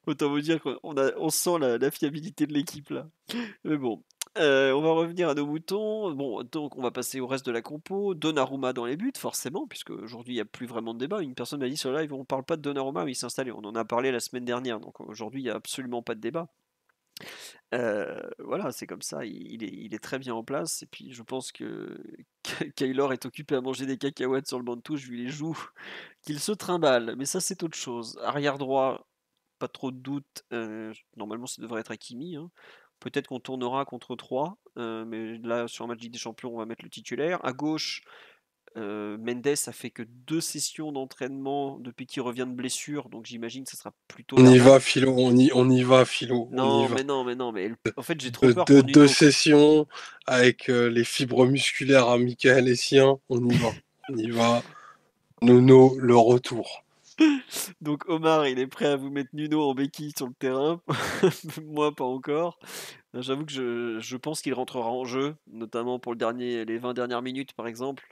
Autant vous dire qu'on sent la fiabilité de l'équipe là. Mais bon, on va revenir à nos moutons. Bon, donc on va passer au reste de la compo. Donnarumma dans les buts, forcément, puisque aujourd'hui il n'y a plus vraiment de débat. Une personne m'a dit sur le live, on parle pas de Donnarumma, mais il s'est installé. On en a parlé la semaine dernière, donc aujourd'hui il n'y a absolument pas de débat. Voilà, c'est comme ça, il est très bien en place. Et puis je pense que Kaylor est occupé à manger des cacahuètes sur le banc de touche vu les joues qu'il se trimballe. Mais ça, c'est autre chose. Arrière droit, pas trop de doute. Normalement, ça devrait être Hakimi, hein. Peut-être qu'on tournera contre 3, mais là, sur un match Ligue des Champions, on va mettre le titulaire. À gauche, Mendes a fait que 2 sessions d'entraînement depuis qu'il revient de blessure, donc j'imagine que ça sera plutôt On y Bernat. va, Philo, on y va, Philo, on y Non, va. mais non, mais en fait, j'ai trop peur pour Deux Nuno. sessions avec les fibres musculaires à Michael Essien, on y va. On y va. Nuno, le retour. Donc Omar, il est prêt à vous mettre Nuno en béquille sur le terrain. Moi, pas encore. J'avoue que je pense qu'il rentrera en jeu, notamment pour les 20 dernières minutes, par exemple,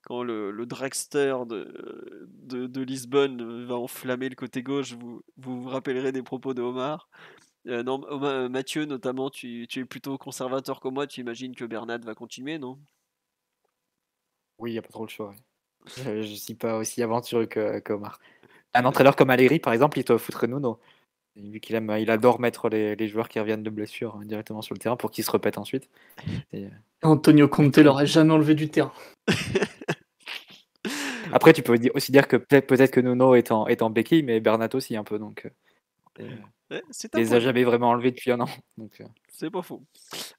quand le dragster de Lisbonne va enflammer le côté gauche. Vous rappellerez des propos de Omar. Non, Mathieu, notamment, tu es plutôt conservateur que moi. Tu imagines que Bernat va continuer, non? Oui, il n'y a pas trop le choix. Ouais. Je ne suis pas aussi aventureux qu'Omar. Un entraîneur comme Allegri, par exemple, il te foutrait Nuno. Vu il adore mettre les joueurs qui reviennent de blessure directement sur le terrain pour qu'ils se répètent ensuite. Et, Antonio Conte l'aurait jamais enlevé du terrain. après, tu peux aussi dire que peut-être que Nuno est en béquille, mais Bernat aussi un peu. Donc, Ouais, c'est il un les point a de vue. jamais vraiment enlevés depuis un an. Donc, C'est pas faux.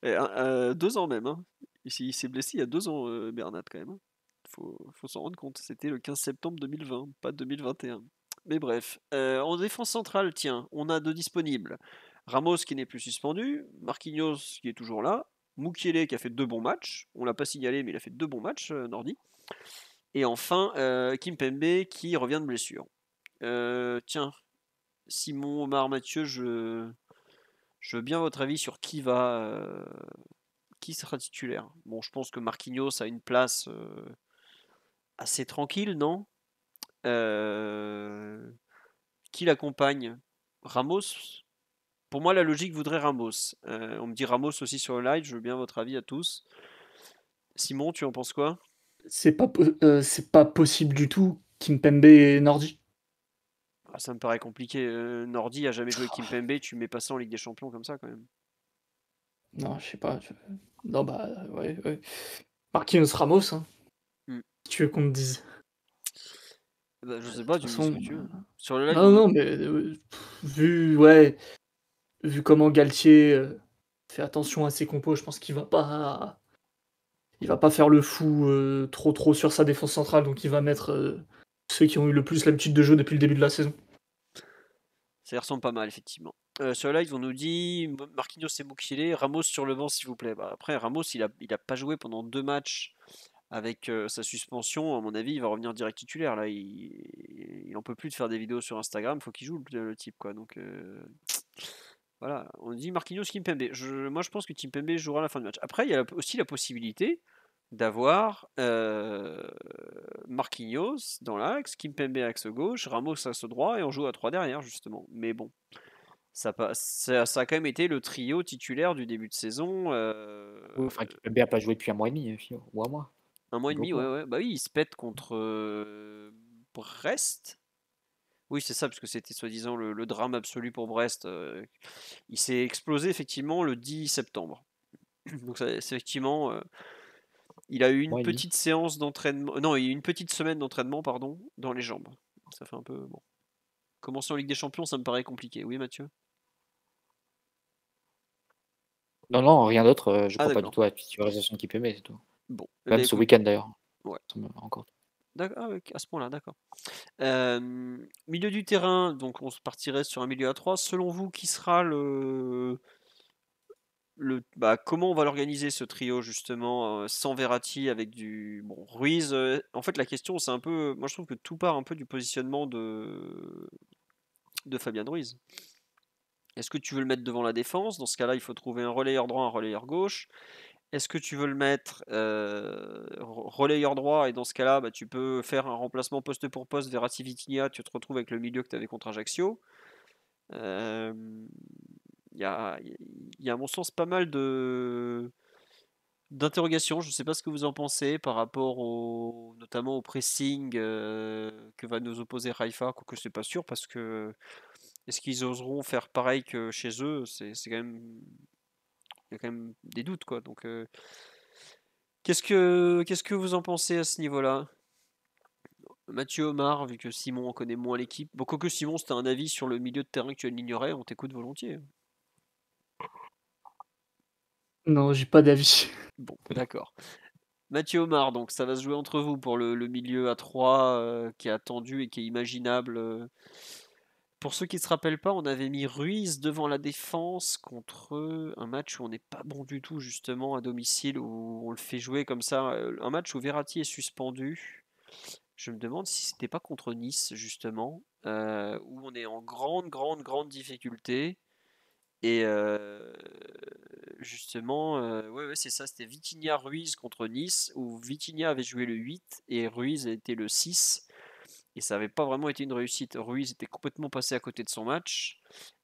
2 ans même, hein. Il s'est blessé il y a 2 ans, Bernat, quand même, hein. Faut s'en rendre compte. C'était le 15 septembre 2020, pas 2021. Mais bref. En défense centrale, tiens, on a 2 disponibles. Ramos qui n'est plus suspendu, Marquinhos qui est toujours là, Mukiele qui a fait 2 bons matchs. On l'a pas signalé, mais il a fait 2 bons matchs, Nordi. Et enfin, Kimpembe qui revient de blessure. Tiens, Simon, Omar, Mathieu, je veux bien votre avis sur qui sera titulaire. Bon, je pense que Marquinhos a une place assez tranquille, non? Qui l'accompagne? Ramos? Pour moi, la logique voudrait Ramos. On me dit Ramos aussi sur le live, je veux bien votre avis à tous. Simon, tu en penses quoi? C'est pas possible du tout, Kimpembe et Nordi. Ah, ça me paraît compliqué. Nordi a jamais joué Kimpembe, tu mets pas ça en Ligue des Champions comme ça quand même. Non, je sais pas. Non, bah, ouais. Marquinhos Ramos, hein, Hmm. si tu veux qu'on te dise. Bah, je sais De pas, toute tu me dis ce façon, que tu veux. Sur le live, non, mais vu comment Galtier fait attention à ses compos. Je pense qu'il va pas faire le fou trop sur sa défense centrale, donc il va mettre ceux qui ont eu le plus l'habitude de jouer depuis le début de la saison. Ça y ressemble pas mal, effectivement. Sur le live, on nous dit Marquinhos et Mukiele, Ramos sur le banc, s'il vous plaît. Bah, après, Ramos, il a pas joué pendant 2 matchs avec sa suspension. À mon avis, il va revenir direct titulaire. Là, il en peut plus de faire des vidéos sur Instagram. Faut qu'il joue le type, quoi. Donc voilà. On dit Marquinhos, Kimpembe. Moi, je pense que Kimpembe jouera à la fin du match. Après, il y a aussi la possibilité d'avoir Marquinhos dans l'axe, Kimpembe axe gauche, Ramos axe droit et on joue à 3 derrière justement. Mais bon, ça a quand même été le trio titulaire du début de saison. Oui, enfin, Kimpembe n'a pas joué depuis un mois et demi, ou un mois. Un mois et demi, Beaucoup. ouais. Bah oui, il se pète contre Brest. Oui, c'est ça, parce que c'était soi-disant le drame absolu pour Brest. Il s'est explosé effectivement le 10 septembre. Donc c'est effectivement, il a eu une Mois et demi. petite séance d'entraînement. Non, il a eu une petite semaine d'entraînement, pardon, dans les jambes. Ça fait un peu bon. Commencer en Ligue des Champions, ça me paraît compliqué. Oui, Mathieu? Non, rien d'autre. Je Ah, crois pas du d'accord. tout à la titularisation de Kimpembe, c'est tout. Bon. Eh Même ben, ce écoute, week-end d'ailleurs. ouais. Ça me- Encore. Ah, ouais, à ce point-là, d'accord. Milieu du terrain, donc on se partirait sur un milieu à 3. Selon vous, qui sera comment on va l'organiser ce trio justement sans Verratti avec du Ruiz. En fait, la question c'est un peu, moi je trouve que tout part un peu du positionnement de Fabien Ruiz. Est-ce que tu veux le mettre devant la défense? Dans ce cas-là, il faut trouver un relayeur droit, un relayeur gauche. Est-ce que tu veux le mettre relayeur droit et dans ce cas-là, bah, tu peux faire un remplacement poste pour poste Verratti Vitinha, tu te retrouves avec le milieu que tu avais contre Ajaccio. Euh, Il y a à mon sens pas mal d'interrogations. Je ne sais pas ce que vous en pensez par rapport notamment au pressing que va nous opposer Haïfa, quoique c'est pas sûr parce que est-ce qu'ils oseront faire pareil que chez eux? C'est quand même, il y a quand même des doutes quoi. Donc qu'est-ce que vous en pensez à ce niveau-là? Mathieu, Omar, vu que Simon en connaît moins l'équipe. Bon, quoique Simon, c'était un avis sur le milieu de terrain que tu alignerais, on t'écoute volontiers. Non, j'ai pas d'avis. Bon, d'accord. Mathieu, Omar, donc ça va se jouer entre vous pour le milieu à 3 qui est attendu et qui est imaginable. Pour ceux qui ne se rappellent pas, on avait mis Ruiz devant la défense contre un match où on n'est pas bon du tout, justement, à domicile, où on le fait jouer comme ça. Un match où Verratti est suspendu. Je me demande si c'était pas contre Nice, justement, où on est en grande difficulté. Et justement, ouais, c'est ça, c'était Vitinha Ruiz contre Nice, où Vitinha avait joué le 8 et Ruiz était le 6. Et ça n'avait pas vraiment été une réussite. Ruiz était complètement passé à côté de son match.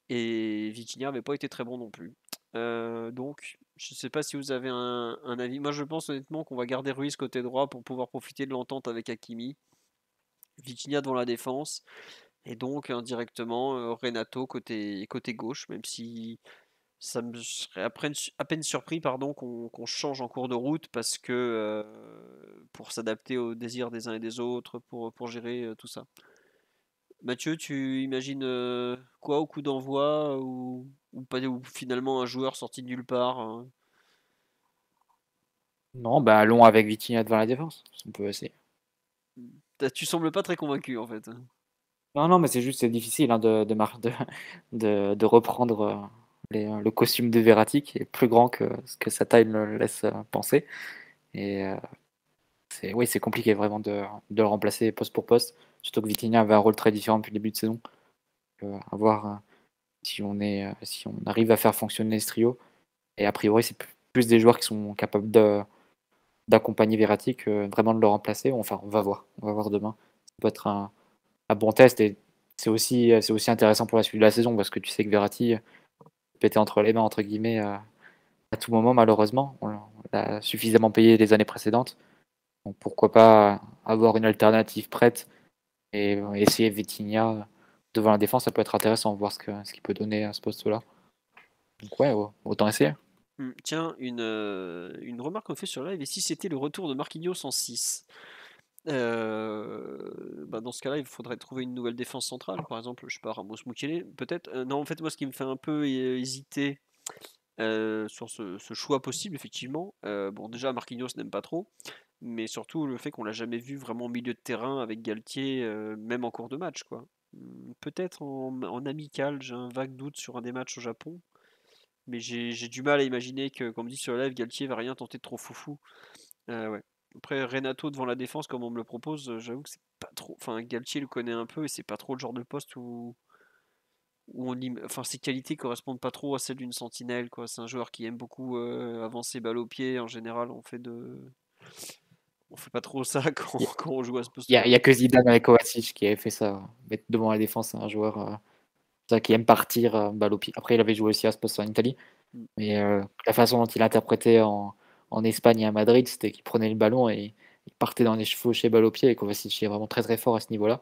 Et Vitinha n'avait pas été très bon non plus. Donc, je ne sais pas si vous avez un avis. Moi, je pense honnêtement qu'on va garder Ruiz côté droit pour pouvoir profiter de l'entente avec Hakimi. Vitinha devant la défense. Et donc, indirectement, Renato côté gauche, même si ça me serait à peine surpris pardon, qu'on change en cours de route parce que pour s'adapter aux désirs des uns et des autres, pour gérer tout ça. Mathieu, tu imagines quoi au coup d'envoi ou pas, ou finalement un joueur sorti de nulle part Non, bah allons avec Vitinha devant la défense. On peut essayer. Tu sembles pas très convaincu en fait. Non, mais c'est difficile hein, de reprendre le costume de Verratti qui est plus grand que ce que sa taille me laisse penser. Et oui, c'est compliqué vraiment de le remplacer poste pour poste. Surtout que Vitinha avait un rôle très différent depuis le début de saison. À voir si on arrive à faire fonctionner ce trio. Et a priori, c'est plus des joueurs qui sont capables d'accompagner Verratti que vraiment de le remplacer. Enfin, on va voir. On va voir demain. Ça peut être un bon test et c'est aussi intéressant pour la suite de la saison parce que tu sais que Verratti peut péter entre les mains, entre guillemets, à tout moment, malheureusement. On l'a suffisamment payé les années précédentes. Donc pourquoi pas avoir une alternative prête et essayer Vitinha devant la défense, ça peut être intéressant, voir ce qu'il peut donner à ce poste-là. Donc ouais, autant essayer. Tiens, une remarque qu'on fait sur live, et si c'était le retour de Marquinhos en 6 dans ce cas-là, il faudrait trouver une nouvelle défense centrale, par exemple, je sais pas, Ramos Mukiele, peut-être. Non, en fait, moi, ce qui me fait un peu hésiter, sur ce choix possible, effectivement. Bon, déjà, Marquinhos n'aime pas trop, mais surtout le fait qu'on l'a jamais vu vraiment au milieu de terrain avec Galtier, même en cours de match, quoi. Peut-être en amical, j'ai un vague doute sur un des matchs au Japon, mais j'ai du mal à imaginer que, comme dit sur le live, Galtier va rien tenter de trop foufou. Ouais. Après, Renato devant la défense, comme on me le propose, j'avoue que c'est pas trop. Enfin, Galtier le connaît un peu et c'est pas trop le genre de poste où enfin, ses qualités correspondent pas trop à celles d'une sentinelle, quoi. C'est un joueur qui aime beaucoup avancer balle au pied. En général, on fait pas trop ça quand, Il quand on joue à ce y poste-là. a que Zidane avec Kovacic qui avait fait ça, mettre devant la défense un joueur ça, qui aime partir balle au pied. Après, il avait joué aussi à ce poste en Italie, Mm. mais la façon dont il interprétait en Espagne et à Madrid, c'était qu'il prenait le ballon et il partait dans les chevauchées balle au pied. Et Kovacic est vraiment très très fort à ce niveau-là.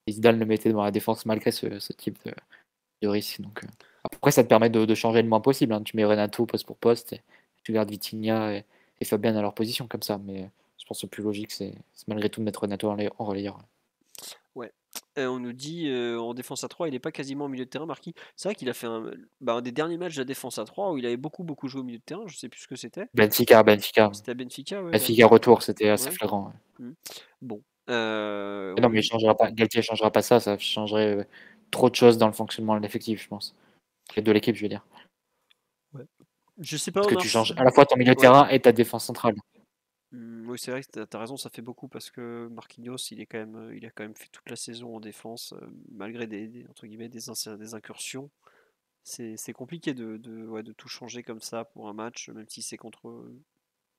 Et Zidane le mettait devant la défense malgré ce type de risque. Donc, après, ça te permet de changer le moins possible, hein. Tu mets Renato poste pour poste, et tu gardes Vitinha et Fabian à leur position comme ça. Mais je pense que le plus logique, c'est malgré tout de mettre Renato en relayeur. Ouais. On nous dit en défense à 3, il n'est pas quasiment au milieu de terrain, Marquis. C'est vrai qu'il a fait un des derniers matchs de la défense à 3 où il avait beaucoup joué au milieu de terrain. Je sais plus ce que c'était. Benfica. C'était à Benfica, ouais, Benfica dernièrement. retour, c'était assez Ouais. flagrant. Mm. Bon. Non, Ouais. mais il changera pas. Galtier changera pas ça. Ça changerait trop de choses dans le fonctionnement de l'effectif, je pense. Et de l'équipe, je veux dire. Ouais. Je sais pas, Parce que Omar. tu changes à la fois ton milieu de Ouais. terrain et ta défense centrale. Oui, c'est vrai que t'as raison, ça fait beaucoup parce que Marquinhos, il a quand même fait toute la saison en défense, malgré entre guillemets, des incursions. C'est compliqué ouais, de tout changer comme ça pour un match, même si c'est contre,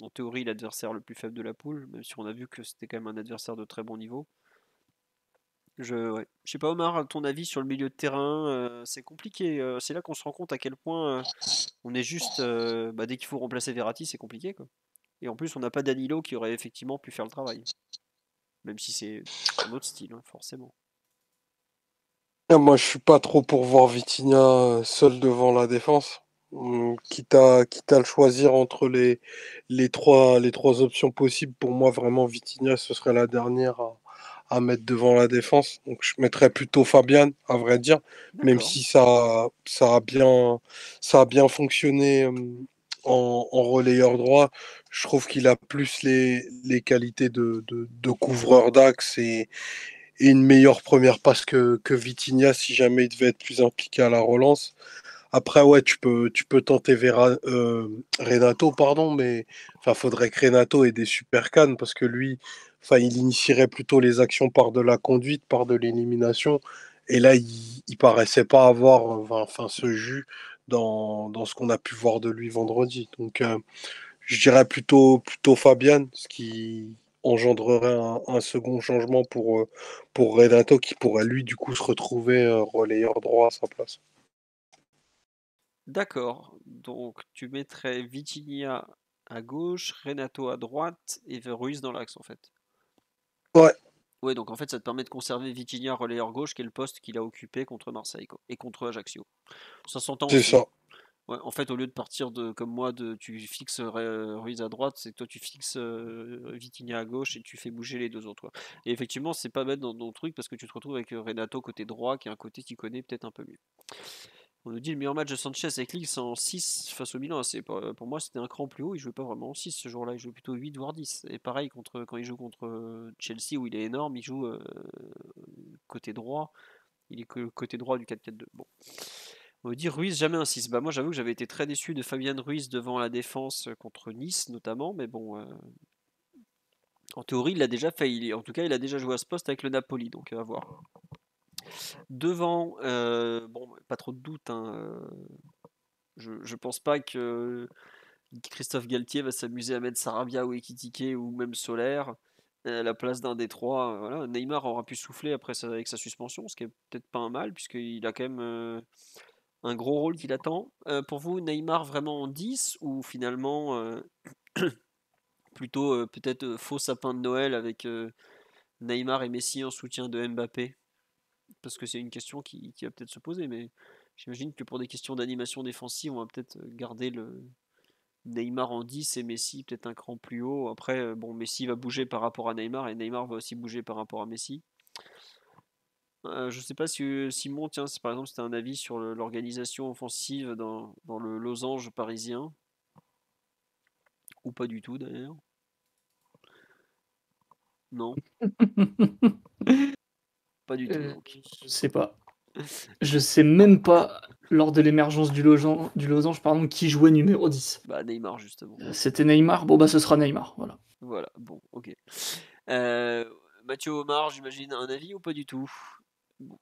en théorie, l'adversaire le plus faible de la poule, même si on a vu que c'était quand même un adversaire de très bon niveau. Ouais. Je sais pas, Omar, à ton avis sur le milieu de terrain, c'est compliqué. C'est là qu'on se rend compte à quel point on est juste, dès qu'il faut remplacer Verratti, c'est compliqué, quoi. Et en plus, on n'a pas Danilo qui aurait effectivement pu faire le travail. Même si c'est un autre style, hein, forcément. Moi, je suis pas trop pour voir Vitinha seul devant la défense. Quitte à le choisir entre les trois options possibles, pour moi, vraiment, Vitinha, ce serait la dernière à mettre devant la défense. Donc, je mettrais plutôt Fabian, à vrai dire, même D'accord. si ça a bien fonctionné en relayeur droit. Je trouve qu'il a plus les qualités de couvreur d'axe et une meilleure première passe que Vitinha si jamais il devait être plus impliqué à la relance. Après, ouais, tu peux tenter Renato, pardon, mais enfin, faudrait que Renato ait des super cannes parce que lui, enfin, il initierait plutôt les actions par de la conduite, par de l'élimination. Et là, il paraissait pas avoir enfin, ce jus dans ce qu'on a pu voir de lui vendredi. Donc, je dirais plutôt Fabian, ce qui engendrerait un second changement pour Renato qui pourrait lui du coup se retrouver relayeur droit à sa place. D'accord. Donc, tu mettrais Vitinha à gauche, Renato à droite et Ruiz dans l'axe, en fait. Ouais, Ouais, donc en fait, ça te permet de conserver Vitinha relayeur gauche, qui est le poste qu'il a occupé contre Marseille quoi, et contre Ajaccio. Ça s'entend c'est aussi, hein. ça. Ouais, en fait, au lieu de partir comme moi, tu fixes Ruiz à droite, c'est que toi tu fixes Vitinha à gauche et tu fais bouger les deux autres, quoi. Et effectivement, c'est pas bête dans le truc parce que tu te retrouves avec Renato côté droit, qui est un côté qu'il connaît peut-être un peu mieux. On nous dit le meilleur match de Sanchez avec Ligue, c'est en 6 face au Milan. Pour moi, c'était un cran plus haut. Il jouait pas vraiment en 6 ce jour-là. Il jouait plutôt 8 voire 10. Et pareil, quand il joue contre Chelsea, où il est énorme, il joue côté droit. Il est côté droit du 4-4-2. Bon. On nous dit Ruiz, jamais un 6. Bah, moi, j'avoue que j'avais été très déçu de Fabian Ruiz devant la défense contre Nice, notamment. Mais bon, en théorie, il l'a déjà fait. En tout cas, il a déjà joué à ce poste avec le Napoli. Donc, à voir. Devant, bon, pas trop de doute, hein, je pense pas que Christophe Galtier va s'amuser à mettre Sarabia ou Ekitike ou même Solaire à la place d'un des trois. Voilà. Neymar aura pu souffler après avec sa suspension, ce qui est peut-être pas un mal, puisqu'il a quand même un gros rôle qui l'attend. Pour vous, Neymar vraiment en 10 ou finalement plutôt peut-être faux sapin de Noël avec Neymar et Messi en soutien de Mbappé? Parce que c'est une question qui va peut-être se poser, mais j'imagine que pour des questions d'animation défensive, on va peut-être garder le Neymar en 10 et Messi peut-être un cran plus haut. Après, bon, Messi va bouger par rapport à Neymar et Neymar va aussi bouger par rapport à Messi. Je sais pas si Simon, tiens, par exemple, c'était un avis sur l'organisation offensive dans le losange parisien, ou pas du tout d'ailleurs. Non, pas du tout. Donc. Je sais pas. Je sais même pas, lors de l'émergence du losange, pardon, qui jouait numéro 10. Bah Neymar justement. C'était Neymar. Bon, bah, ce sera Neymar. Voilà. Voilà, bon, ok. Euh, Mathieu Omar, j'imagine un avis ou pas du tout? Bon,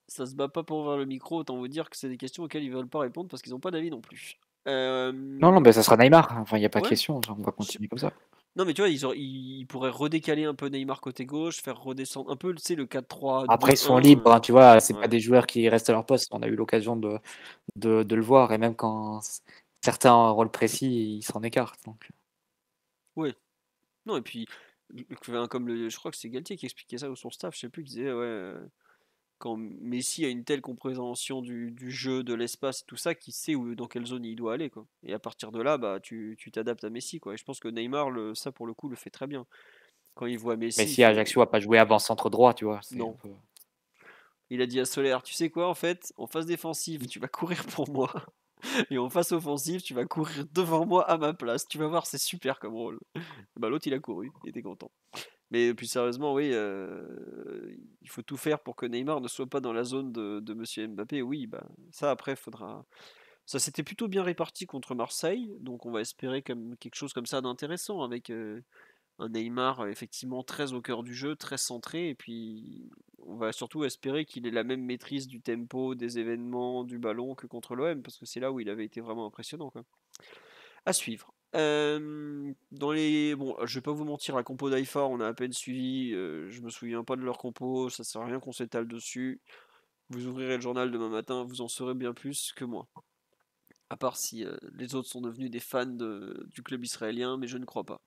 ça se bat pas pour ouvrir le micro, autant vous dire que c'est des questions auxquelles ils veulent pas répondre parce qu'ils ont pas d'avis non plus. Non, ben ça sera Neymar. Enfin, il n'y a pas de Ouais. question. On va continuer comme ça. Non, mais tu vois, ils pourraient redécaler un peu Neymar côté gauche, faire redescendre un peu, tu sais, le 4-3-2-1. Après, ils sont libres, hein, tu vois. C'est ouais. pas des joueurs qui restent à leur poste. On a eu l'occasion de le voir. Et même quand certains ont un rôle précis, ils s'en écartent. Donc. Ouais. Non, et puis, je crois que c'est Galtier qui expliquait ça ou son staff, je sais plus, qui disait, ouais, quand Messi a une telle compréhension du jeu, de l'espace et tout ça, qu'il sait dans quelle zone il doit aller, quoi. Et à partir de là, bah, tu t'adaptes à Messi, quoi. Et je pense que Neymar, ça pour le coup, le fait très bien. Quand il voit Messi, Messi à Ajaccio n'a pas joué avant centre droit, tu vois. Non. Il a dit à Solaire, tu sais quoi, en fait, en phase défensive, tu vas courir pour moi. Et en phase offensive, tu vas courir devant moi à ma place. Tu vas voir, c'est super comme rôle. Bah, l'autre, il a couru, il était content. Mais plus sérieusement, oui, il faut tout faire pour que Neymar ne soit pas dans la zone de Monsieur Mbappé. Oui, bah, ça après, faudra. Ça s'était plutôt bien réparti contre Marseille, donc on va espérer comme quelque chose comme ça d'intéressant avec un Neymar effectivement très au cœur du jeu, très centré, et puis on va surtout espérer qu'il ait la même maîtrise du tempo, des événements, du ballon que contre l'OM, parce que c'est là où il avait été vraiment impressionnant, quoi. À suivre. Bon, je vais pas vous mentir, la compo d'Haïfa, on a à peine suivi. Je me souviens pas de leur compo, ça sert à rien qu'on s'étale dessus. Vous ouvrirez le journal demain matin, vous en saurez bien plus que moi. À part si les autres sont devenus des fans du club israélien, mais je ne crois pas.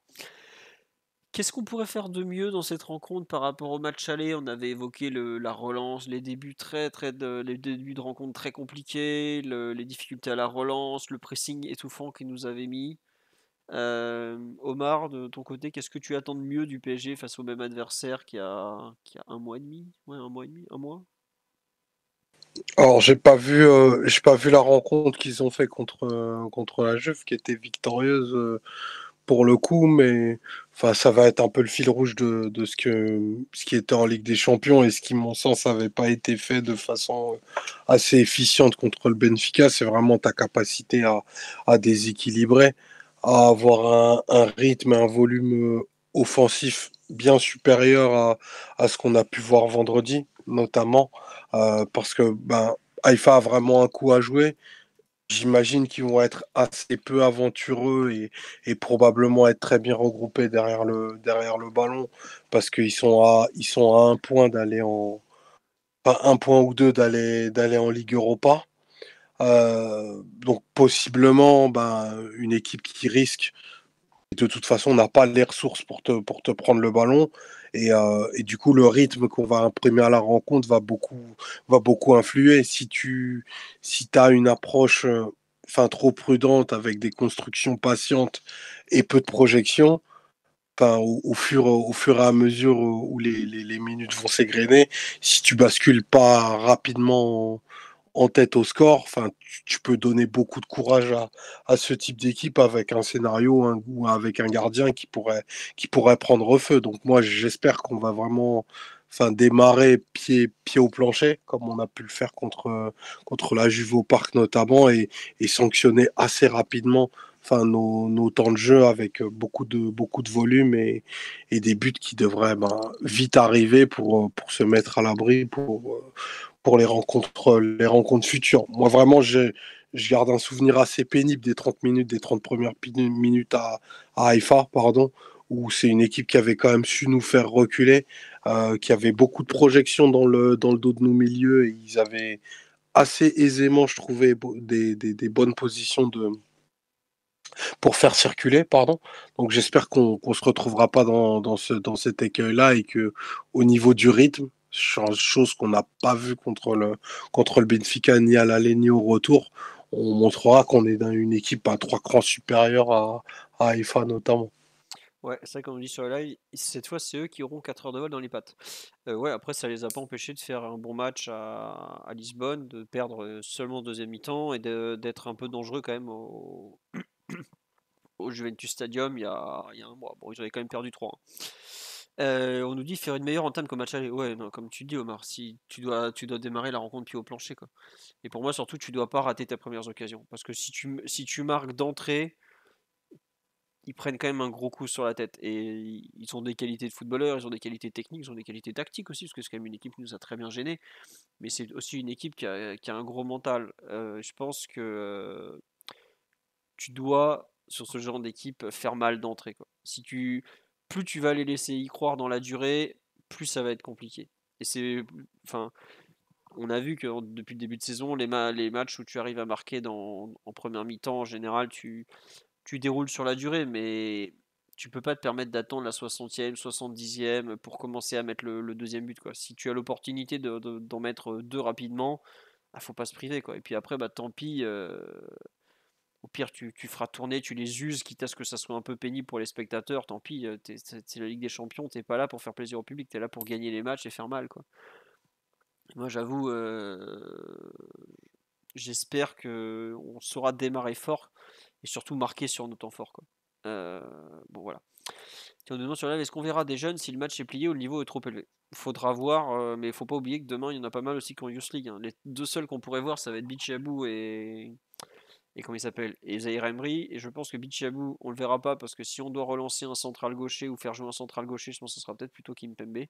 Qu'est-ce qu'on pourrait faire de mieux dans cette rencontre par rapport au match aller? On avait évoqué la relance, les débuts les débuts de rencontre très compliqués, les difficultés à la relance, le pressing étouffant qu'ils nous avaient mis. Omar, de ton côté, qu'est-ce que tu attends de mieux du PSG face au même adversaire qui a un mois et demi? Ouais, un mois et demi, un mois? Alors, j'ai pas vu la rencontre qu'ils ont fait contre la Juve, qui était victorieuse pour le coup, mais enfin, ça va être un peu le fil rouge de ce qui était en Ligue des Champions et ce qui, mon sens, n'avait pas été fait de façon assez efficiente contre le Benfica. C'est vraiment ta capacité à déséquilibrer, à avoir un rythme et un volume offensif bien supérieur à ce qu'on a pu voir vendredi, notamment parce que Haïfa a vraiment un coup à jouer. J'imagine qu'ils vont être assez peu aventureux et probablement être très bien regroupés derrière le ballon parce ils sont à un point d'aller pas un point ou deux d'aller en Ligue Europa. Donc possiblement une équipe qui risque de toute façon n'a pas les ressources pour te prendre le ballon et du coup le rythme qu'on va imprimer à la rencontre va beaucoup influer si t'as une approche trop prudente avec des constructions patientes et peu de projections. Au fur et à mesure où les minutes vont s'égrener, si tu bascules pas rapidement en tête au score, tu peux donner beaucoup de courage à ce type d'équipe avec un scénario ou avec un gardien qui pourrait prendre feu. Donc moi, j'espère qu'on va vraiment démarrer pied au plancher, comme on a pu le faire contre la Juve au Parc notamment, et sanctionner assez rapidement nos temps de jeu avec beaucoup de volume et des buts qui devraient vite arriver pour se mettre à l'abri pour les rencontres futures. Moi, vraiment, je garde un souvenir assez pénible des 30 premières minutes à Haïfa, pardon, où c'est une équipe qui avait quand même su nous faire reculer, qui avait beaucoup de projections dans le dos de nos milieux, et ils avaient assez aisément, je trouvais, des bonnes positions pour faire circuler, pardon. Donc j'espère qu'on se retrouvera pas dans cet écueil-là et que au niveau du rythme, chose qu'on n'a pas vu contre le Benfica ni à l'aller ni au retour, on montrera qu'on est dans une équipe à 3 crans supérieure à Haïfa notamment. Ouais, c'est ça qu'on dit sur le live. Cette fois, c'est eux qui auront 4 heures de vol dans les pattes. Ouais, après, ça les a pas empêchés de faire un bon match à Lisbonne, de perdre seulement au deuxième mi-temps et d'être un peu dangereux quand même au Juventus Stadium il y a un mois. Bon, ils avaient quand même perdu 3-1. On nous dit faire une meilleure entame qu'au match aller. Ouais, non, comme tu dis, Omar, si tu dois démarrer la rencontre pied au plancher, quoi. Et pour moi, surtout, tu dois pas rater tes premières occasions. Parce que si tu marques d'entrée, ils prennent quand même un gros coup sur la tête. Et ils ont des qualités de footballeurs, ils ont des qualités techniques, ils ont des qualités tactiques aussi, parce que c'est quand même une équipe qui nous a très bien gênés. Mais c'est aussi une équipe qui a un gros mental. Je pense que tu dois, sur ce genre d'équipe, faire mal d'entrée, quoi. Plus tu vas les laisser y croire dans la durée, plus ça va être compliqué. Et enfin, on a vu que depuis le début de saison, les matchs où tu arrives à marquer en première mi-temps, en général, tu déroules sur la durée, mais tu peux pas te permettre d'attendre la 60e, 70e pour commencer à mettre le deuxième but, quoi. Si tu as l'opportunité d'en mettre deux rapidement, faut pas se priver, quoi. Et puis après, bah, tant pis. Au pire, tu feras tourner, tu les uses, quitte à ce que ça soit un peu pénible pour les spectateurs. Tant pis, c'est la Ligue des Champions, t'es pas là pour faire plaisir au public, t'es là pour gagner les matchs et faire mal, quoi. Moi, j'avoue, j'espère que on saura démarrer fort et surtout marquer sur nos temps forts, quoi. Bon, voilà. Tiens, on nous demande sur live, est-ce qu'on verra des jeunes si le match est plié ou le niveau est trop élevé? Faudra voir, mais il faut pas oublier que demain, il y en a pas mal aussi qui ont Youth League, hein. Les deux seuls qu'on pourrait voir, ça va être Bichabou et comment il s'appelle, et Zahir Emery. Et je pense que Bichabou, on le verra pas parce que si on doit relancer un central gaucher ou faire jouer un central gaucher, je pense que ce sera peut-être plutôt Kimpembe.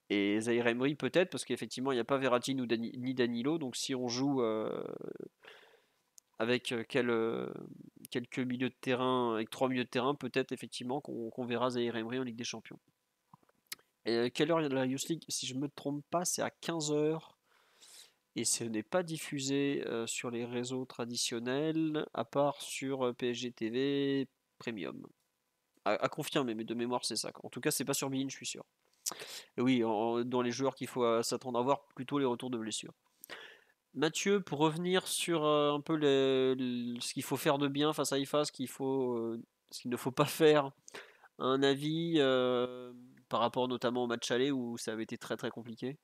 Et Zahir Emery peut-être parce qu'effectivement il n'y a pas Verratti ni Danilo. Donc si on joue avec quelques milieux de terrain, avec 3 milieux de terrain, peut-être effectivement qu'on verra Zahir Emery en Ligue des Champions. Et quelle heure il y a la Youth League? Si je me trompe pas, c'est à 15h. Et ce n'est pas diffusé sur les réseaux traditionnels, à part sur PSG TV Premium. À confirmer, mais de mémoire c'est ça. En tout cas, c'est pas sur Bein, je suis sûr. Et oui, dans les joueurs qu'il faut s'attendre à voir, plutôt les retours de blessures. Mathieu, pour revenir sur un peu ce qu'il faut faire de bien face à IFA, ce qu'il ne faut pas faire, un avis par rapport notamment au match aller où ça avait été très très compliqué.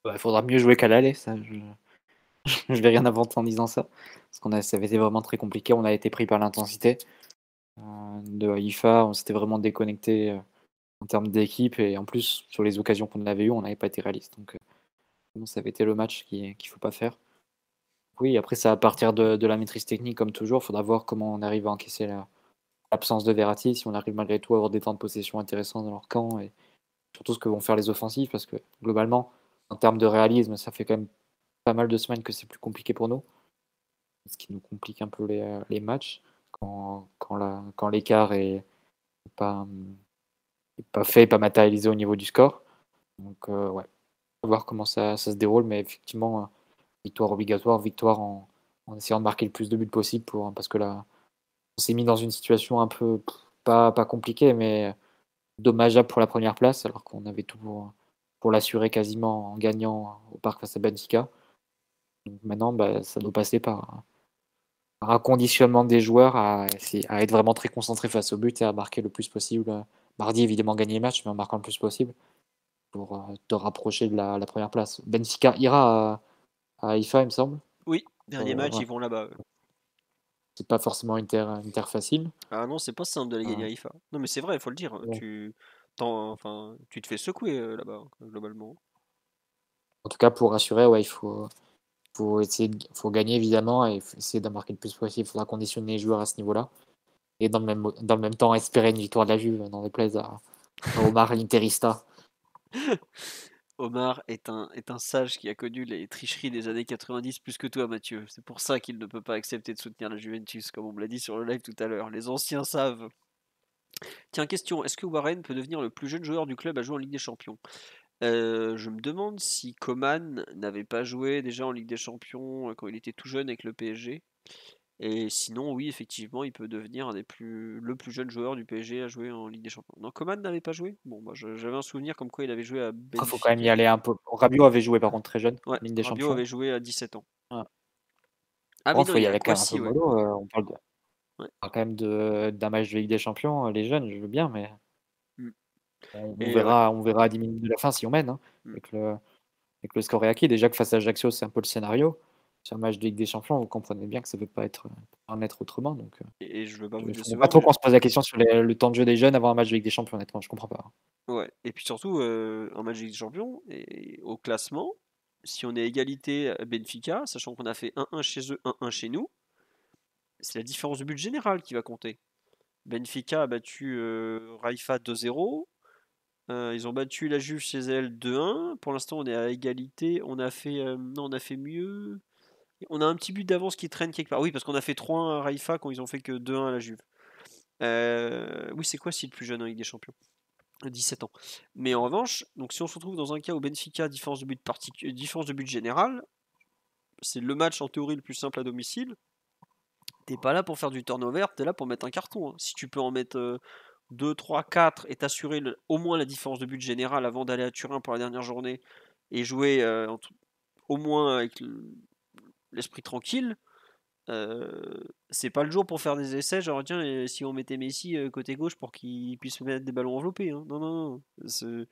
Il faudra mieux jouer qu'à l'aller, ça. Je vais rien inventer en disant ça. Parce ça avait été vraiment très compliqué. On a été pris par l'intensité de Haïfa. On s'était vraiment déconnecté en termes d'équipe. Et en plus, sur les occasions qu'on avait eues, on n'avait pas été réaliste. Donc, ça avait été le match qu'il ne faut pas faire. Oui, après, ça va partir de la maîtrise technique, comme toujours. Il faudra voir comment on arrive à encaisser l'absence de Verratti. Si on arrive malgré tout à avoir des temps de possession intéressants dans leur camp. Et surtout ce que vont faire les offensifs. Parce que globalement, en termes de réalisme, ça fait quand même pas mal de semaines que c'est plus compliqué pour nous, ce qui nous complique un peu les matchs quand l'écart est pas fait, pas matérialisé au niveau du score. Donc ouais, on va voir comment ça se déroule, mais effectivement, victoire obligatoire, victoire en essayant de marquer le plus de buts possible parce que là, on s'est mis dans une situation un peu pas compliquée, mais dommageable pour la première place, alors qu'on avait tout pour l'assurer quasiment en gagnant au parc face à Benfica. Donc maintenant, ça doit passer par un conditionnement des joueurs à être vraiment très concentré face au but et à marquer le plus possible. Mardi, évidemment, gagner les matchs, mais en marquant le plus possible pour te rapprocher de la première place. Benfica ira à Haïfa, il me semble. Oui, dernier match, ouais. ils vont là-bas. C'est pas forcément une terre facile. Ah non, c'est pas simple d'aller gagner à Haïfa. Non, mais c'est vrai, il faut le dire. Ouais. Tu te fais secouer là-bas, globalement. En tout cas, pour rassurer, ouais, il faut gagner évidemment et essayer d'en marquer le plus possible. Il faudra conditionner les joueurs à ce niveau-là. Et dans le même temps, espérer une victoire de la Juve dans les plaisirs à Omar l'Interista. Omar est un sage qui a connu les tricheries des années 90 plus que toi, Mathieu. C'est pour ça qu'il ne peut pas accepter de soutenir la Juventus, comme on me l'a dit sur le live tout à l'heure. Les anciens savent. Tiens, question, est-ce que Warren peut devenir le plus jeune joueur du club à jouer en Ligue des Champions? Je me demande si Coman n'avait pas joué déjà en Ligue des Champions quand il était tout jeune avec le PSG. Et sinon, oui, effectivement, il peut devenir le plus jeune joueur du PSG à jouer en Ligue des Champions. Non, Coman n'avait pas joué? Bon, j'avais un souvenir comme quoi il avait joué à Il faut quand même y Benfica. aller un peu. Rabiot avait joué par contre très jeune Ouais, en Ligue des Rabiot Champions. avait joué à 17 ans. Ouais. Ah Par oui, contre, non, il faut il y y a aller quand même un peu Kwasi, ouais. mollo. On parle quand même d'un match de Ligue des Champions. Les jeunes, je veux bien, mais Mm. on Et verra à 10 minutes de la fin si on mène. Hein, Mm. et que le score est acquis. Déjà que face à Ajaccio, c'est un peu le scénario. Sur un match de Ligue des Champions, vous comprenez bien que ça ne peut pas en être autrement. Donc, Et je veux pas je vous ne comprends décevoir, pas trop mais qu'on se pose la question sur le temps de jeu des jeunes avant un match de Ligue des Champions, honnêtement. Je comprends pas. ouais. Et puis surtout, un match de Ligue des Champions, et au classement, si on est égalité à Benfica, sachant qu'on a fait 1-1 chez eux, 1-1 chez nous, c'est la différence de but générale qui va compter. Benfica a battu Raifa 2-0. Ils ont battu la Juve chez elle 2-1. Pour l'instant, on est à égalité. Non, on a fait mieux. On a un petit but d'avance qui traîne quelque part. Oui, parce qu'on a fait 3-1 à Raifa quand ils ont fait que 2-1 à la Juve. Oui, c'est quoi si le plus jeune en Ligue des Champions? 17 ans. Mais en revanche, donc si on se retrouve dans un cas où Benfica, différence de but générale, c'est le match en théorie le plus simple à domicile. T'es pas là pour faire du turnover, t'es là pour mettre un carton. Hein. Si tu peux en mettre 2, 3, 4 et t'assurer au moins la différence de but générale avant d'aller à Turin pour la dernière journée et jouer au moins avec l'esprit tranquille, c'est pas le jour pour faire des essais. Genre, tiens, et si on mettait Messi côté gauche pour qu'il puisse mettre des ballons enveloppés. Hein. Non, non, non.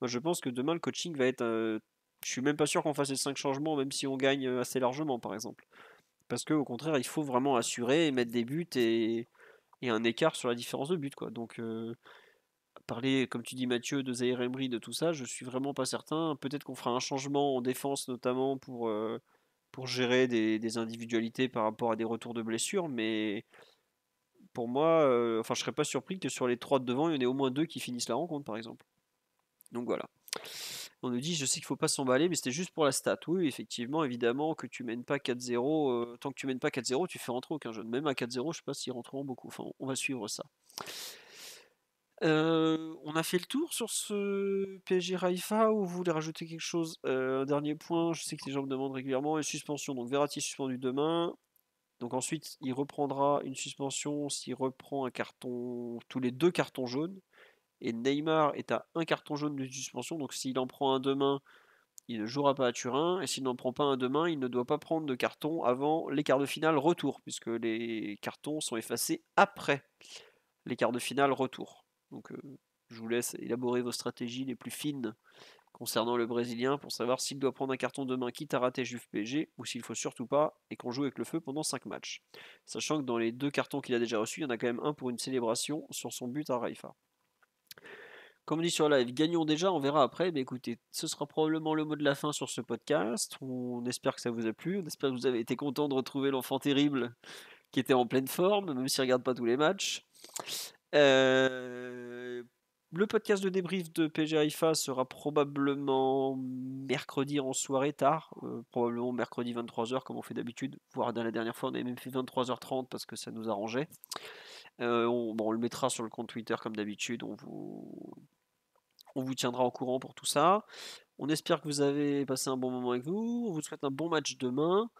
Moi, je pense que demain, le coaching va être. Je suis même pas sûr qu'on fasse les 5 changements, même si on gagne assez largement, par exemple. Parce qu'au contraire, il faut vraiment assurer et mettre des buts et un écart sur la différence de but, quoi. Donc, parler, comme tu dis Mathieu, de Zaïre Emery, de tout ça, je suis vraiment pas certain. Peut-être qu'on fera un changement en défense, notamment pour gérer des individualités par rapport à des retours de blessures, mais pour moi, enfin, je serais pas surpris que sur les 3 de devant, il y en ait au moins 2 qui finissent la rencontre, par exemple. Donc voilà. On nous dit, je sais qu'il faut pas s'emballer, mais c'était juste pour la stat. Oui, effectivement, évidemment, que tu mènes pas 4-0, tant que tu mènes pas 4-0, tu fais rentrer aucun jeune. Même à 4-0, je sais pas s'ils rentreront beaucoup. Enfin, on va suivre ça. On a fait le tour sur ce PSG Raifa ou vous voulez rajouter quelque chose? Un dernier point, je sais que les gens me demandent régulièrement, les suspensions. Donc Verratti est suspendu demain. Donc ensuite, il reprendra une suspension s'il reprend un carton, tous les 2 cartons jaunes. Et Neymar est à un carton jaune de suspension. Donc s'il en prend un demain, il ne jouera pas à Turin. Et s'il n'en prend pas un demain, il ne doit pas prendre de carton avant les quarts de finale retour, puisque les cartons sont effacés après les quarts de finale retour. Donc je vous laisse élaborer vos stratégies les plus fines concernant le Brésilien pour savoir s'il doit prendre un carton demain quitte à rater Juve PSG ou s'il faut surtout pas et qu'on joue avec le feu pendant 5 matchs. Sachant que dans les 2 cartons qu'il a déjà reçus, il y en a quand même un pour une célébration sur son but à Raifa. Comme on dit sur live, gagnons déjà, on verra après. Mais écoutez, ce sera probablement le mot de la fin sur ce podcast. On espère que ça vous a plu. On espère que vous avez été content de retrouver l'enfant terrible qui était en pleine forme, même s'il ne regarde pas tous les matchs. Le podcast de débrief de PG Haïfa sera probablement mercredi en soirée tard, probablement mercredi 23h comme on fait d'habitude, voire dans la dernière fois on avait même fait 23h30 parce que ça nous arrangeait. On le mettra sur le compte Twitter comme d'habitude, on vous tiendra au courant pour tout ça. On espère que vous avez passé un bon moment avec nous, on vous souhaite un bon match demain.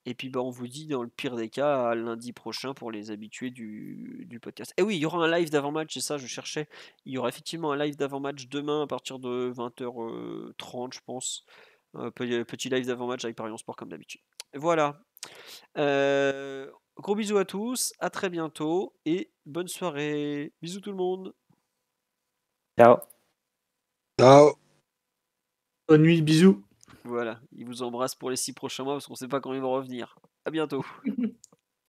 Et puis on vous dit dans le pire des cas à lundi prochain pour les habitués du podcast. Et oui, il y aura un live d'avant-match, c'est ça, je cherchais. Il y aura effectivement un live d'avant-match demain à partir de 20h30, je pense. Petit live d'avant-match avec Paris Sport comme d'habitude. Voilà. Gros bisous à tous, à très bientôt et bonne soirée. Bisous tout le monde. Ciao. Ciao. Bonne nuit, bisous. Voilà, il vous embrasse pour les 6 prochains mois parce qu'on ne sait pas quand ils vont revenir. À bientôt.